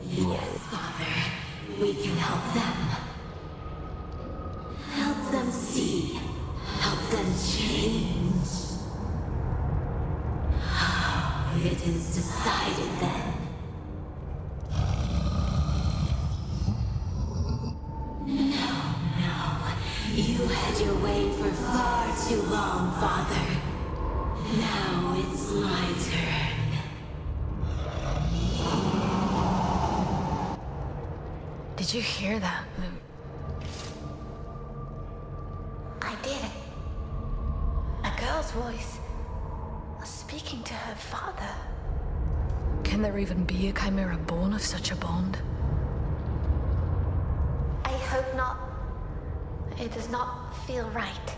Yes, Father. We can help them. Help them see. Help them change. It is decided then. No. You had your way for far too long, Father. Now it's my turn. Did you hear that, Luke? I did. A girl's voice speaking to her father. Can there even be a chimera born of such a bond? I hope not. It does not feel right.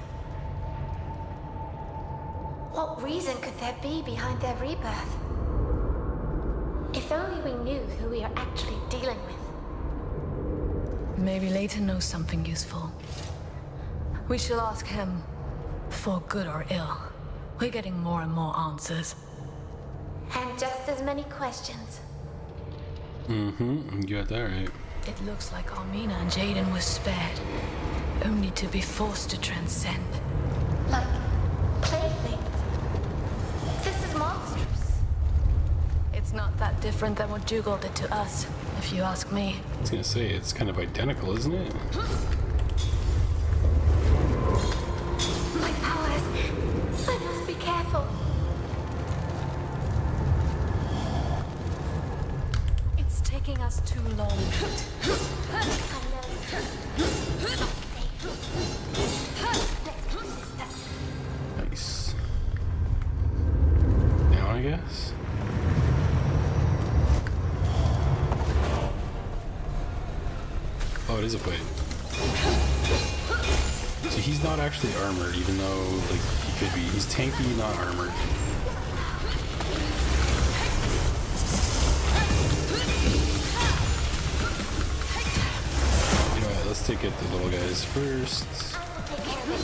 What reason could there be behind their rebirth? If only we knew who we are actually dealing with. Maybe Leighton knows something useful. We shall ask him, for good or ill. We're getting more and more answers. And just as many questions. Mm-hmm, you got that right. It looks like Armina and Jaden were spared, only to be forced to transcend. Like playthings. This is monstrous. It's not that different than what Dougal did to us, if you ask me. I was gonna say, it's kind of identical, isn't it? My powers. I must be careful. It's taking us too long. I know. It's not safe. Let's keep this stuff. Nice. Down, I guess? Oh, it is a fight. So he's not actually armored, even though, like, he could be. He's tanky, not armored. You know what, let's take out the little guys first. I will take care of it.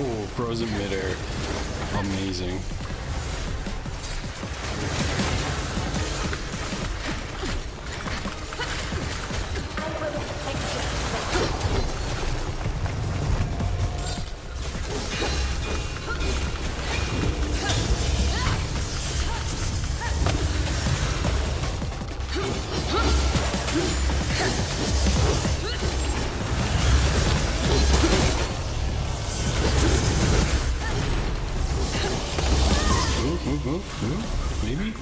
Oh, frozen midair. Amazing. Move. Maybe?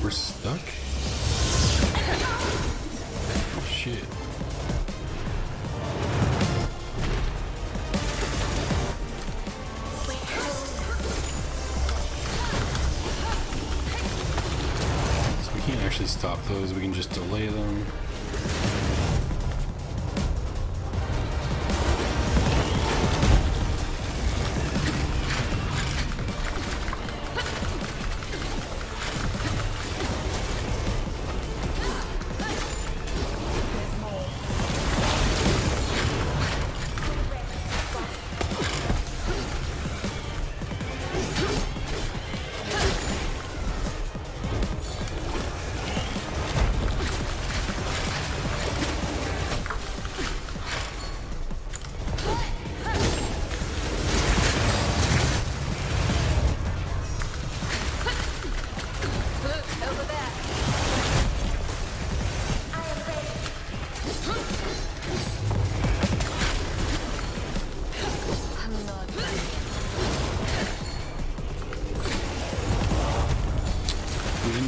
We're stuck? Oh, shit. So we can't actually stop those, we can just delay them.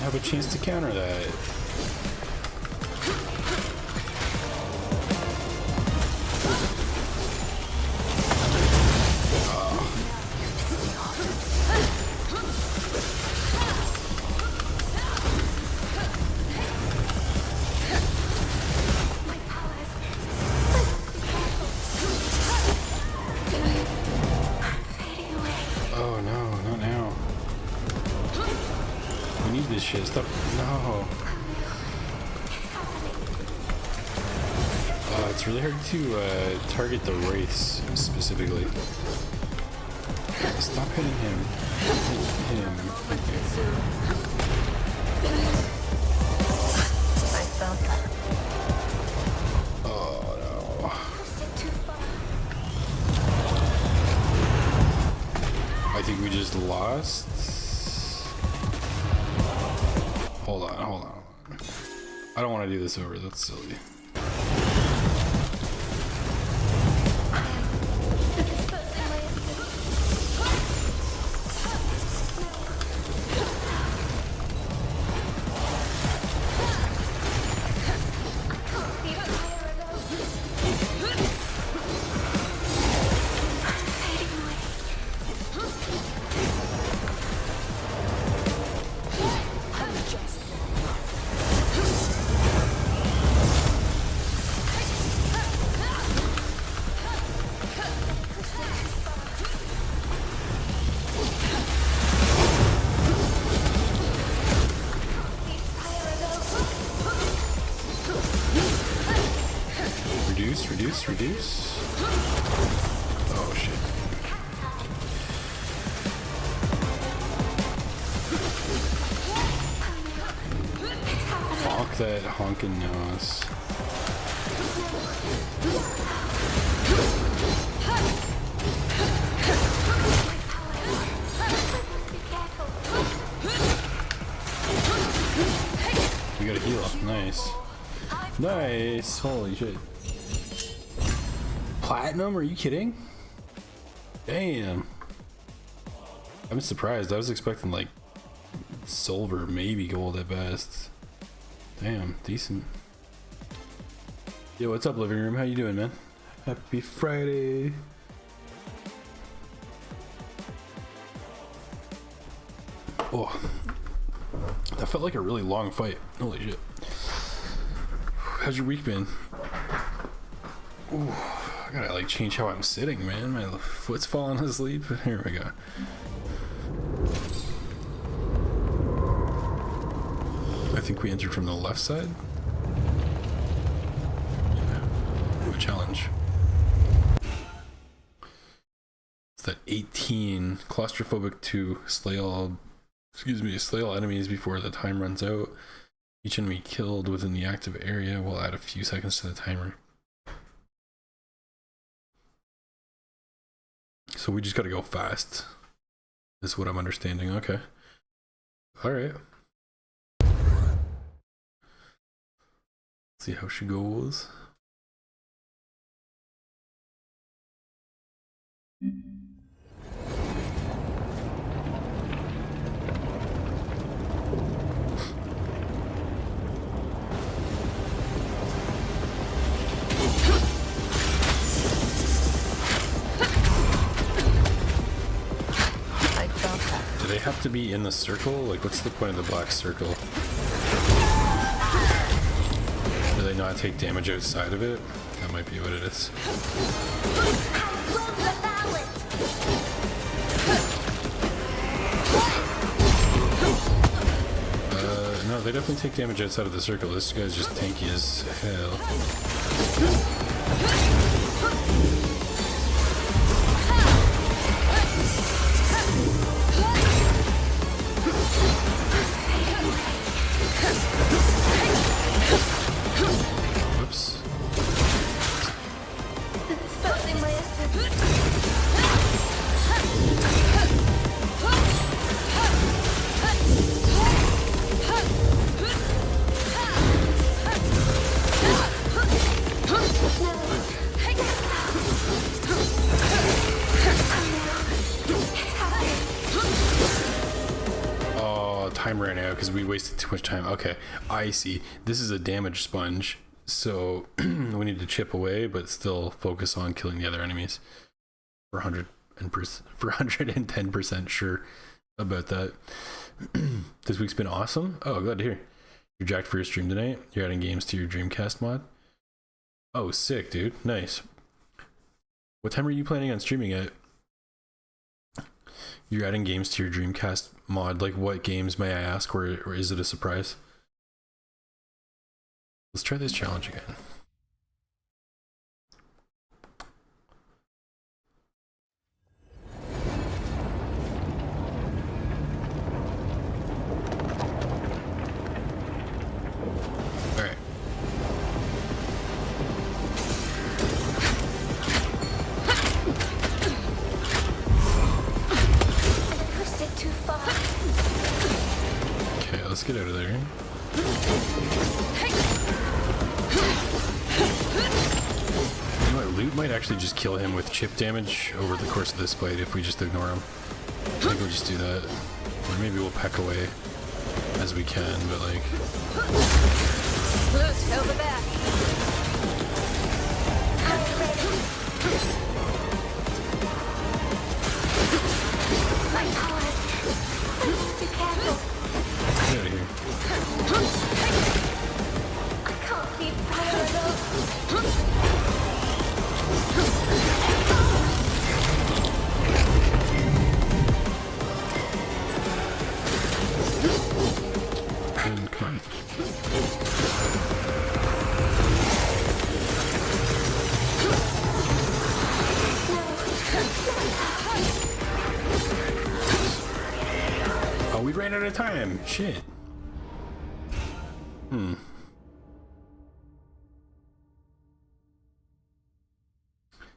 Have a chance to counter that. Oh no, not now. We need this shit. Stop. No. It's really hard to target the wraiths specifically. Stop hitting him. Hit him. Oh no. I think we just lost. Hold on. I don't want to do this over. That's silly. Reduce. Oh shit. Honk that honkin' nose. We gotta heal up. Nice. Nice. Holy shit. Platinum? Are you kidding? Damn. I'm surprised. I was expecting like silver, maybe gold at best. Damn, decent. Yo, what's up, living room? How you doing, man? Happy Friday. Oh, that felt like a really long fight. Holy shit. How's your week been? Ooh. I gotta like change how I'm sitting, man. My foot's falling asleep. Here we go. I think we entered from the left side. Ooh, challenge. that 18 claustrophobic to slay all enemies before the time runs out. Each enemy killed within the active area will add a few seconds to the timer. So we just gotta go fast. Is what I'm understanding. Okay. Alright. See how she goes. Do they have to be in the circle? Like, what's the point of the black circle? Do they not take damage outside of it? That might be what it is. No, they definitely take damage outside of the circle. This guy's just tanky as hell. Whoops. Oh, time ran out because we wasted too much time. Okay, I see. This is a damage sponge, so we need to chip away, but still focus on killing the other enemies. For 110% sure about that. This week's been awesome. Oh, glad to hear. You're jacked for your stream tonight. You're adding games to your Dreamcast mod. Oh, sick, dude. Nice. What time are you planning on streaming at? You're adding games to your Dreamcast mod. Like, what games, may I ask, or is it a surprise? Let's try this challenge again. Alright. Pushed it too far. Okay, let's get out of there. You know what, loot might actually just kill him with chip damage over the course of this fight if we just ignore him. I think we'll just do that. Or maybe we'll peck away as we can, but like... Loot over there. My powers. Be careful. Get out of here. I can't leave fire alone. And come on. Oh, we ran out of time. Shit.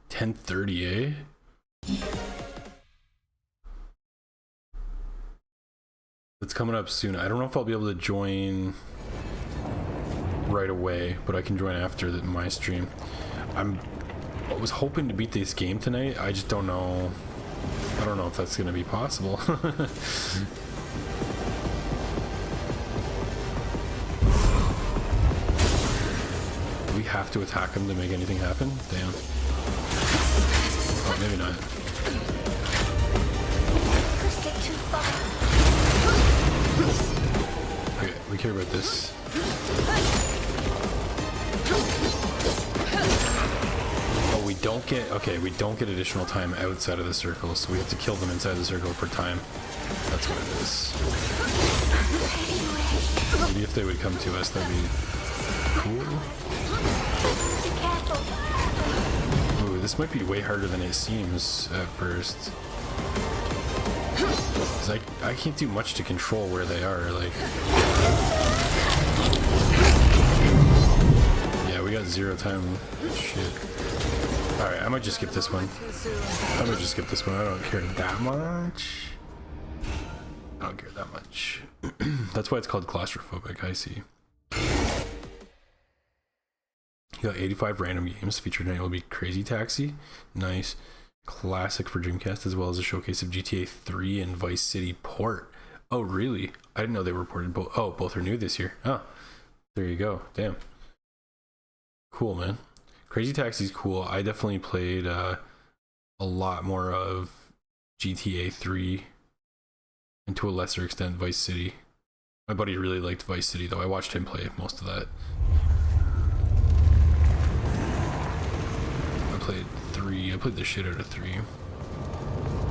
10:30, eh? It's coming up soon. I don't know if I'll be able to join right away, but I can join after my stream. I was hoping to beat this game tonight. I just don't know. I don't know if that's going to be possible. We have to attack him to make anything happen? Damn. Oh, maybe not. Pushed it too far. Okay, we care about this. Oh, we don't get... Okay, we don't get additional time outside of the circle, so we have to kill them inside the circle for time. That's what it is. Maybe if they would come to us, that'd be cool. Be careful. Ooh, This might be way harder than it seems at first. 'Cause I can't do much to control where they are, like... Yeah, we got 0 time. Shit. Alright, I might just skip this one. I might just skip this one. I don't care that much. I don't care that much. That's why it's called claustrophobic, I see. You got 85 random games featured in it. Will be Crazy Taxi. Nice. Classic for Dreamcast, as well as a showcase of GTA 3 and Vice City port. Oh, really? I didn't know they were ported both. Oh, both are new this year. Oh, there you go. Damn. Cool, man. Crazy Taxi's cool. I definitely played a lot more of GTA 3 and to a lesser extent Vice City. My buddy really liked Vice City, though. I watched him play most of that. I played 3. I played the shit out of 3.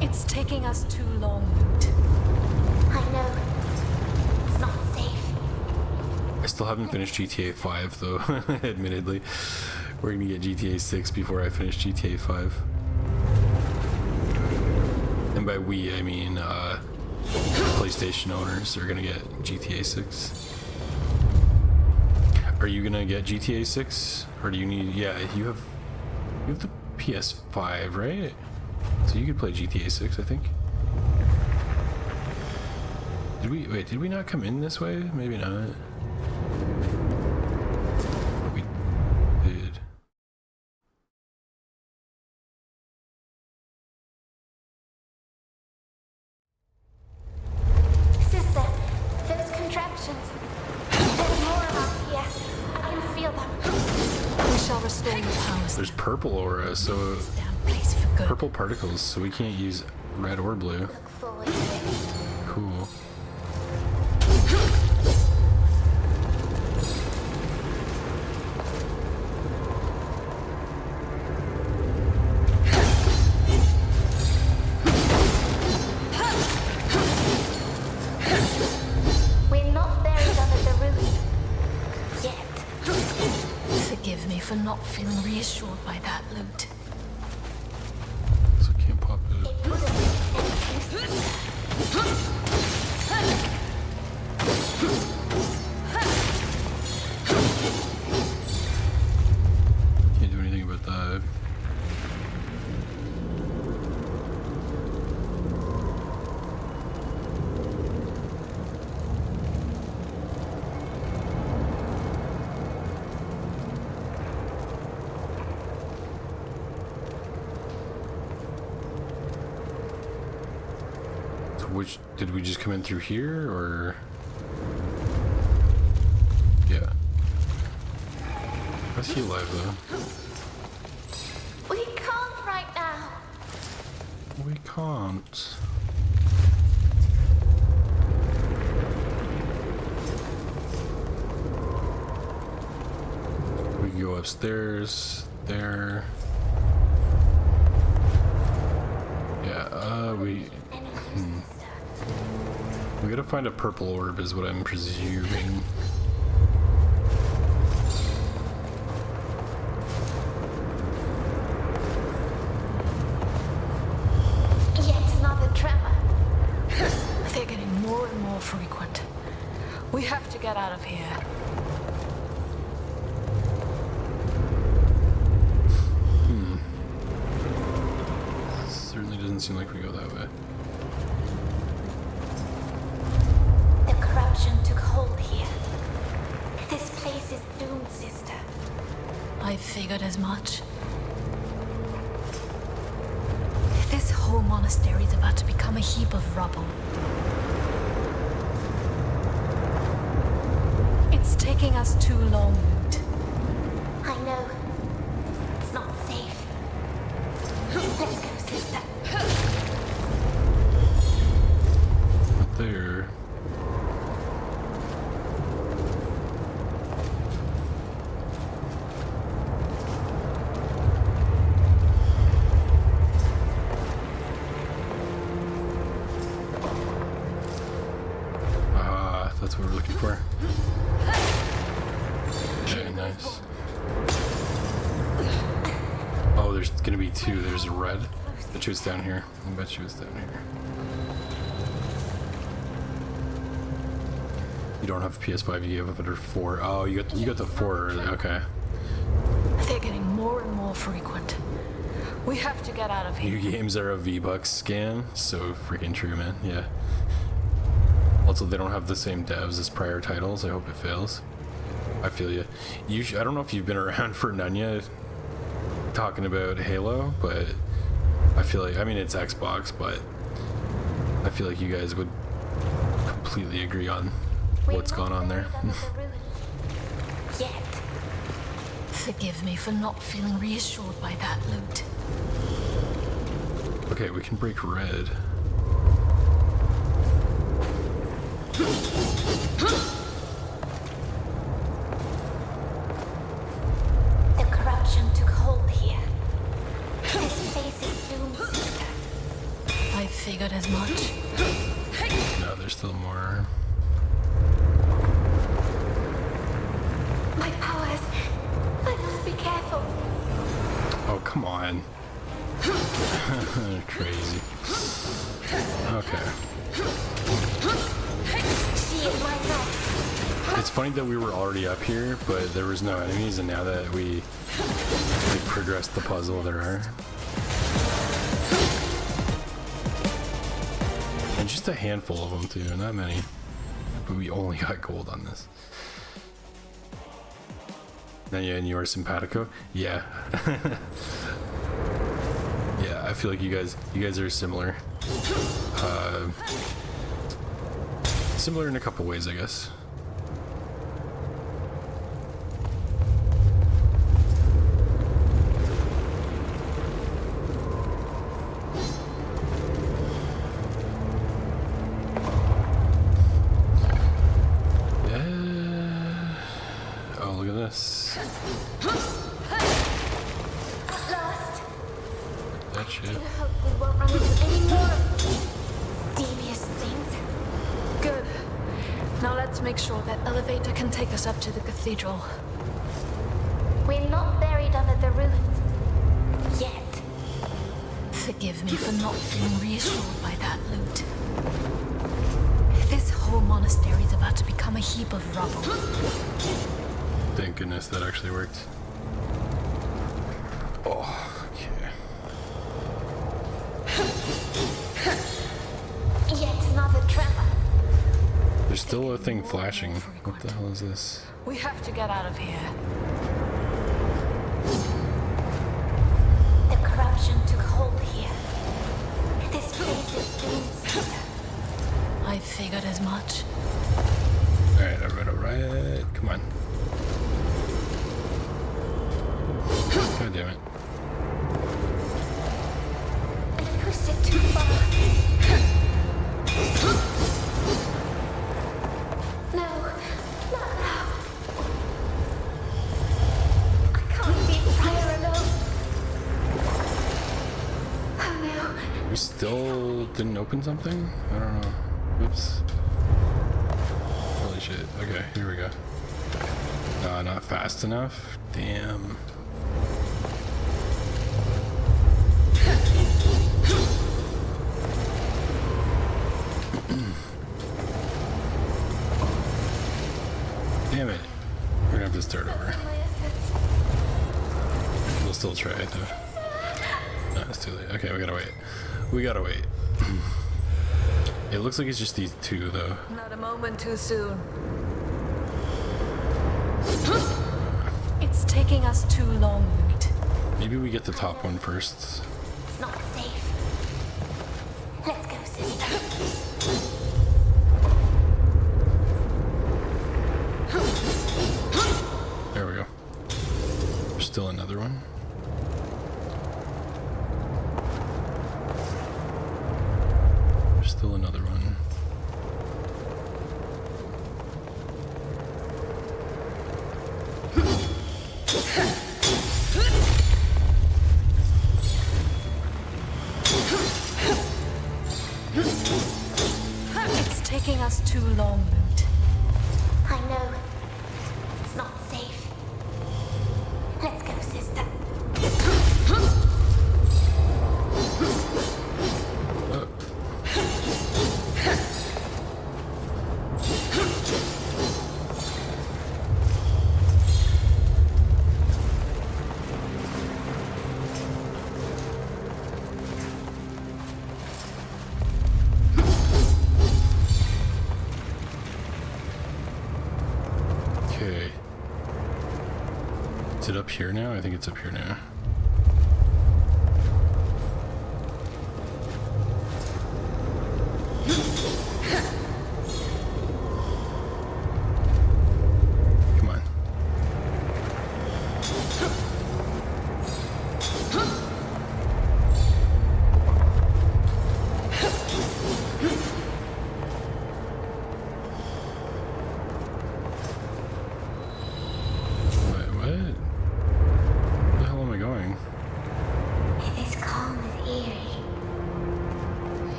It's taking us too long, Loot. I know. It's not safe. I still haven't finished GTA 5, though, admittedly. We're gonna get GTA 6 before I finish GTA 5. And by we, I mean, PlayStation owners are gonna get GTA 6. Are you gonna get GTA 6? Or do you need... Yeah, you have the PS5, right? So you could play GTA 6, I think. Did we not come in this way? Maybe not. We did. Sister, those contraptions. There's more around here. I can feel them. We shall restore your powers. There's purple aura, so... Damn place for good. Purple particles, so we can't use red or blue. Look forward to it. Cool. We're not buried under the roof. Yet. Forgive me for not feeling reassured by that, Loot. So can't pop it. It wouldn't make any use. Can't do anything about that. So which, did we just come in through here, or? Yeah. How's he alive, though? We can't right now. We can't. We can go upstairs, there. Yeah, we gotta find a purple orb is what I'm presuming. Yet another tremor. They're getting more and more frequent. We have to get out of here. Certainly doesn't seem like we go that way. The corruption took hold here. This place is doomed, sister. I figured as much. This whole monastery is about to become a heap of rubble. It's taking us too long, Loot. I know. It's not safe. Let's go, sister. Up there. Ah, that's what we're looking for. Very nice. Oh, Oh, there's gonna be two. There's a red. I bet you it's down here. I bet you it's down here. You don't have PS5. You have a 4. Oh, you got the 4. Okay. They're getting more and more frequent. We have to get out of here. New games are a V-Bucks scam. So freaking true, man. Yeah. Also, they don't have the same devs as prior titles. I hope it fails. I feel you. I don't know if you've been around for Nunya talking about Halo, but I feel like, I mean, it's Xbox, but I feel like you guys would completely agree on what's going on there. Yet. Forgive me for not feeling reassured by that loot. Okay, we can break red. The corruption took hold here. This place is doomed. I figured as much. No, there's still more. My powers. I must be careful. Oh, come on. Crazy. Okay. She is my friend. It's funny that we were already up here, but there was no enemies, and now that we like progressed the puzzle, there are. And just a handful of them too, not many. But we only got gold on this. Now, yeah, and you are simpatico? Yeah. Yeah, I feel like you guys are similar. Similar in a couple ways, I guess. Oh, look at this. At last. That shit. I hope we won't run into any more devious things. Good. Now let's make sure that elevator can take us up to the cathedral. We're not buried under the ruins. Yet. Forgive me for not feeling reassured by that loot. This whole monastery is about to become a heap of rubble. Thank goodness that actually worked. Oh, okay. Yet another tremor. There's still a thing flashing. What the hell is this? We have to get out of here. The corruption took hold here. This place is doomed. I figured as much. Alright, alright. Come on. God damn it. I pushed it too far. No, not now. I can't leave Prior alone. Oh no. We still didn't open something? I don't know. Oops. Holy shit. Okay, here we go. Not fast enough. Damn. Damn it. We're gonna have to start over. We'll still try it though. No, it's too late. Okay, we gotta wait. We gotta wait. It looks like it's just these two though. Not a moment too soon. It's taking us too long, Loot. Maybe we get the top one first. It's not safe. Let's go, sister. There we go. There's still another one. There's still another one. It's taking us too long, Loot. I know. It's not safe. Let's go, sister. Is it up here now? I think it's up here now. Come on. Wait, what? Where the hell am I going? This calm is eerie.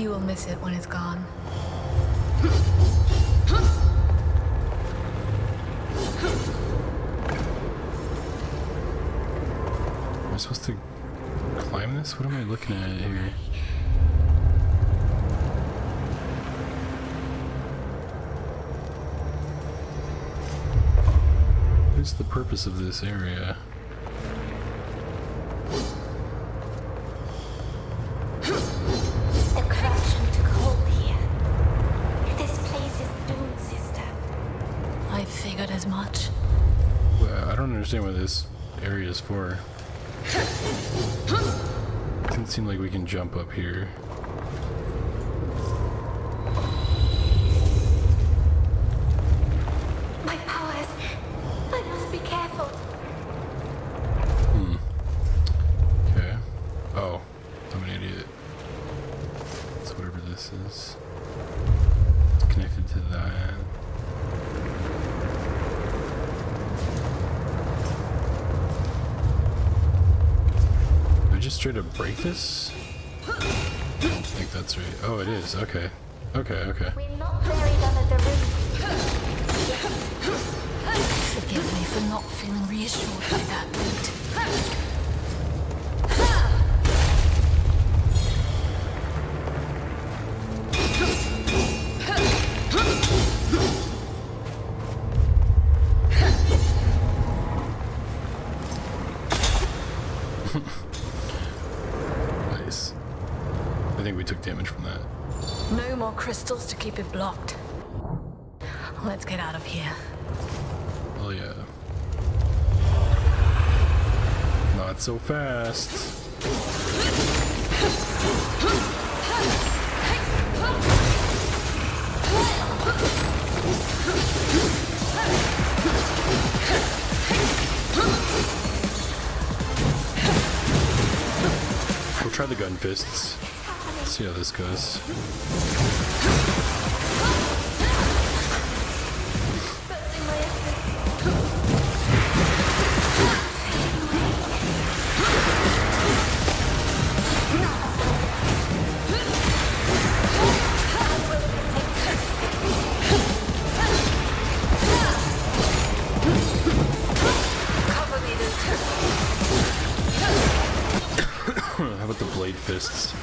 You will miss it when it's gone. Am I supposed to climb this? What am I looking at here? What's the purpose of this area? The corruption took hold here. This place is doomed, sister. I figured as much. Well, I don't understand what this area is for. Doesn't seem like we can jump up here. My powers. I must be careful. Okay. Oh, I'm an idiot. So whatever this is, it's connected to that. Do I just straight up break this? I don't think that's right. Oh, it is. Okay. Okay, okay. We're not buried under the roof. Forgive me for not feeling reassured by that weight. Nice. I think we took damage from that. No more crystals to keep it blocked. Let's get out of here. Oh yeah. Not so fast. We'll try the gun fists. See how this goes. How about the blade fists?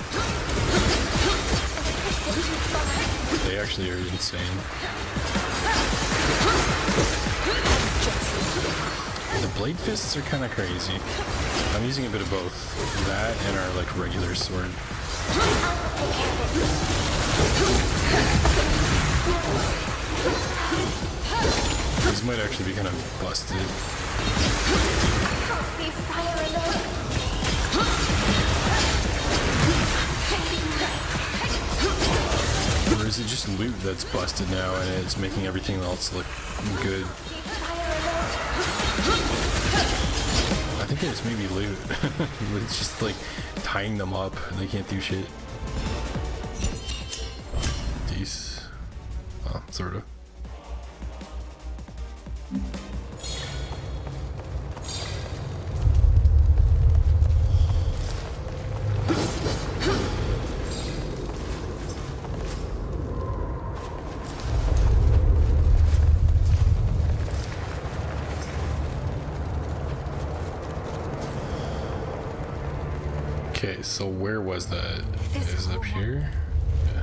They actually are insane. The blade fists are kind of crazy. I'm using a bit of both. That and our like regular sword. These might actually be kind of busted. Be fire alert. Or is it just loot that's busted now and it's making everything else look good? I think it's maybe loot. It's just like tying them up and they can't do shit. These. Well, sort of. Okay, so where was that? Is it up here? Yeah.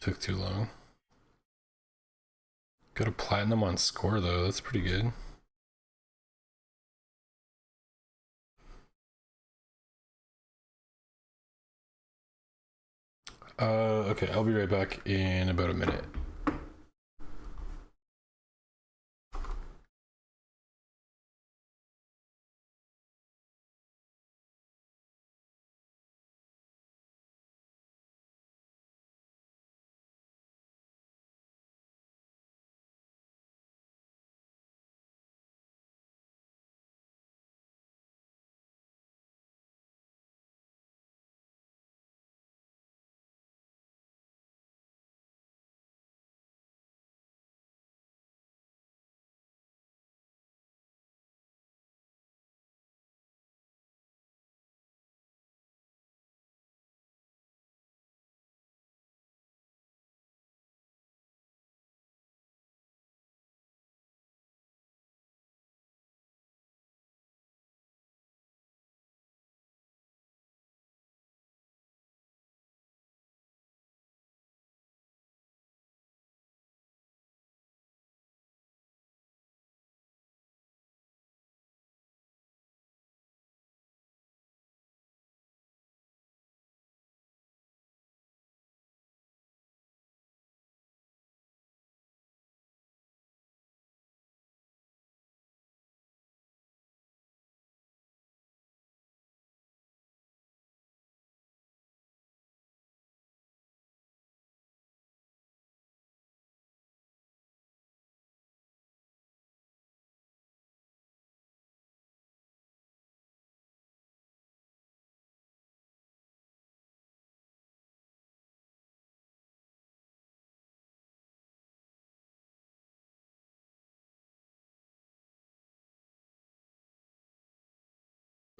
Took too long. Got a platinum on score though, that's pretty good. Okay, I'll be right back in about a minute.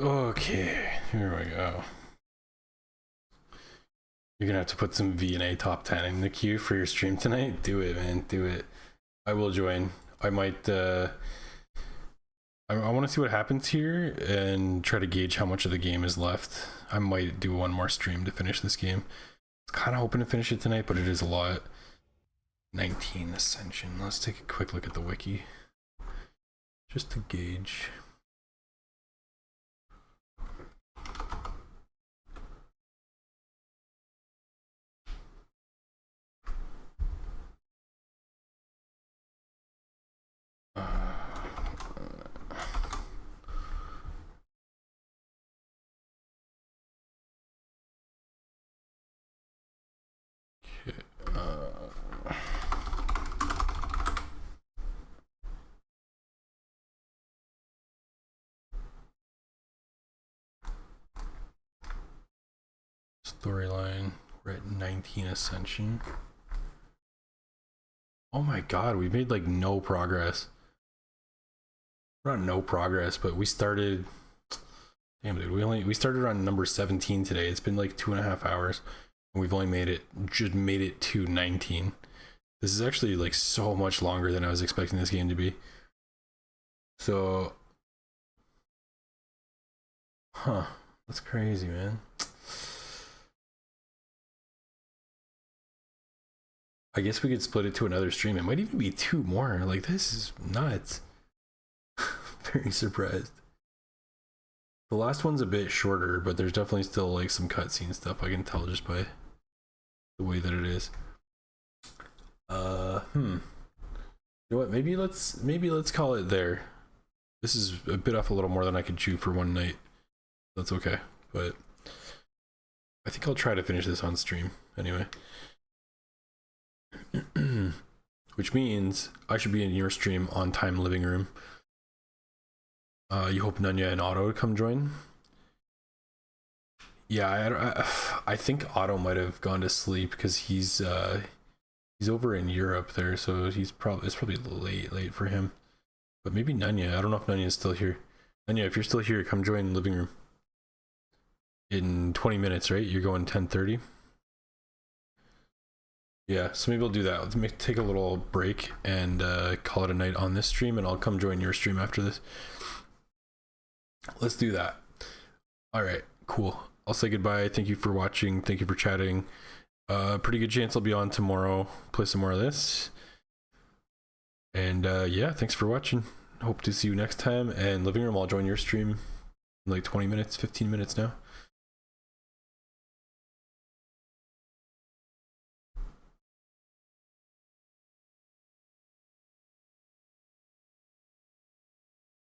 Okay, here we go. You're gonna have to put some V&A top 10 in the queue for your stream tonight. Do it, man, do it. I will join. I might, I want to see what happens here and try to gauge how much of the game is left. I might do one more stream to finish this game. I was kind of hoping to finish it tonight, but it is a lot. 19 Ascension. Let's take a quick look at the wiki. Just to gauge. Storyline, we're at 19 Ascension. Oh my god, we made like no progress. Not no progress, but we started, damn dude, we started on number 17 today. It's been like 2.5 hours and we've only just made it to 19. This is actually like so much longer than I was expecting this game to be. So that's crazy, man. I guess we could split it to another stream. It might even be 2 more. Like, this is nuts. Very surprised. The last one's a bit shorter, but there's definitely still like some cutscene stuff I can tell just by the way that it is. You know what? Maybe let's call it there. This is a bit off a little more than I could chew for one night. That's okay, but I think I'll try to finish this on stream anyway. Which means I should be in your stream on Time Living Room. You hope Nunya and Otto would come join? Yeah, I think Otto might have gone to sleep because he's over in Europe there, so it's probably late for him. But maybe Nunya. I don't know if Nunya is still here. Nunya, if you're still here, come join Living Room. In 20 minutes, right? You're going 10:30. Yeah, so maybe we'll do that. Let's take a little break and call it a night on this stream, and I'll come join your stream after this. Let's do that. All right, cool. I'll say goodbye. Thank you for watching. Thank you for chatting. Pretty good chance I'll be on tomorrow. Play some more of this. And yeah, thanks for watching. Hope to see you next time. And Living Room, I'll join your stream in like 20 minutes, 15 minutes now.